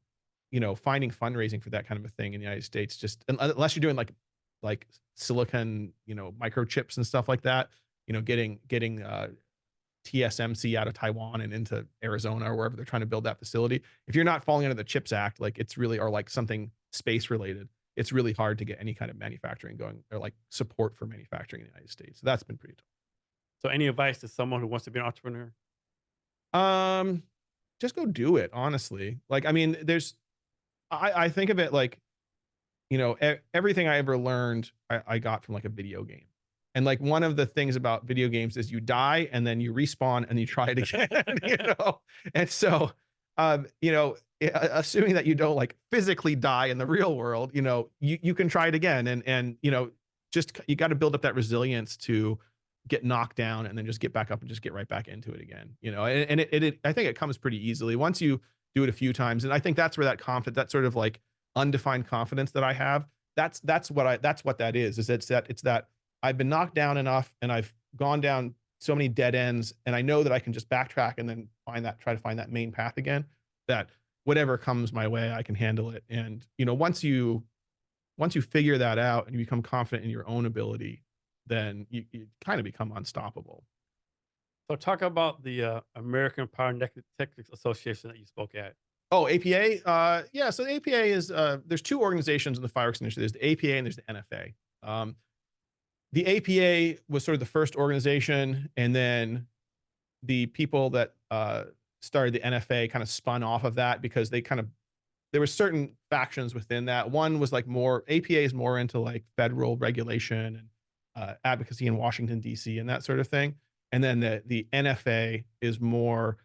you know, finding fundraising for that kind of a thing in the United States, just unless you're doing like silicon, you know, microchips and stuff like that, you know, getting TSMC out of Taiwan and into Arizona or wherever they're trying to build that facility. If you're not falling under the CHIPS Act, like it's really, or like something space related, it's really hard to get any kind of manufacturing going, or like support for manufacturing in the United States. So that's been pretty So any advice to someone who wants to be an entrepreneur? tough. Just go do it, honestly. Like, I mean, I think of it like, you know, everything I ever learned, I got from like a video game. And like one of the things about video games is you die and then you respawn and you try it again, you know? And so, you know, assuming that you don't like physically die in the real world, you know, you can try it again. And, you know, just, you got to build up that resilience to get knocked down and then just get back up and just get right back into it again, you know? And I think it comes pretty easily once you do it a few times. And I think that's where that confidence, that sort of like undefined confidence that I have, that's what that is it's that I've been knocked down enough and I've gone down so many dead ends, and I know that I can just backtrack and then try to find that main path again, that whatever comes my way, I can handle it. And, you know, once you figure that out and you become confident in your own ability, then you kind of become unstoppable. So talk about the American Pyrotechnics Association that you spoke at. Oh, APA. Yeah. So the APA is, there's two organizations in the fireworks industry. There's the APA and there's the NFA. The APA was sort of the first organization, and then the people that started the NFA kind of spun off of that, because there were certain factions within that. One was like more, APA is more into like federal regulation and advocacy in Washington, D.C. and that sort of thing. And then the NFA is more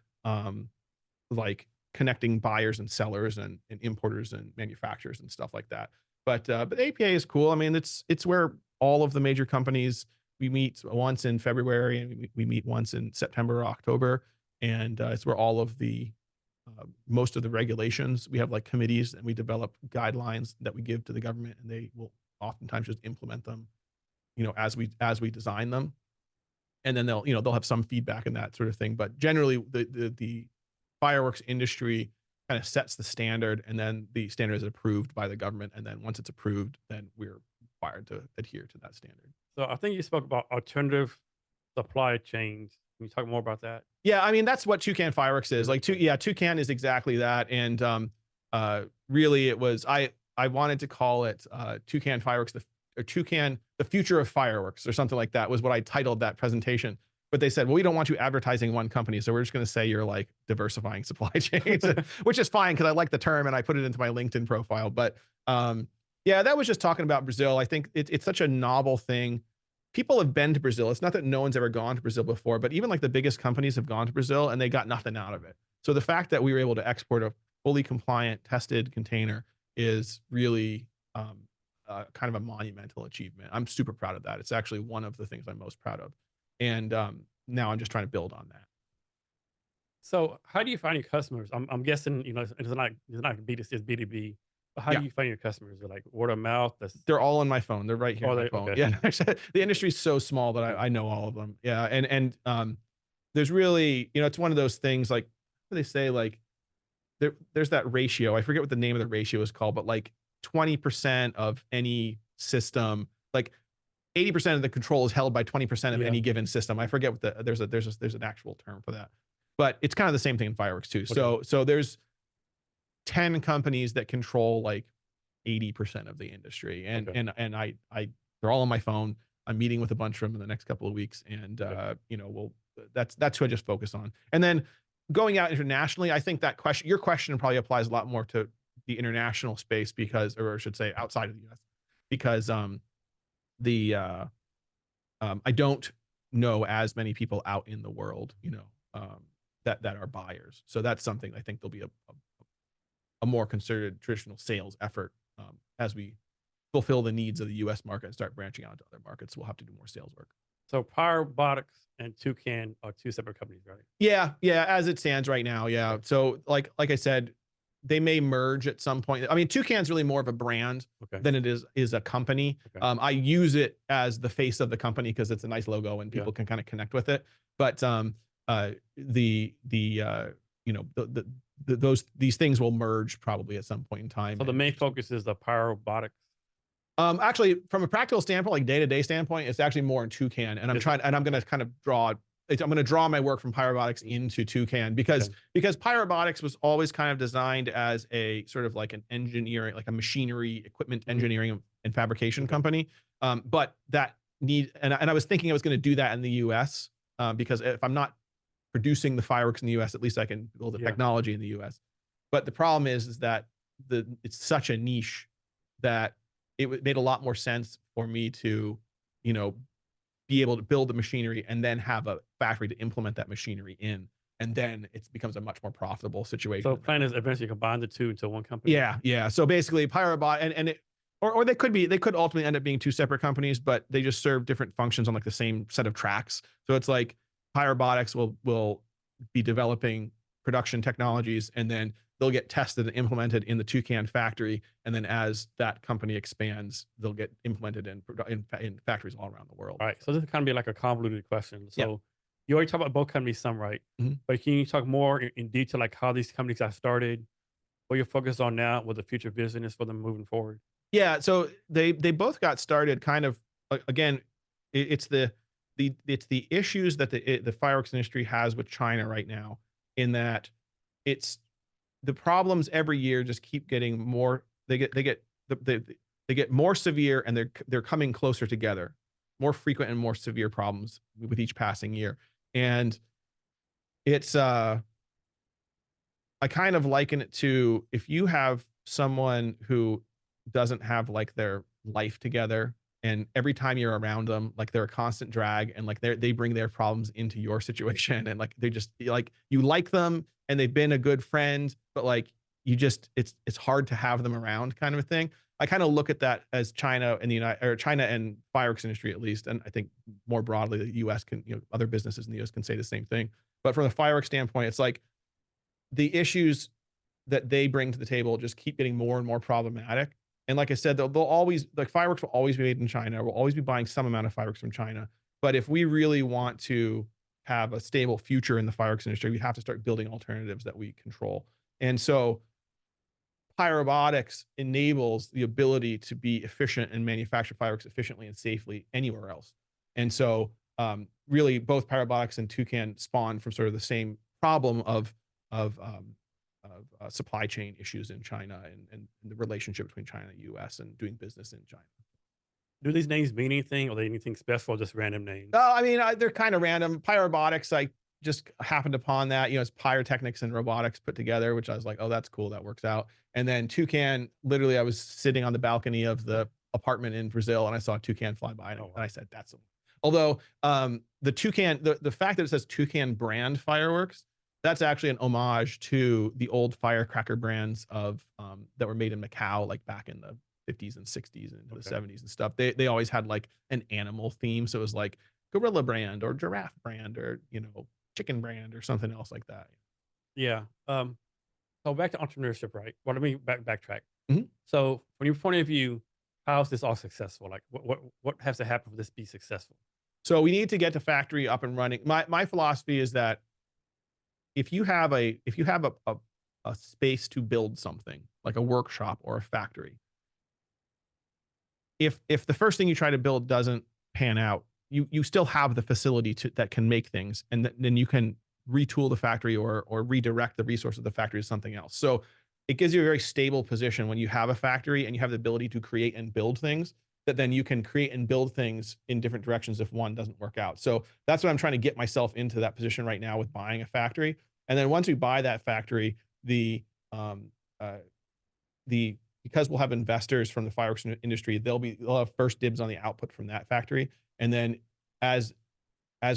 like connecting buyers and sellers and importers and manufacturers and stuff like that. But APA is cool. I mean, it's where all of the major companies, we meet once in February and we meet once in September or October, and it's where all of the most of the regulations, we have like committees and we develop guidelines that we give to the government, and they will oftentimes just implement them, you know, as we design them, and then they'll have some feedback and that sort of thing. But generally, the fireworks industry kind of sets the standard, and then the standard is approved by the government, and then once it's approved, then we're required to adhere to that standard. So I think you spoke about alternative supply chains. Can you talk more about that? Yeah, I mean, that's what Toucan Fireworks is. Like, Okay. yeah, Toucan is exactly that. And really, it was I wanted to call it Toucan Fireworks, or Toucan, the future of fireworks, or something like that was what I titled that presentation. But they said, well, we don't want you advertising one company, so we're just going to say you're like diversifying supply chains, which is fine because I like the term and I put it into my LinkedIn profile. But yeah, that was just talking about Brazil. I think it's such a novel thing. People have been to Brazil. It's not that no one's ever gone to Brazil before, but even like the biggest companies have gone to Brazil and they got nothing out of it. So the fact that we were able to export a fully compliant, tested container is really kind of a monumental achievement. I'm super proud of that. It's actually one of the things I'm most proud of. And now I'm just trying to build on that. So how do you find your customers? I'm guessing, it's not B2C, it's B2B. But how do Yeah. you find your customers? They're like word of mouth? That's They're all on my phone. They're right here oh, on my they phone. okay. Yeah. Actually, the industry's so small that Okay. I know all of them. Yeah. There's really, it's one of those things like, what do they say? Like there's that ratio. I forget what the name of the ratio is called, but like 20% of any system, like 80% of the control is held by 20% of Yeah. any given system. I forget what there's an actual term for that, but it's kind of the same thing in fireworks too. Okay. So there's 10 companies that control like 80% of the industry. Okay. I they're all on my phone. I'm meeting with a bunch of them in the next couple of weeks. And, Okay. that's who I just focus on. And then going out internationally, I think your question probably applies a lot more to the international space or I should say outside of the US because, the, I don't know as many people out in the world, that are buyers. So that's something I think there'll be a more concerted traditional sales effort as we fulfill the needs of the US market and start branching out to other markets. We'll have to do more sales work. So Pyrobotics and Toucan are two separate companies, right? Yeah, yeah, as it stands right now, yeah. Okay. So like I said, they may merge at some point. I mean, Toucan's really more of a brand Okay. than it is a company. Okay. I use it as the face of the company because it's a nice logo and Yeah. people can kind of connect with it. But these things will merge probably at some point in time. So the main focus is the Pyrobotics. Actually, from a practical standpoint, like day-to-day standpoint, it's actually more in Toucan, and Is it? I'm going to kind of I'm going to draw my work from Pyrobotics into Toucan Okay. because Pyrobotics was always kind of designed as a sort of like an engineering, like a machinery equipment Mhm. engineering and fabrication Okay. company. But and I was thinking I was going to do that in the US because if I'm not producing the fireworks in the US, at least I can build the Yeah. technology in the US. But the problem is that it's such a niche that made a lot more sense for me to, you know, be able to build the machinery and then have a factory to implement that machinery in. And then it becomes a much more profitable situation. So plan is eventually combine the two into one company. Yeah, yeah. So basically, Pyrobot or they could ultimately end up being two separate companies, but they just serve different functions on like the same set of tracks. So it's like Pyrobotics will be developing production technologies, and then they'll get tested and implemented in the Toucan factory, and then as that company expands, they'll get implemented in factories all around the world. All right. So this is kind of be like a convoluted question. Yeah. So you already talked about both companies some, right? Mhm. But can you talk more in detail, like how these companies got started, what you're focused on now, what the future vision is for them moving forward? Yeah, so they both got started kind of again, it's the issues that the fireworks industry has with China right now, in that it's the problems every year just keep getting more. They get more severe, and they're coming closer together, more frequent and more severe problems with each passing year, and it's I kind of liken it to if you have someone who doesn't have like their life together, and every time you're around them, like they're a constant drag, and like they bring their problems into your situation, and like they just like you like them and they've been a good friend, but like it's hard to have them around kind of a thing. I kind of look at that as China and the United or China and fireworks industry at least, and I think more broadly the US can, other businesses in the US can say the same thing. But from the fireworks standpoint, it's like the issues that they bring to the table just keep getting more and more problematic. And like I said, they'll always like fireworks will always be made in China. We'll always be buying some amount of fireworks from China. But if we really want to have a stable future in the fireworks industry, we have to start building alternatives that we control. And so pyrobotics enables the ability to be efficient and manufacture fireworks efficiently and safely anywhere else. And so really both pyrobotics and Toucan spawn from sort of the same problem of supply chain issues in China and the relationship between China and the US and doing business in China. Do these names mean anything? Or are they anything special or just random names? I mean, they're kind of random. Pyrobotics, I just happened upon that. It's pyrotechnics and robotics put together, which I was like, oh, that's cool. That works out. And then Toucan, literally, I was sitting on the balcony of the apartment in Brazil and I saw a toucan fly by, and, Oh, wow. and I said, that's a. Although the toucan, the fact that it says Toucan brand fireworks, that's actually an homage to the old firecracker brands of that were made in Macau, like back in the 50s and 60s and into the 70s and stuff. They always had like an animal theme, so it was like gorilla brand or giraffe brand or chicken brand or something else like that. Yeah. So back to entrepreneurship, right? Well, let me backtrack. Mhm. So from your point of view, how is this all successful? Like what has to happen for this to be successful? So we need to get the factory up and running. My philosophy is that if you have a space to build something like a workshop or a factory, if the first thing you try to build doesn't pan out, you still have the facility that can make things, and then you can retool the factory or redirect the resource of the factory to something else. So it gives you a very stable position when you have a factory and you have the ability to create and build things, that then you can create and build things in different directions if one doesn't work out. So that's what I'm trying to get myself into that position right now with buying a factory. And then once we buy that factory, um, uh, the because we'll have investors from the fireworks industry, they'll have first dibs on the output from that factory. And then as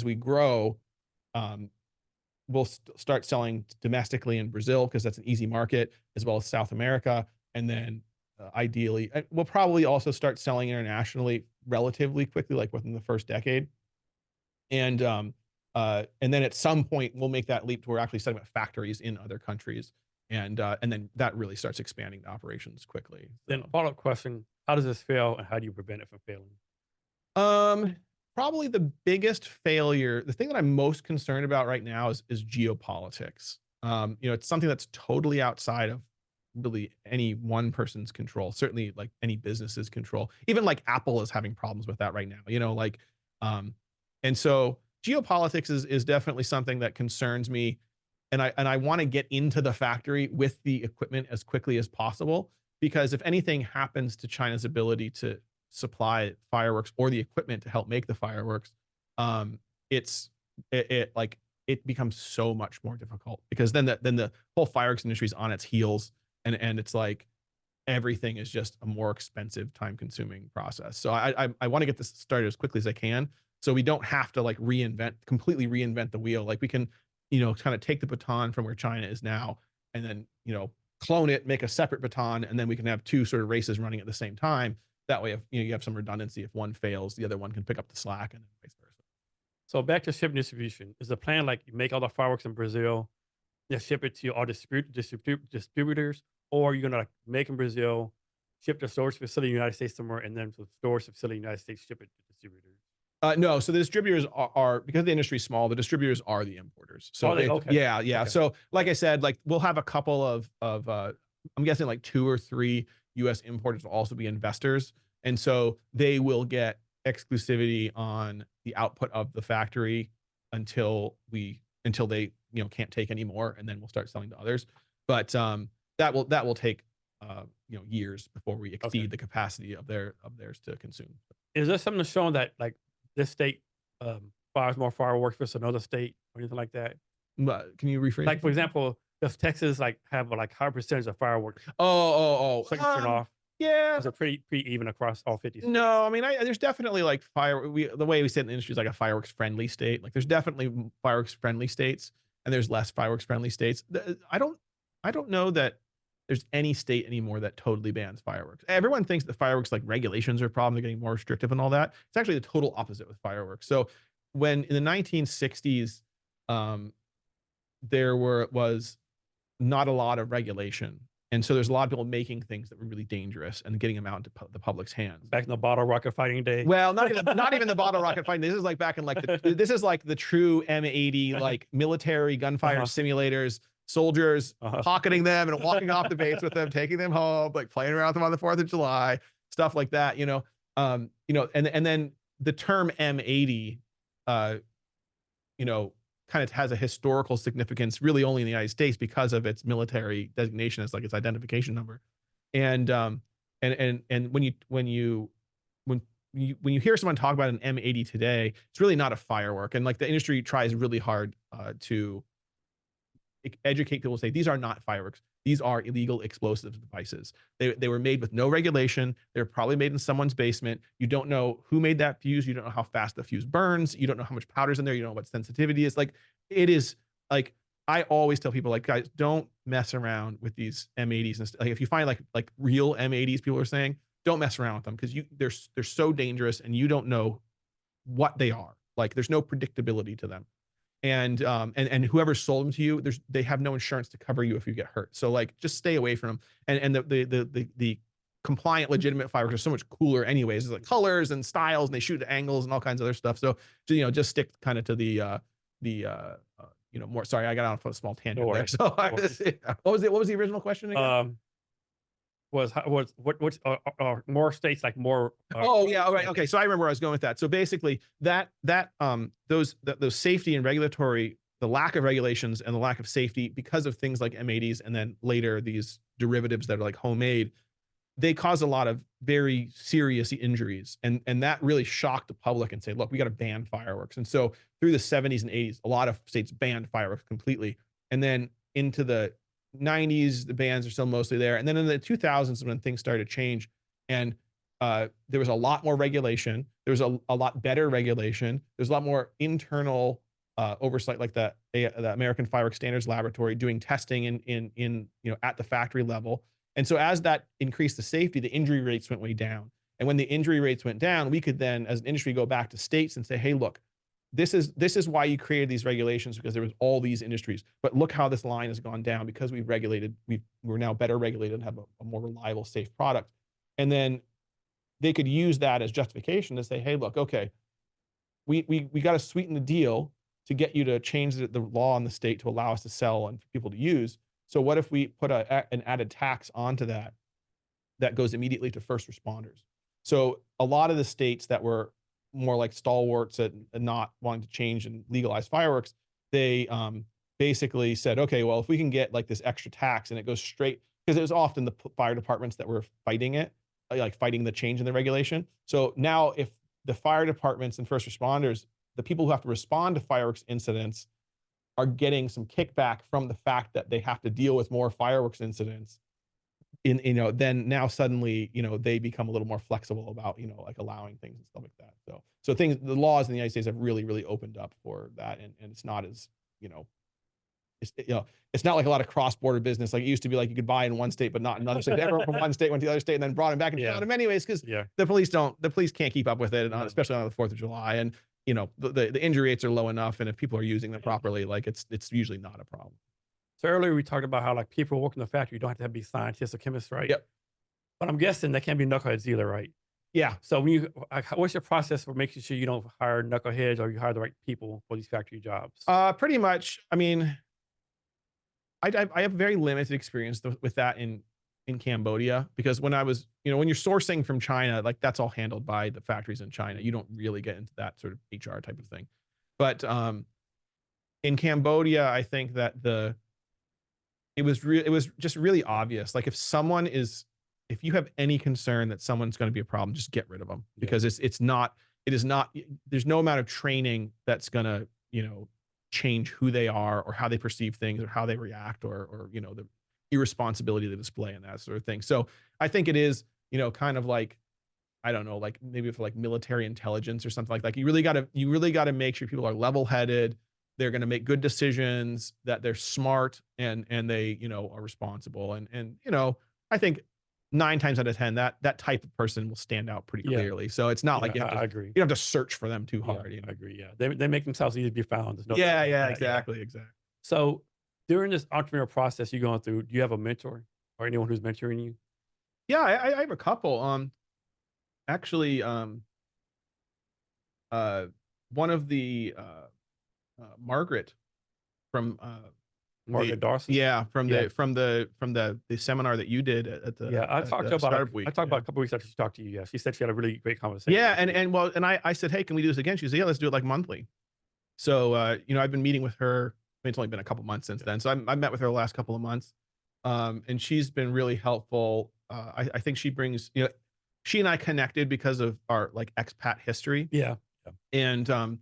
we grow, um, we'll start selling domestically in Brazil because that's an easy market, as well as South America. And then ideally, we'll probably also start selling internationally relatively quickly, like within the first decade. And then at some point we'll make that leap to where we're actually setting up factories in other countries, and then that really starts expanding the operations quickly. Then So, follow-up question, how does this fail and how do you prevent it from failing? um, probably the biggest failure, the thing that I'm most concerned about right now is geopolitics. It's something that's totally outside of really any one person's control. Certainly, like any business's control. Even like Apple is having problems with that right now. Um, and so geopolitics is definitely something that concerns me, and I want to get into the factory with the equipment as quickly as possible, because if anything happens to China's ability to supply fireworks or the equipment to help make the fireworks, um, it's like it becomes so much more difficult, because then the whole fireworks industry is on its heels, and it's like everything is just a more expensive, time consuming process. So I want to get this started as quickly as I can, so we don't have to like completely reinvent the wheel. Like we can, kind of take the baton from where China is now, and then, clone it, make a separate baton, and then we can have two sort of races running at the same time. That way, if you have some redundancy, if one fails, the other one can pick up the slack, and vice versa. So back to ship distribution. Is the plan like you make all the fireworks in Brazil, you ship it to all distributors, or you're gonna like make in Brazil, ship to storage facility in the United States somewhere, and then to the storage facility in the United States, ship it to distributors? No, so the distributors are, because the industry is small, the distributors are the importers. So Are they okay? yeah, yeah. Okay. So like I said, like we'll have a couple of I'm guessing like 2 or 3 US importers will also be investors. And so they will get exclusivity on the output of the factory until they, can't take any more, and then we'll start selling to others. But that will take years before we Okay. exceed the capacity of theirs to consume. Is there something showing that like this state fires more fireworks versus another state or anything like that? But can you rephrase the Like for question? example, does Texas like have a like high percentage of fireworks second turn off? Yeah. Or is it pretty even across all 50 states? No, I mean, there's definitely like the way we say it in the industry is like a fireworks friendly state. Like there's definitely fireworks friendly states, and there's less fireworks friendly states. I don't know that there's any state anymore that totally bans fireworks. Everyone thinks that fireworks like regulations are a problem, they're getting more restrictive and all that. It's actually the total opposite with fireworks. So when in the 1960s, um, was not a lot of regulation. And so there's a lot of people making things that were really dangerous and getting them out into the public's hands. Back in the bottle rocket fighting day. Well, not even the bottle rocket fighting. This is like back in like this is like the true M80 like military gunfire Uh-huh. simulators, soldiers Uh-huh. pocketing them and walking off the base with them, taking them home, like playing around with them on the 4th of July, stuff like that, and then the term M80, uh, kind of has a historical significance really only in the United States because of its military designation as like its identification number. And when you hear someone talk about an M80 today, it's really not a firework. And like the industry tries really hard to educate people, say these are not fireworks. These are illegal explosive devices. They were made with no regulation. They're probably made in someone's basement. You don't know who made that fuse. You don't know how fast the fuse burns. You don't know how much powder's in there. You don't know what sensitivity is. Like it is like I always tell people, like, guys, don't mess around with these M80s and like if you find like real M80s, people are saying, don't mess around with them, because they're so dangerous and you don't know what they are. Like there's no predictability to them. and whoever sold them to you, they have no insurance to cover you if you get hurt. So like, just stay away from them. And the compliant, legitimate fireworks are so much cooler anyways. It's like colors and styles, and they shoot at angles and all kinds of other stuff. So, just stick kind of to the more. Sorry, I got on a small tangent there. So, what was the original question again? What more states like more Oh yeah, all right, okay. So I remember where I was going with that. So basically, those safety and regulatory, the lack of regulations and the lack of safety because of things like M80s, and then later these derivatives that are like homemade, they cause a lot of very serious injuries, and that really shocked the public and say, look, we got to ban fireworks. And so through the 70s and 80s, a lot of states banned fireworks completely, and then into the 90s, the bans are still mostly there. And then in the 2000s, when things started to change, and there was a lot more regulation, there was a lot better regulation, there's a lot more internal oversight, like the American Fireworks Standards Laboratory doing testing in at the factory level. And so as that increased the safety, the injury rates went way down. And when the injury rates went down, we could then, as an industry, go back to states and say, hey, look, this is why you created these regulations, because there was all these industries. But look how this line has gone down because we've regulated, we're now better regulated and have a more reliable, safe product. And then they could use that as justification to say, hey, look, okay, we got to sweeten the deal to get you to change the law in the state to allow us to sell and for people to use. So what if we put an added tax onto that goes immediately to first responders? So a lot of the states that were more like stalwarts and not wanting to change and legalize fireworks, they basically said, okay, well, if we can get like this extra tax and it goes straight, because it was often the fire departments that were fighting it, like fighting the change in the regulation. So now if the fire departments and first responders, the people who have to respond to fireworks incidents, are getting some kickback from the fact that they have to deal with more fireworks incidents, then now suddenly, they become a little more flexible about, like allowing things and stuff like that. So the laws in the United States have really, really opened up for that. And it's not as, it's not like a lot of cross-border business. Like it used to be like you could buy in one state, but not in another state. Everyone from one state went to the other state and then brought them back and shot them anyways, because the police can't keep up with it, especially on the 4th of July. And, the injury rates are low enough. And if people are using them properly, like it's usually not a problem. So earlier we talked about how like people work in the factory, you don't have to be scientists or chemists, right? Yep. But I'm guessing they can't be knuckleheads either, right? Yeah. So what's your process for making sure you don't hire knuckleheads or you hire the right people for these factory jobs? Pretty much. I mean, I have very limited experience with that in Cambodia, because when I was, when you're sourcing from China, like that's all handled by the factories in China. You don't really get into that sort of HR type of thing. But in Cambodia, I think that it was just really obvious. Like if you have any concern that someone's going to be a problem, just get rid of them, because there's no amount of training that's going to, change who they are or how they perceive things or how they react or the irresponsibility they display and that sort of thing. So I think it is, kind of like, I don't know, like maybe for like military intelligence or something like you really got to make sure people are level-headed. They're going to make good decisions, that they're smart and they, are responsible. And I think 9 times out of 10, that type of person will stand out pretty clearly. So it's not like I agree. you don't have to search for them too hard. I agree. Yeah. They make themselves easy to be found. There's no Exactly. So during this entrepreneurial process you're going through, do you have a mentor or anyone who's mentoring you? Yeah, I have a couple. Actually, one of the Margaret from Margaret Dawson? Yeah, from the seminar that you did at the I talked about a couple weeks after she talked to you. Yeah, she said she had a really great conversation. Yeah, and I said, hey, can we do this again? She said, yeah, let's do it like monthly. So I've been meeting with her. I mean, it's only been a couple months since then. So I met with her the last couple of months, and she's been really helpful. I think she brings, she and I connected because of our like expat history. Yeah. And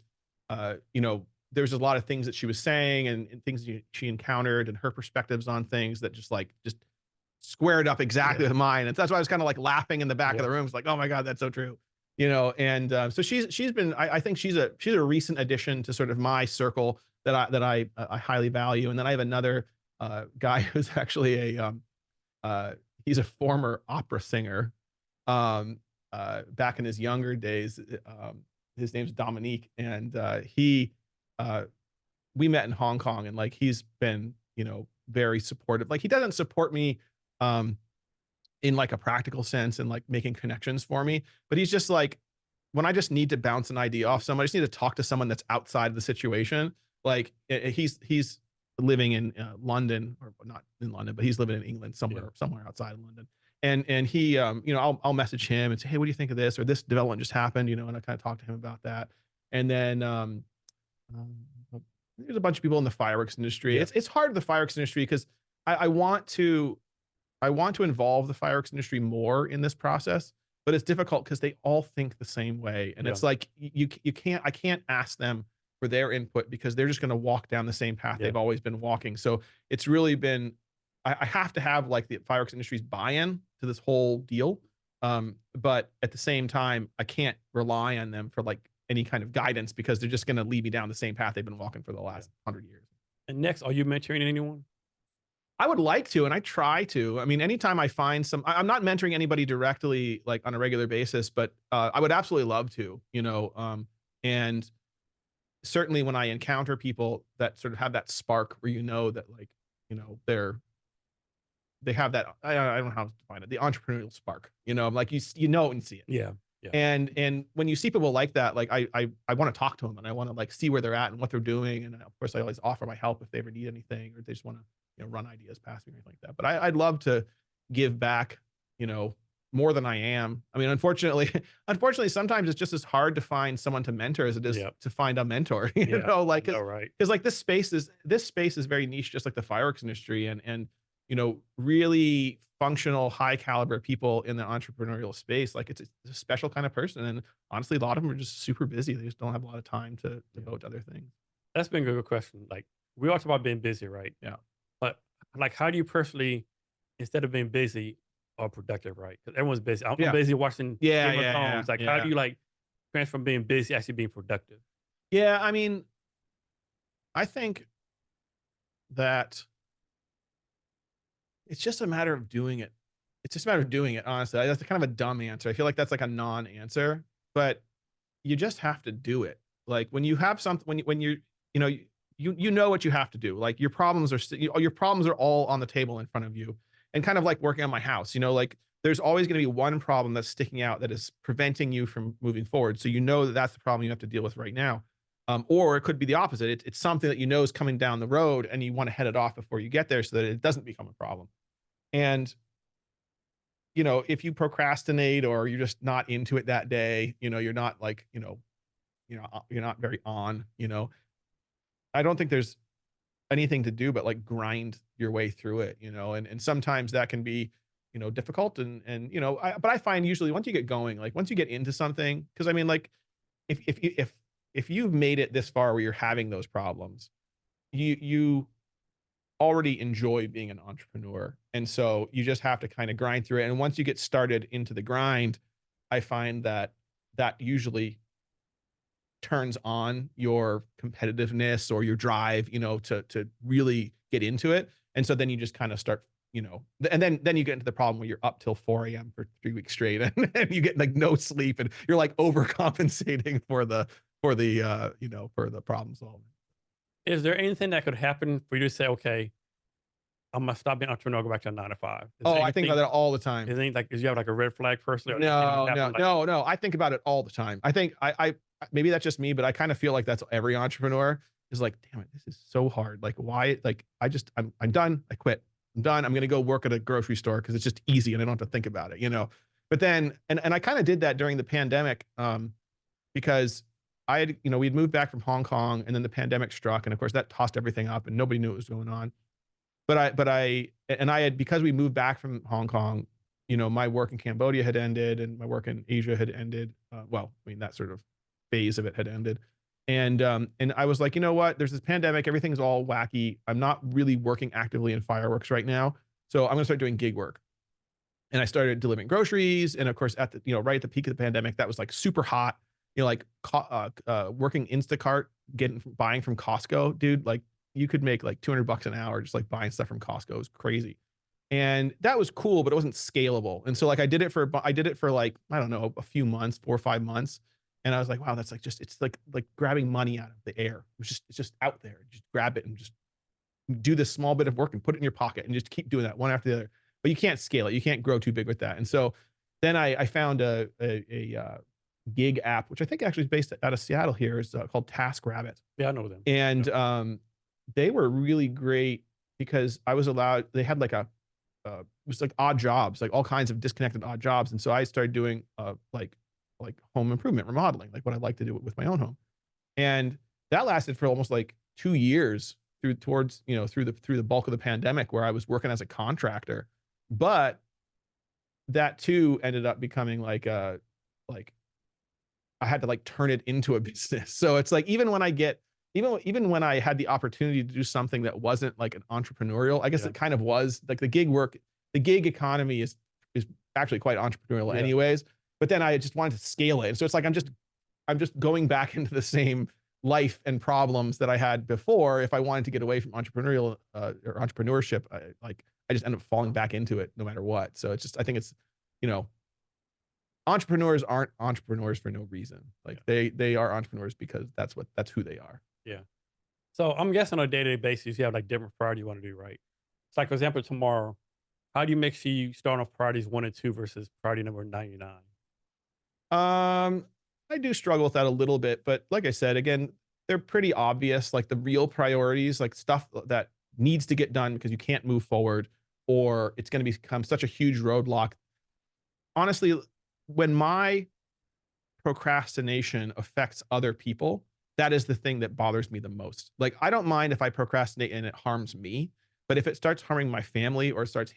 there's a lot of things that she was saying and things she encountered and her perspectives on things that just squared up exactly with mine. And that's why I was kind of like laughing in the back of the room. It's like, oh my God, that's so true. And so she's been, I think she's a recent addition to sort of my circle that I highly value. And then I have another guy who's actually he's a former opera singer back in his younger days. His name's Dominique, and he we met in Hong Kong, and like he's been, you know, very supportive. Like he doesn't support me um in like a practical sense and like making connections for me, but he's just like, when I just need to bounce an idea off someone, I just need to talk to someone that's outside of the situation. Like he's living in London, or not in London, but he's living in England, Yeah. somewhere outside of London. And he, you know, I'll message him and say, hey, what do you think of this, or this development just happened, you know, and I kind of talk to him about that. And then um, there's a bunch of people in the fireworks industry. Yeah. It's hard, the fireworks industry, because I want to involve the fireworks industry more in this process, but it's difficult because they all think the same way. And Yeah. it's like I can't ask them for their input because they're just going to walk down the same path Yeah. they've always been walking. So it's really been, I have to have like the fireworks industry's buy-in to this whole deal. But at the same time, I can't rely on them for like any kind of guidance because they're just going to lead me down the same path they've been walking for the last 100 years. And next, are you mentoring anyone? I would like to, and I try to. I mean, anytime I find I'm not mentoring anybody directly, like on a regular basis, but I would absolutely love to, you know. And certainly when I encounter people that sort of have that spark where you know that, like, you know, they have that, I don't know how to define it, the entrepreneurial spark, you know, like you know and see it. Yeah. Yeah. And when you see people like that, like I want to talk to them, and I want to like see where they're at and what they're doing. And of course I always offer my help if they ever need anything, or they just want to, you know, run ideas past me or anything like that. But I'd love to give back, you know, more than I am. I mean, unfortunately, sometimes it's just as hard to find someone to mentor as it is to find a mentor, you Yeah. know, like, Right. because like this space is very niche, just like the fireworks industry. And, you know, really functional, high caliber people in the entrepreneurial space. Like it's a special kind of person. And honestly, a lot of them are just super busy. They just don't have a lot of time to devote to other things. That's been a good question. Like we talked about being busy, right? Yeah. But like, how do you personally, instead of being busy, are productive, right? Because everyone's busy. I'm Yeah. busy watching Yeah. Game of Yeah. Thrones. Like, how Yeah. do you like transfer from being busy to actually being productive? Yeah. I mean, I think that it's just a matter of doing it. It's just a matter of doing it, honestly. That's kind of a dumb answer. I feel like that's like a non-answer, but you just have to do it. Like when you have something, when you know, you know what you have to do. Like your problems are all on the table in front of you. And kind of like working on my house, you know, like there's always going to be one problem that's sticking out that is preventing you from moving forward. So you know that that's the problem you have to deal with right now. Or it could be the opposite. It's something that you know is coming down the road, and you want to head it off before you get there so that it doesn't become a problem. And you know, if you procrastinate or you're just not into it that day, you know, you're not like, you're not very on, you know, I don't think there's anything to do but like grind your way through it, you know, and sometimes that can be, you know, difficult. And, you know, but I find usually once you get going, like once you get into something, because I mean, like if you've made it this far where you're having those problems, you already enjoy being an entrepreneur. And so you just have to kind of grind through it. And once you get started into the grind, I find that usually turns on your competitiveness or your drive, you know, to really get into it. And so then you just kind of start, you know, and then you get into the problem where you're up till 4 a.m. for 3 weeks straight, and you get like no sleep, and you're like overcompensating for the you know, for the problem solving. Is there anything that could happen for you to say, okay, I'm gonna stop being an entrepreneur, go back to a 9 to 5? Oh, I think about that all the time. Is anything like, is you have like a red flag personally? No. I think about it all the time. I think I maybe that's just me, but I kind of feel like that's every entrepreneur is like, damn it, this is so hard. Like, why? Like, I'm done. I quit. I'm done. I'm gonna go work at a grocery store because it's just easy and I don't have to think about it, you know. But then, and I kind of did that during the pandemic, because I had, you know, we'd moved back from Hong Kong, and then the pandemic struck, and of course that tossed everything up, and nobody knew what was going on. But I had, because we moved back from Hong Kong, you know, my work in Cambodia had ended, and my work in Asia had ended. Well, I mean, that sort of phase of it had ended. And I was like, you know what? There's this pandemic. Everything's all wacky. I'm not really working actively in fireworks right now. So I'm going to start doing gig work. And I started delivering groceries. And of course, at the, you know, right at the peak of the pandemic, that was like super hot. You know, like working Instacart, buying from Costco, dude, like you could make like $200 an hour just like buying stuff from Costco. It was crazy. And that was cool, but it wasn't scalable. And so like I did it for like, I don't know, a few months, 4 or 5 months. And I was like, wow, that's like just, it's like grabbing money out of the air. It's just out there. Just grab it and just do this small bit of work and put it in your pocket and just keep doing that one after the other. But you can't scale it. You can't grow too big with that. And so then I found a gig app, which I think actually is based out of Seattle here, is called TaskRabbit. Yeah, I know them. And Yeah. they were really great because I was allowed, they had like it was like odd jobs, like all kinds of disconnected odd jobs. And so I started doing like home improvement, remodeling, like what I'd like to do with my own home. And that lasted for almost like 2 years through the bulk of the pandemic where I was working as a contractor. But that too ended up becoming like I had to like turn it into a business. So it's like even when I had the opportunity to do something that wasn't like an entrepreneurial, I guess Yeah. it kind of was like the gig economy is actually quite entrepreneurial Yeah. anyways. But then I just wanted to scale it. And so it's like I'm just going back into the same life and problems that I had before. If I wanted to get away from entrepreneurial or entrepreneurship, I just end up falling back into it no matter what. So it's just, I think it's, you know, entrepreneurs aren't entrepreneurs for no reason. Like they are entrepreneurs because that's who they are. Yeah. So I'm guessing on a day-to-day basis, you have like different priorities you want to do, right? It's like, for example, tomorrow, how do you make sure you start off priorities 1 and 2 versus priority number 99? Um, I do struggle with that a little bit, but like I said, again, they're pretty obvious. Like the real priorities, like stuff that needs to get done because you can't move forward, or it's going to become such a huge roadblock. Honestly, when my procrastination affects other people, that is the thing that bothers me the most. Like, I don't mind if I procrastinate and it harms me, but if it starts harming my family or starts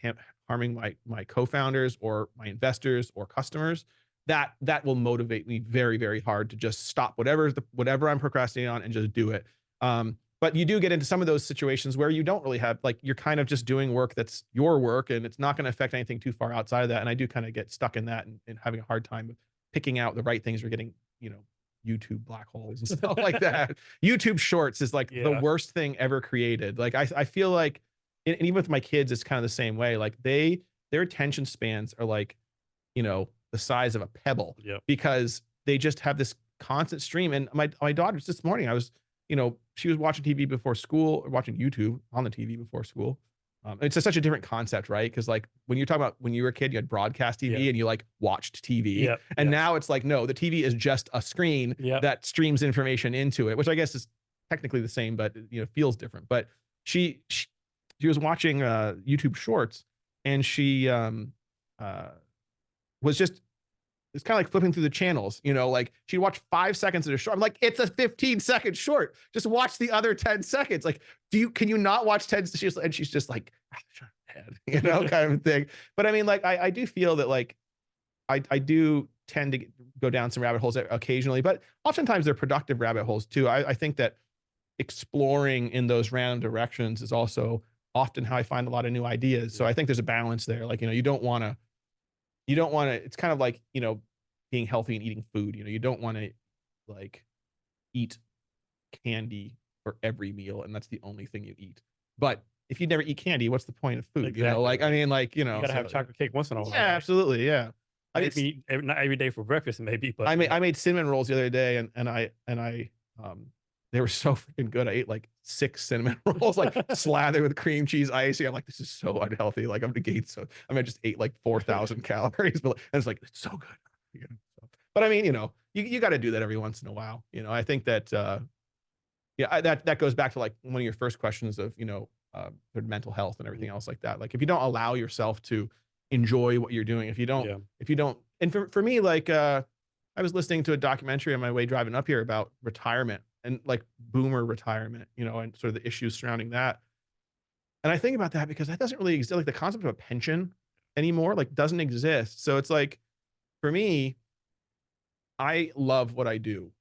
harming my co-founders or my investors or customers, that will motivate me very, very hard to just stop whatever I'm procrastinating on and just do it. But you do get into some of those situations where you don't really have, like, you're kind of just doing work that's your work and it's not going to affect anything too far outside of that. And I do kind of get stuck in that and having a hard time with picking out the right things or getting, YouTube black holes and stuff like that. YouTube Shorts is like the Yeah. worst thing ever created. Like I feel like, and even with my kids, it's kind of the same way. Like their attention spans are like, the size of a pebble Yep. because they just have this constant stream. And my daughter this morning, she was watching TV before school or watching YouTube on the TV before school. It's such a different concept, right? Because like when you're talking about when you were a kid, you had broadcast TV Yeah. and you like watched TV. Yep. And Yep. now it's like, no, the TV is just a screen Yep. that streams information into it, which I guess is technically the same, but feels different. But she was watching YouTube Shorts, and she was just, it's kind of like flipping through the channels, like she'd watch 5 seconds of a short. I'm like, it's a 15-second short. Just watch the other 10 seconds. Like, can you not watch 10? And she's just like, shut up, Dad, kind of thing. But I mean, like, I do feel that like, I do tend to go down some rabbit holes occasionally, but oftentimes they're productive rabbit holes too. I think that exploring in those random directions is also often how I find a lot of new ideas. So I think there's a balance there. Like, you don't want to, it's kind of like, being healthy and eating food. You don't want to like eat candy for every meal and that's the only thing you eat. But if you never eat candy, what's the point of food? Exactly. Like, I mean, like, You gotta have chocolate cake once in a while. yeah, Right? absolutely. Yeah. Maybe not every day for breakfast, maybe, but I made cinnamon rolls the other day and I they were so freaking good. I ate like 6 cinnamon rolls, like slathered with cream cheese icing. I'm like, this is so unhealthy. Like I'm gonna gain I just ate like 4,000 calories, but and it's like, it's so good. But I mean, you got to do that every once in a while. I think that, that goes back to like one of your first questions of, mental health and everything else like that. Like if you don't allow yourself to enjoy what you're doing, if you don't, and for me, like, I was listening to a documentary on my way driving up here about retirement and like boomer retirement, and sort of the issues surrounding that. And I think about that because that doesn't really exist. Like the concept of a pension anymore, like doesn't exist. So it's like, for me, I love what I do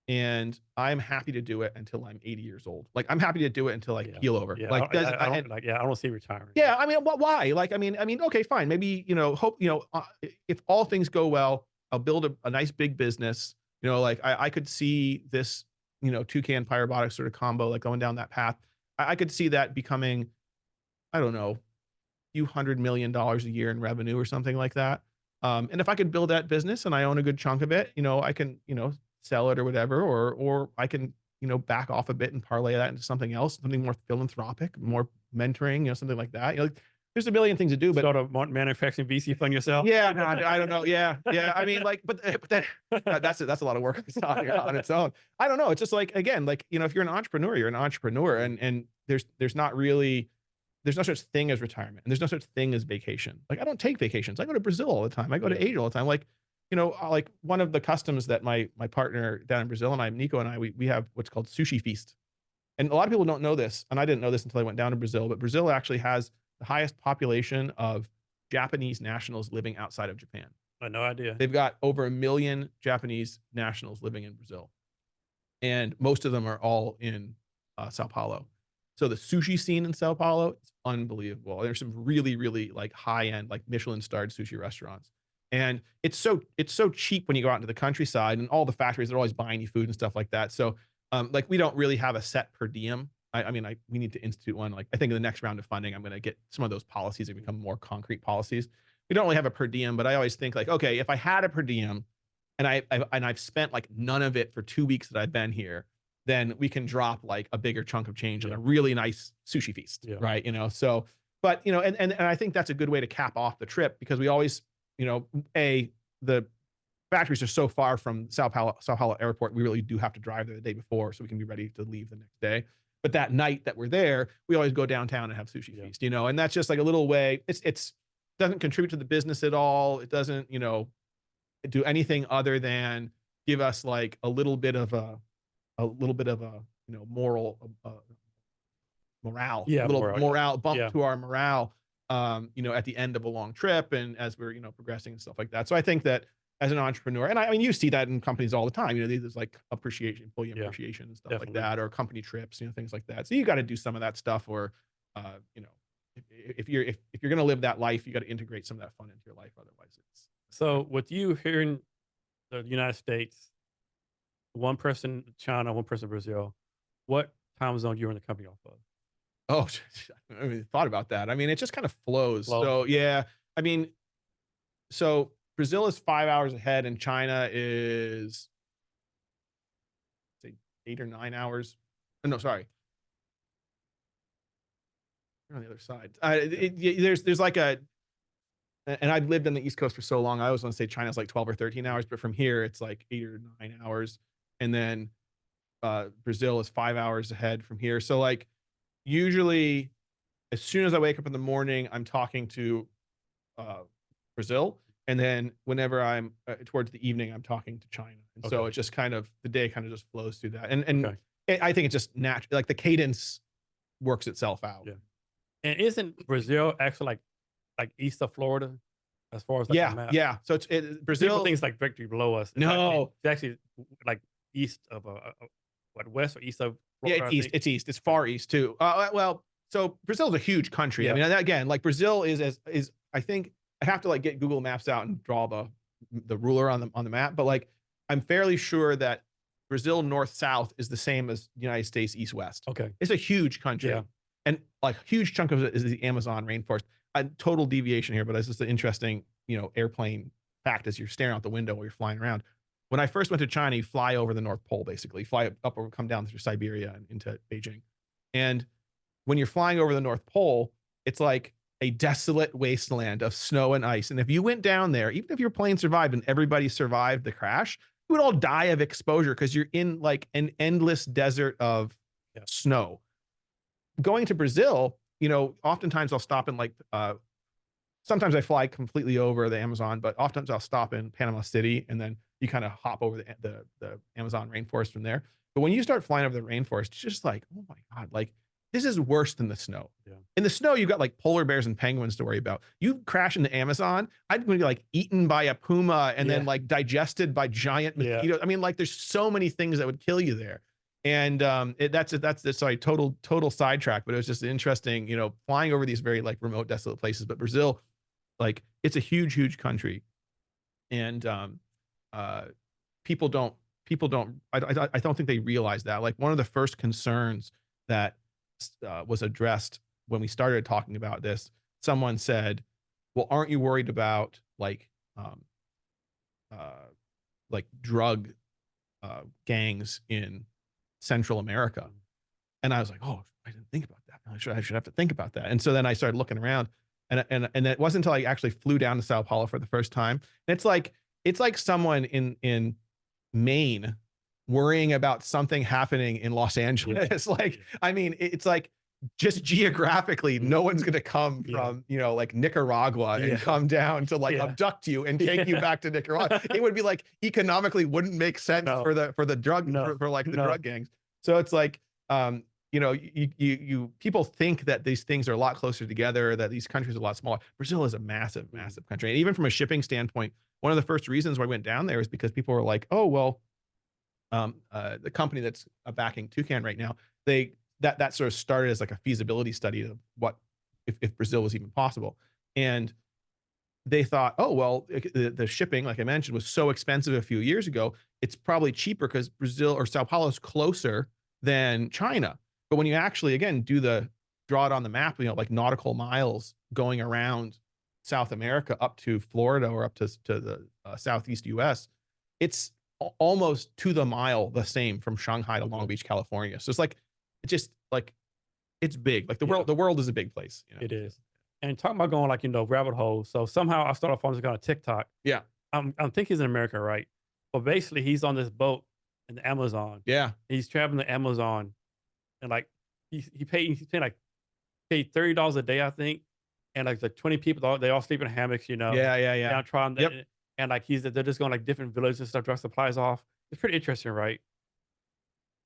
and I'm happy to do it until I'm 80 years old. Like I'm happy to do it until I keel over. Yeah, Like, I don't see retiring. yeah, I mean, why? Like, I mean, okay, fine. Maybe, hope, if all things go well, I'll build a nice big business. Like I could see this, Toucan Pyrobotics sort of combo, like going down that path. I could see that becoming, I don't know, few $100 million a year in revenue or something like that. And if I could build that business and I own a good chunk of it, I can, sell it or whatever, or I can, back off a bit and parlay that into something else, something more philanthropic, more mentoring, something like that. Like, there's a million things to do, but Sort of manufacturing VC fund yourself. yeah, no, I don't know. Yeah, yeah. I mean, like, but that's a lot of work on its own. I don't know. It's just like, again, like, if you're an entrepreneur, you're an entrepreneur, and there's not really, there's no such thing as retirement, and there's no such thing as vacation. Like, I don't take vacations. I go to Brazil all the time. I go to Asia all the time. Like, like one of the customs that my partner down in Brazil and I, Nico and I, we have what's called sushi feast. And a lot of people don't know this, and I didn't know this until I went down to Brazil, but Brazil actually has the highest population of Japanese nationals living outside of Japan. I had no idea. They've got over 1 million Japanese nationals living in Brazil, and most of them are all in Sao Paulo. So the sushi scene in Sao Paulo is unbelievable. There's some really, really like high-end, like Michelin-starred sushi restaurants. And it's so cheap when you go out into the countryside, and all the factories are always buying you food and stuff like that. So like, we don't really have a set per diem. I mean, we need to institute one. Like, I think in the next round of funding, I'm going to get some of those policies that become more concrete policies. We don't really have a per diem, but I always think like, okay, if I had a per diem and I've spent like none of it for 2 weeks that I've been here, then we can drop like a bigger chunk of change on a really nice sushi feast, right? So, but and I think that's a good way to cap off the trip, because we always, the factories are so far from Sao Paulo airport, we really do have to drive there the day before so we can be ready to leave the next day. But that night that we're there, we always go downtown and have sushi feast, and that's just like a little way. It's doesn't contribute to the business at all. It doesn't, do anything other than give us like a little bit of a moral, morale, morale bump to our morale, at the end of a long trip, and as we're, progressing and stuff like that. So I think that as an entrepreneur, and I mean, you see that in companies all the time, there's like employee appreciation and stuff like that, or company trips, things like that. So you got to do some of that stuff, or, if you're going to live that life, you got to integrate some of that fun into your life. Otherwise it's. So with you here in the United States, one person China, one person Brazil, what time zone you in the company off of? Oh, I mean, thought about that. I mean, it just kind of flows. So yeah, I mean, so Brazil is 5 hours ahead, and China is, say, 8 or 9 hours. No, sorry. You're on the other side. There's like and I've lived on the East Coast for so long, I always want to say China's like 12 or 13 hours, but from here it's like 8 or 9 hours. And then Brazil is 5 hours ahead from here. So like, usually as soon as I wake up in the morning, I'm talking to Brazil. And then whenever I'm towards the evening, I'm talking to China. And so it's just kind of, the day kind of just flows through that. And I think it's just natural, like the cadence works itself out. Yeah. And isn't Brazil actually like east of Florida as far as like the map? Yeah. So Brazil. People think it's like directly below us. No. It's actually like east of what, west or east of Florida? Yeah, it's east. It's east. It's far east too. Well, so Brazil's a huge country. Yeah. I mean, again, like Brazil is I think I have to like get Google Maps out and draw the ruler on the map, but like I'm fairly sure that Brazil north-south is the same as the United States east-west. Okay. It's a huge country. Yeah. And like a huge chunk of it is the Amazon rainforest. A total deviation here, but it's just an interesting, airplane fact as you're staring out the window while you're flying around. When I first went to China, you fly over the North Pole, basically. Fly up or come down through Siberia and into Beijing. And when you're flying over the North Pole, it's like a desolate wasteland of snow and ice. And if you went down there, even if your plane survived and everybody survived the crash, you would all die of exposure because you're in like an endless desert of snow. Going to Brazil, oftentimes I'll stop in like, sometimes I fly completely over the Amazon, but oftentimes I'll stop in Panama City, and then you kind of hop over the Amazon rainforest from there. But when you start flying over the rainforest, it's just like, oh my God, like this is worse than the snow. Yeah. In the snow, you've got like polar bears and penguins to worry about. You crash in the Amazon, I'm going to be like eaten by a puma and then like digested by giant mosquitoes. Yeah. I mean, like there's so many things that would kill you there. And that's sorry, total sidetrack, but it was just interesting, flying over these very like remote, desolate places. But Brazil, like it's a huge, huge country. And people don't, I don't think they realize that. Like one of the first concerns that was addressed when we started talking about this, someone said, well, aren't you worried about like drug gangs in Central America. And I was like, oh, I didn't think about that. I should have to think about that. And so then I started looking around, and it wasn't until I actually flew down to Sao Paulo for the first time. And it's like someone in Maine worrying about something happening in Los Angeles. Like, I mean, it's like just geographically, no one's going to come from, you know, like Nicaragua and come down to like abduct you and take you back to Nicaragua. It would be like economically wouldn't make sense for the drug, for like the drug gangs. So it's like, you know, you people think that these things are a lot closer together, that these countries are a lot smaller. Brazil is a massive, massive country. And even from a shipping standpoint, one of the first reasons why I went down there is because people were like, oh, well, the company that's backing Toucan right now, that sort of started as like a feasibility study of what if Brazil was even possible. And they thought, oh, well, the shipping, like I mentioned, was so expensive a few years ago. It's probably cheaper because Brazil or Sao Paulo is closer than China. But when you actually, again, draw it on the map, you know, like nautical miles going around South America up to Florida or up to the Southeast US, it's almost to the mile the same from Shanghai to Long Beach, California. So it's like, it's just like, it's big. Like the world is a big place. You know? It is. And talking about going like, you know, rabbit holes. So somehow I started off on this kind of TikTok. Yeah. I'm thinking he's in America, right? But basically he's on this boat in the Amazon. Yeah. He's traveling the Amazon, and like he's paying $30 a day, I think. And like the 20 people, they all sleep in hammocks, you know. Yeah. Down trying to, and like they're just going like different villages and stuff, drop supplies off. It's pretty interesting, right?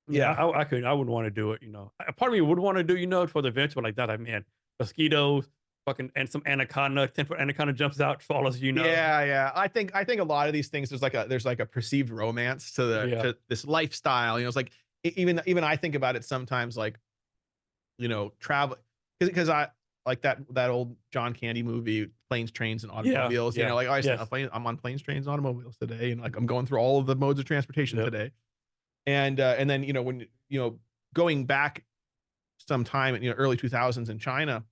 Yeah. I wouldn't want to do it, you know. A part of me would want to do, you know, for the adventure like that. Like, man, mosquitoes, fucking, and some anaconda, 10-foot anaconda jumps out, follows you, know. Yeah. I think a lot of these things, there's like a perceived romance to this lifestyle. You know, it's like even I think about it sometimes, like, you know, travel because I like that old John Candy movie, Planes, Trains, and Automobiles. You know, like I'm on planes, trains, and automobiles today, and like I'm going through all of the modes of transportation today. And then, you know, when, you know, going back some time in, you know, early 2000s in China,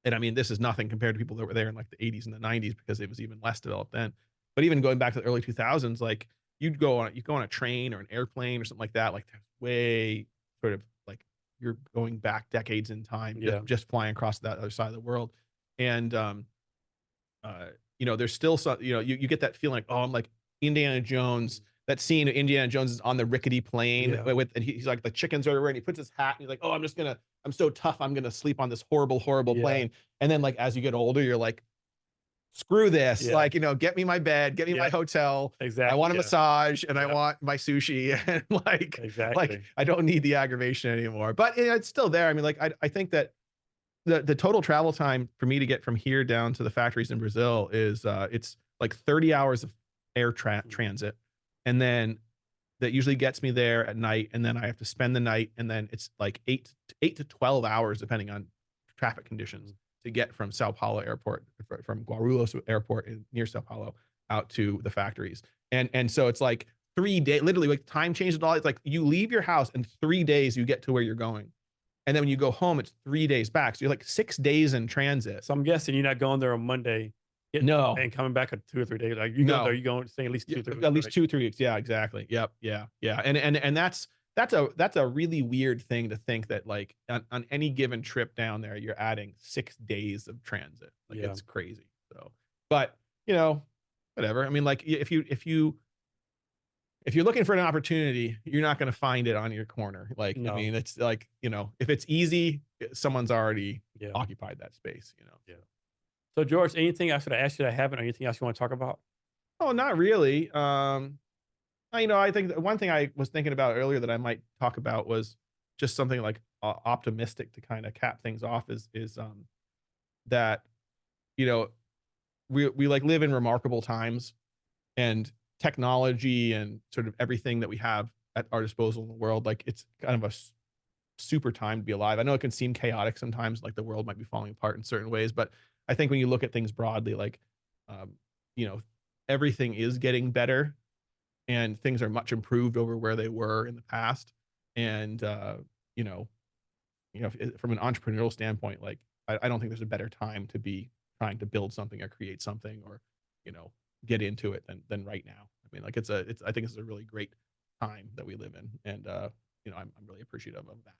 and I mean, this is nothing compared to people that were there in like the 80s and the 90s because it was even less developed then. But even going back to the early 2000s, like you go on a train or an airplane or something like that, like there's way sort of like you're going back decades in time, just flying across that other side of the world. And you know, there's still some, you know, you get that feeling like, oh, I'm like Indiana Jones. That scene of Indiana Jones is on the rickety plane and he's like, the chickens are everywhere, and he puts his hat and he's like, oh, I'm so tough, I'm gonna sleep on this horrible plane. And then like as you get older, you're like, screw this. Like, you know, get me my bed, get me my hotel. Exactly. I want a massage and I want my sushi, and like, like I don't need the aggravation anymore. But you know, it's still there. I mean, like I think that the total travel time for me to get from here down to the factories in Brazil is it's like 30 hours of air transit. And then that usually gets me there at night. And then I have to spend the night. And then it's like 8 to 12 hours, depending on traffic conditions, to get from Sao Paulo airport, from Guarulhos airport near Sao Paulo out to the factories. And so it's like 3 days, literally like time changes and all. It's like you leave your house in 3 days, you get to where you're going. And then when you go home, it's 3 days back. So you're like 6 days in transit. So I'm guessing you're not going there on Monday. No. And coming back in 2 or 3 days. Like you go there, you going stay at least 2 or 3 weeks. At least 2 or 3 weeks. Yeah, exactly. Yep. Yeah. And that's a really weird thing to think that like on any given trip down there, you're adding 6 days of transit. Like it's crazy. So, but you know, whatever. I mean, like if you're looking for an opportunity, you're not going to find it on your corner. Like, I mean, it's like, you know, if it's easy, someone's already occupied that space, you know? Yeah. So George, anything I should have asked you that I haven't, or anything else you want to talk about? Oh, not really. You know, I think one thing I was thinking about earlier that I might talk about was just something like optimistic to kind of cap things off is that, you know, we like live in remarkable times, and technology and sort of everything that we have at our disposal in the world, like it's kind of a super time to be alive. I know it can seem chaotic sometimes, like the world might be falling apart in certain ways, but I think when you look at things broadly, like, you know, everything is getting better and things are much improved over where they were in the past. And, you know, from an entrepreneurial standpoint, like, I don't think there's a better time to be trying to build something or create something or, you know, get into it than right now. I mean, like I think it's a really great time that we live in. And, you know, I'm really appreciative of that.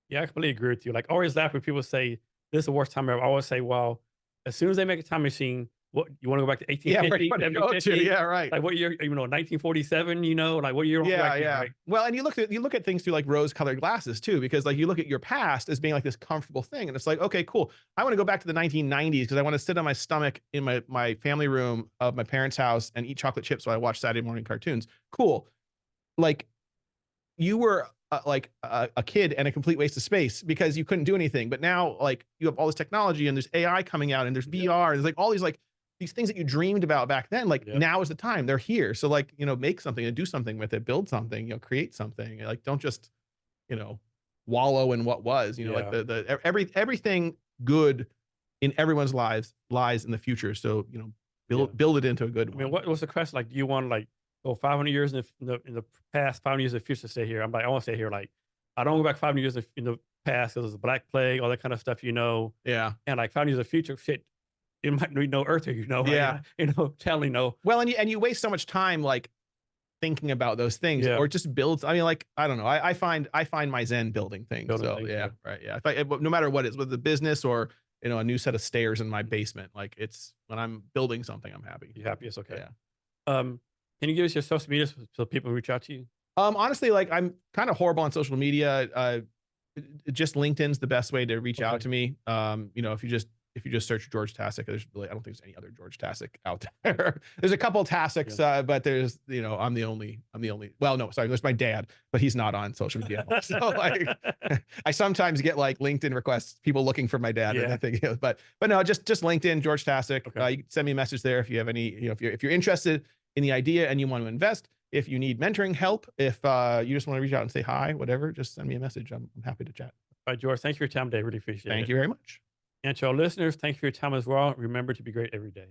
Yeah, I completely agree with you. Like, I always laugh when people say this is the worst time ever. I always say, well, as soon as they make a time machine, what you want to go back to Yeah, where do 1850, you want to go to? 1750? Yeah, right. Like, what year, 1947, like what year you want to go Yeah, back to, yeah. right? Well, and you look at things through like rose-colored glasses too, because like you look at your past as being like this comfortable thing, and it's like, okay, cool. I want to go back to the 1990s because I want to sit on my stomach in my family room of my parents' house and eat chocolate chips while I watch Saturday morning cartoons. Cool. Like you were like a kid and a complete waste of space because you couldn't do anything. But now, like you have all this technology and there's AI coming out and there's Yep. VR and there's like all these things that you dreamed about back then. Like Yep. now is the time. They're here. So like make something and do something with it. Build something. Create something. Like don't just you know wallow in what was. Like Yeah. everything good in everyone's lives lies in the future. So Yeah. build it into a good I mean, one. what's the question? Like, do you want to like go 500 years in the past, 500 years in the future to stay here? I'm like, I want to stay here. Like, I don't go back 500 years in the past because there's a black plague, all that kind of stuff, Yeah. and like 500 years in the future, shit, it might be no earth here, right? Yeah. Totally no. Well, and you waste so much time like thinking about those things Yeah. or just builds. I mean, like, I don't know. I find my zen building things. Building So things, yeah, yeah. right. Yeah. No matter what it's with the business or, a new set of stairs in my basement, like it's when I'm building something, I'm happy. You happy? It's okay. Yeah. Can you give us your social media so people reach out to you? Honestly, like I'm kind of horrible on social media. Just LinkedIn's the best way to reach out to me. If you just search George Tasick, I don't think there's any other George Tasick out there. There's a couple of Tasicks, but there's, I'm the only, well, no, sorry, there's my dad, but he's not on social media. So like, I sometimes get like LinkedIn requests, people looking for my dad, and I think, but no, just LinkedIn, George Tasick. Okay. You can send me a message there if you have any, if you're interested in the idea and you want to invest. If you need mentoring help, if you just want to reach out and say hi, whatever, just send me a message. I'm happy to chat. All right, George, thanks for your time today. Really appreciate it. Thank you very much. And to our listeners, thanks for your time as well. Remember to be great every day.